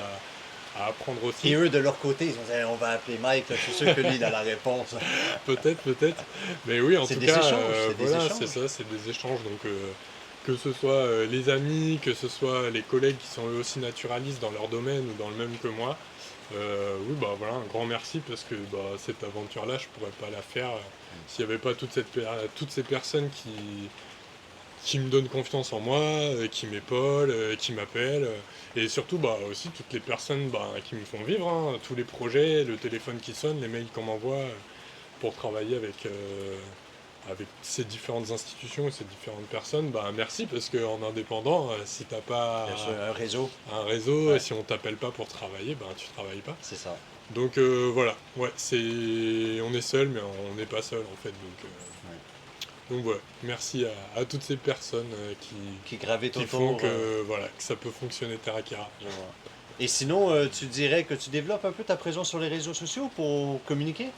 S2: à apprendre aussi.
S1: Et eux, de leur côté, ils ont dit on va appeler Mike, là, je suis sûr que lui, il a la réponse.
S2: Peut-être. Mais oui, en
S1: C'est
S2: tout
S1: des
S2: cas,
S1: échanges, c'est des
S2: voilà,
S1: échanges.
S2: c'est ça, c'est des échanges. Donc, que ce soit les amis, que ce soit les collègues qui sont eux aussi naturalistes dans leur domaine ou dans le même que moi, oui, bah voilà, un grand merci parce que bah, cette aventure-là, je pourrais pas la faire s'il n'y avait pas toutes ces personnes qui me donnent confiance en moi, qui m'épaulent, qui m'appellent, et surtout bah, aussi toutes les personnes bah, qui me font vivre, hein, tous les projets, le téléphone qui sonne, les mails qu'on m'envoie pour travailler avec ces différentes institutions et ces différentes personnes. Bah, merci parce qu'en indépendant, si t'as pas
S1: Bien sûr, un réseau,
S2: un réseau,
S1: Ouais.
S2: si on t'appelle pas pour travailler, bah, tu travailles pas.
S1: c'est ça.
S2: Donc voilà, ouais, on est seul, mais on n'est pas seul en fait. Donc voilà, merci à toutes ces personnes
S1: Qui gravitent
S2: qui
S1: autour.
S2: font que, voilà, que ça peut fonctionner Terrakira.
S1: Je vois. Et sinon, tu dirais que tu développes un peu ta présence sur les réseaux sociaux pour communiquer?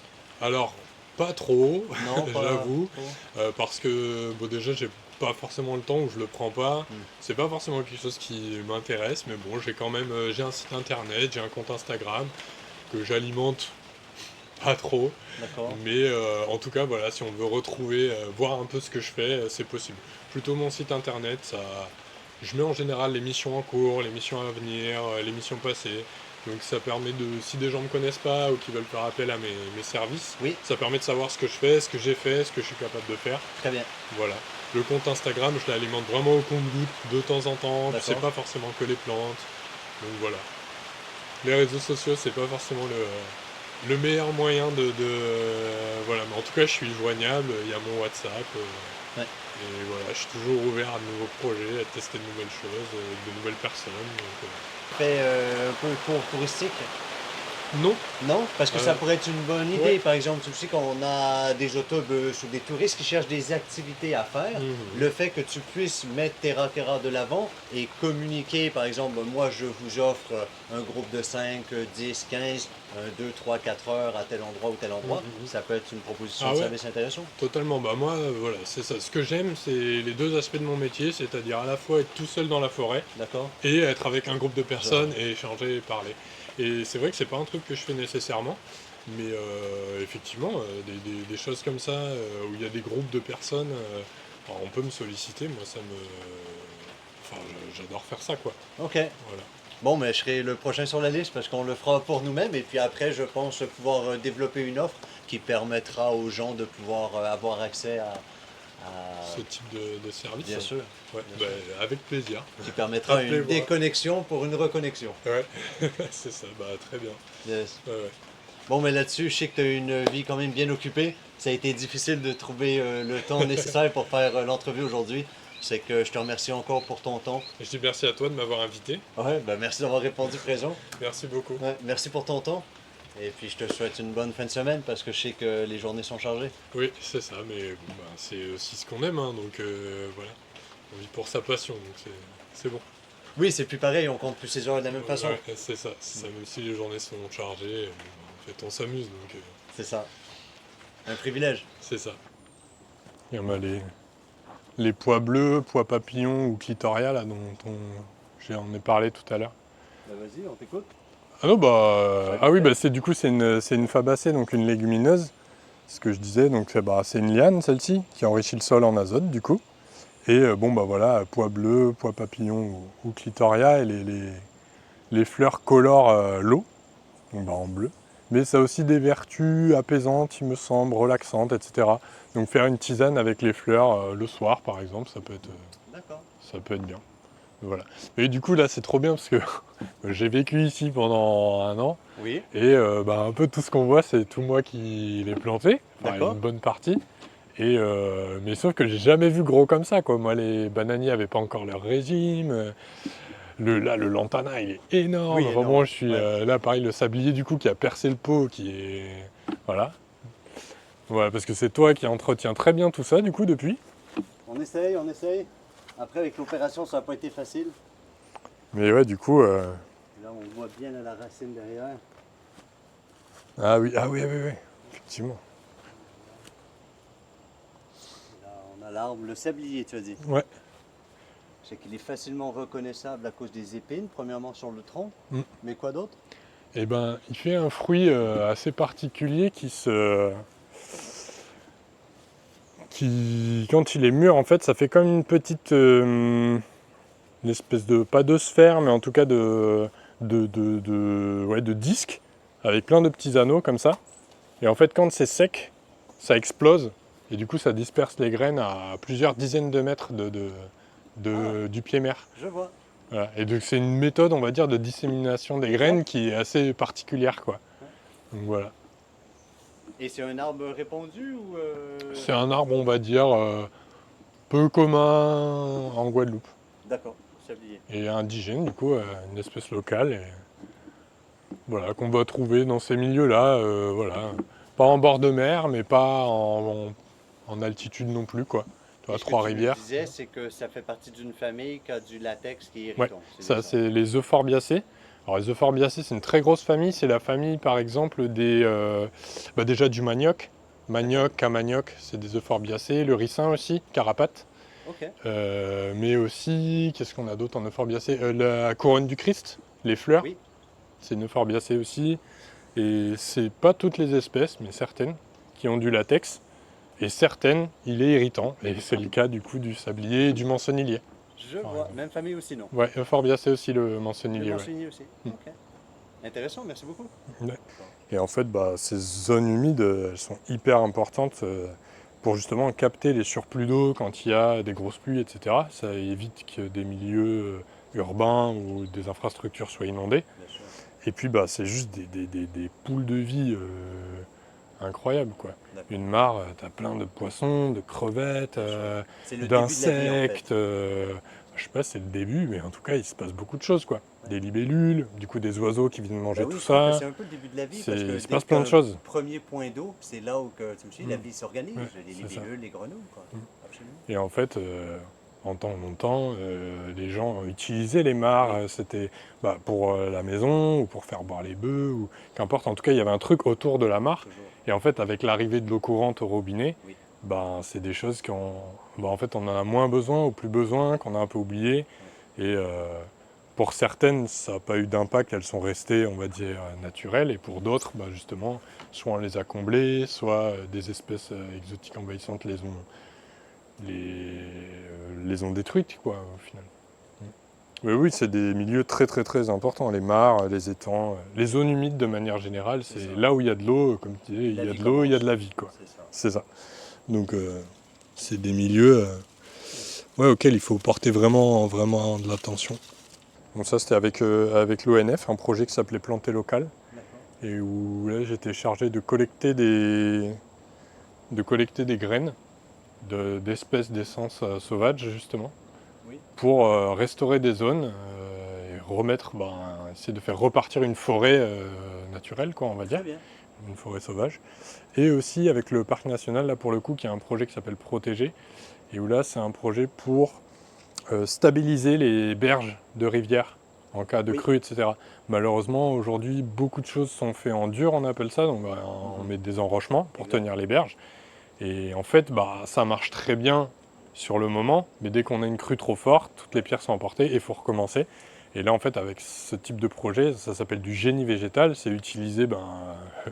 S2: Alors, pas trop,
S1: Non, pas
S2: j'avoue,
S1: trop.
S2: parce que bon, déjà j'ai pas forcément le temps ou je le prends pas.
S1: Mm.
S2: C'est pas forcément quelque chose qui m'intéresse, mais bon, j'ai quand même j'ai un site internet, j'ai un compte Instagram que j'alimente pas trop.
S1: D'accord.
S2: Mais en tout cas, voilà, si on veut retrouver, voir un peu ce que je fais, c'est possible. Plutôt mon site internet, je mets en général les missions en cours, les missions à venir, les missions passées. Donc ça permet si des gens ne me connaissent pas ou qui veulent faire appel à mes services,
S1: Oui,
S2: ça permet de savoir ce que je fais, ce que j'ai fait, ce que je suis capable de faire.
S1: très bien.
S2: Voilà. Le compte Instagram, je l'alimente vraiment au compte-gouttes de temps en temps. C'est
S1: D'accord.
S2: pas forcément que les plantes. Donc voilà. Les réseaux sociaux, c'est pas forcément le meilleur moyen voilà, mais en tout cas, je suis joignable, il y a mon WhatsApp.
S1: Ouais.
S2: Et voilà, je suis toujours ouvert à de nouveaux projets, à tester de nouvelles choses, de nouvelles personnes. Donc,
S1: Fais un peu tour touristique.
S2: non.
S1: Non, parce que ça pourrait être une bonne idée.
S2: Ouais.
S1: Par exemple, tu sais qu'on a des autobus ou des touristes qui cherchent des activités à faire. Le fait que tu puisses mettre tes Rockera de l'avant et communiquer, par exemple, moi je vous offre un groupe de 5, 10, 15, 2, 3, 4 heures à tel endroit ou tel endroit, ça peut être une proposition
S2: Ah
S1: de
S2: ouais.
S1: service intéressante.
S2: Totalement. Bah moi, voilà, c'est ça. Ce que j'aime, c'est les deux aspects de mon métier, c'est-à-dire à la fois être tout seul dans la forêt
S1: D'accord?
S2: et être avec un groupe de personnes et échanger et parler. Et c'est vrai que c'est pas un truc que je fais nécessairement, mais effectivement, des choses comme ça, où il y a des groupes de personnes, alors on peut me solliciter, moi ça me... Enfin, j'adore faire ça, quoi.
S1: Ok.
S2: Voilà.
S1: Bon, mais je serai le prochain sur la liste parce qu'on le fera pour nous-mêmes et puis après, je pense pouvoir développer une offre qui permettra aux gens de pouvoir avoir accès à
S2: Ce type de service.
S1: bien sûr,
S2: Ouais,
S1: bien
S2: bah, avec plaisir.
S1: qui permettra une
S2: Appelez-moi.
S1: déconnexion pour une reconnexion.
S2: Ouais, c'est ça, bah très bien.
S1: Yes.
S2: Ouais, ouais.
S1: Bon, mais là-dessus, je sais que tu as une vie quand même bien occupée. Ça a été difficile de trouver le temps nécessaire pour faire l'entrevue aujourd'hui. C'est que je te remercie encore pour ton temps.
S2: Je dis merci à toi de m'avoir invité.
S1: Ouais, ben merci d'avoir répondu présent.
S2: Merci beaucoup.
S1: Ouais, merci pour ton temps. Et puis je te souhaite une bonne fin de semaine parce que je sais que les journées sont chargées.
S2: Oui, c'est ça, mais bon, bah, c'est aussi ce qu'on aime, hein, donc voilà. On vit pour sa passion, donc c'est bon.
S1: Oui, c'est plus pareil, on compte plus ses heures de la même façon.
S2: Ouais, c'est ça, même si les journées sont chargées, en fait on s'amuse, donc
S1: C'est ça. Un privilège.
S2: c'est ça. Et on a les pois bleus, pois papillons ou clitoria, là, dont j'en ai parlé tout à l'heure.
S1: Bah vas-y, on t'écoute.
S2: Ah non, bah... Ah oui, bah c'est une fabacée, donc une légumineuse. Ce que je disais, donc c'est une liane celle-ci, qui enrichit le sol en azote du coup. Et bon bah voilà, pois bleu, pois papillon ou clitoria, et les fleurs colorent l'eau, donc bah, en bleu. Mais ça a aussi des vertus apaisantes, il me semble, relaxantes, etc. Donc faire une tisane avec les fleurs le soir par exemple,
S1: D'accord.
S2: ça peut être bien. Voilà. Et du coup là c'est trop bien parce que j'ai vécu ici pendant un an.
S1: Oui.
S2: Et bah, un peu tout ce qu'on voit c'est tout moi qui l'ai planté, enfin,
S1: D'accord.
S2: une bonne partie. Et mais sauf que j'ai jamais vu gros comme ça, quoi. Moi, les bananiers n'avaient pas encore leur régime. Là, le lantana, il est énorme.
S1: Oui,
S2: Enfin
S1: énorme.
S2: bon, je suis
S1: Ouais.
S2: là, pareil, le sablier du coup qui a percé le pot, qui est voilà. Voilà, parce que c'est toi qui entretiens très bien tout ça, du coup, depuis.
S1: On essaye, on essaye. Après, avec l'opération, ça n'a pas été facile.
S2: Mais ouais, du coup,
S1: Là, on voit bien la racine derrière.
S2: ah oui, oui, effectivement.
S1: Là, on a l'arbre, le sablier, tu as dit.
S2: Ouais.
S1: C'est qu'il est facilement reconnaissable à cause des épines, premièrement sur le tronc. Mais quoi d'autre?
S2: Et ben, il fait un fruit assez particulier qui, quand il est mûr, en fait, ça fait comme une petite, une espèce de, pas de sphère, mais en tout cas de disque, avec plein de petits anneaux comme ça. Et en fait, quand c'est sec, ça explose, et du coup, ça disperse les graines à plusieurs dizaines de mètres du pied mère.
S1: Je vois.
S2: Voilà. Et donc, c'est une méthode, on va dire, de dissémination des graines qui est assez particulière, quoi. Donc voilà.
S1: Et c'est un arbre répandu ou
S2: C'est un arbre, on va dire, peu commun en Guadeloupe.
S1: D'accord, sablier.
S2: Et indigène, du coup, une espèce locale. Et voilà, qu'on va trouver dans ces milieux-là, voilà. Pas en bord de mer, mais pas en altitude non plus, quoi. Tu vois,
S1: Et ce que tu me
S2: Trois-Rivières.
S1: disais, c'est que ça fait partie d'une famille qui a du latex qui est
S2: Ouais,
S1: irritant.
S2: ça,
S1: bien
S2: c'est les Euphorbiacées. Alors, les Euphorbiacées, c'est une très grosse famille. C'est la famille, par exemple, déjà du manioc. Manioc, camanioc, c'est des Euphorbiacées. Le ricin aussi, carapate.
S1: Ok.
S2: Mais aussi, qu'est-ce qu'on a d'autre en Euphorbiacées? La couronne du Christ, les fleurs.
S1: Oui.
S2: C'est une Euphorbiacée aussi. Et c'est pas toutes les espèces, mais certaines, qui ont du latex. Et certaines, il est irritant. Et c'est le cas du coup du sablier et du mançonnier.
S1: Je vois. Même famille aussi, non?
S2: Ouais, Euphorbiacée aussi le
S1: Le
S2: mançonnier. Ouais.
S1: mançonnier aussi. Ok. Intéressant, merci beaucoup.
S2: Ouais. Et en fait, ces zones humides, elles sont hyper importantes pour justement capter les surplus d'eau quand il y a des grosses pluies, etc. Ça évite que des milieux urbains ou des infrastructures soient inondés.
S1: Bien sûr.
S2: Et puis c'est juste des poules de vie incroyables, quoi. Une mare, tu as plein de poissons, de crevettes, d'insectes. Je sais pas, c'est le début, mais en tout cas, il se passe beaucoup de choses, quoi. Des libellules, du coup des oiseaux qui viennent manger tout ça.
S1: C'est un peu le début de la vie, parce que
S2: il se passe plein de choses.
S1: Premier point d'eau, c'est là où la vie s'organise, les libellules, les grenouilles, quoi. Absolument.
S2: Et en fait, en temps longtemps, les gens utilisaient les mares, c'était pour la maison, ou pour faire boire les bœufs, ou qu'importe. En tout cas, il y avait un truc autour de la mare. Et en fait, avec l'arrivée de l'eau courante au robinet, c'est des choses en fait, on en a moins besoin ou plus besoin, qu'on a un peu oublié. Et pour certaines, ça n'a pas eu d'impact, elles sont restées, on va dire, naturelles. Et pour d'autres, justement, soit on les a comblées, soit des espèces exotiques envahissantes les ont détruites, quoi, au final. Mais oui, c'est des milieux très très très importants, les mares, les étangs, les zones humides de manière générale, c'est là où il y a de l'eau, comme tu disais, il y a de l'eau, il y a de la vie, quoi. C'est ça. Donc c'est des milieux auxquels il faut porter vraiment, vraiment de l'attention. Donc ça, c'était avec l'ONF, un projet qui s'appelait Planter local, et où là, j'étais chargé de collecter des graines d'espèces d'essence sauvages, justement, pour restaurer des zones et remettre, essayer de faire repartir une forêt naturelle, quoi, on va dire, une forêt sauvage. Et aussi avec le parc national, là pour le coup, qui a un projet qui s'appelle Protéger, et où là c'est un projet pour stabiliser les berges de rivières en cas de crue, etc. Malheureusement, aujourd'hui, beaucoup de choses sont faites en dur, on appelle ça, donc on met des enrochements pour tenir les berges. Et en fait, ça marche très bien sur le moment, mais dès qu'on a une crue trop forte, toutes les pierres sont emportées et il faut recommencer. Et là, en fait, avec ce type de projet, ça s'appelle du génie végétal, c'est utiliser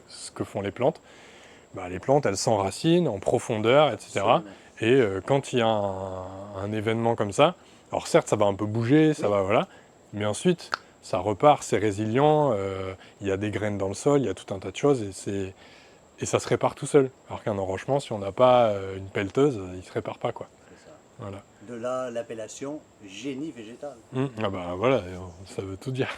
S2: ce que font les plantes. Les plantes, elles s'enracinent en profondeur, etc. Et quand il y a un événement comme ça, alors certes, ça va un peu bouger, ça va, voilà, mais ensuite, ça repart, c'est résilient, il y a des graines dans le sol, il y a tout un tas de choses, et ça se répare tout seul. Alors qu'un enrochement, si on n'a pas une pelleteuse, il ne se répare pas, quoi.
S1: C'est ça.
S2: Voilà.
S1: De là, l'appellation génie végétal.
S2: Voilà, ça veut tout dire.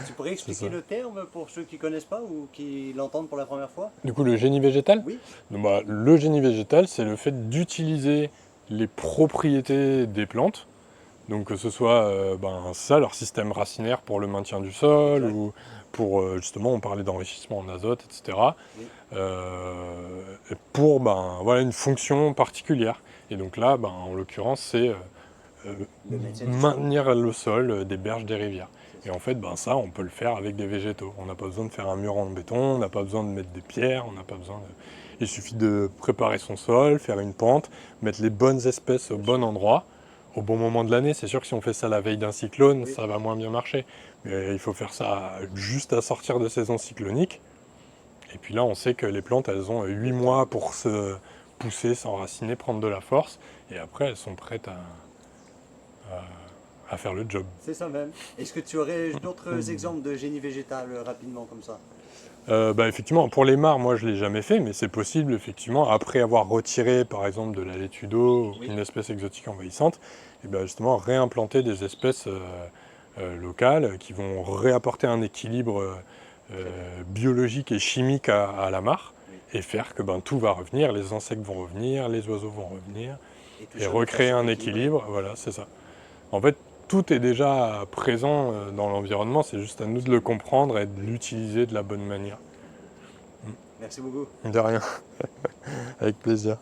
S1: Tu pourrais expliquer le terme pour ceux qui ne connaissent pas ou qui l'entendent pour la première fois?
S2: Du coup, le génie végétal?
S1: Oui.
S2: Donc, le génie végétal, c'est le fait d'utiliser les propriétés des plantes. Donc que ce soit ça, leur système racinaire pour le maintien du sol, ou pour, justement, on parlait d'enrichissement en azote, etc. Oui. Pour une fonction particulière. Et donc là, en l'occurrence, c'est maintenir le sol des berges des rivières. Et en fait, ça, on peut le faire avec des végétaux. On n'a pas besoin de faire un mur en béton, on n'a pas besoin de mettre des pierres, on n'a pas besoin de... Il suffit de préparer son sol, faire une pente, mettre les bonnes espèces au bon endroit, au bon moment de l'année. C'est sûr que si on fait ça la veille d'un cyclone, ça va moins bien marcher. Mais il faut faire ça juste à sortir de saison cyclonique. Et puis là, on sait que les plantes, elles ont 8 mois pour se pousser, s'enraciner, prendre de la force. Et après, elles sont prêtes à faire le job.
S1: C'est ça même. Est-ce que tu aurais d'autres exemples de génie végétal rapidement comme ça?
S2: Effectivement, pour les mares, moi je ne l'ai jamais fait, mais c'est possible, effectivement, après avoir retiré, par exemple, de la laitue d'eau, une espèce exotique envahissante, et justement réimplanter des espèces locales qui vont réapporter un équilibre biologique et chimique à la mare, et faire que tout va revenir, les insectes vont revenir, les oiseaux vont revenir, et recréer un équilibre, voilà, c'est ça. En fait, tout est déjà présent dans l'environnement, c'est juste à nous de le comprendre et de l'utiliser de la bonne manière.
S1: Merci beaucoup.
S2: De rien. Avec plaisir.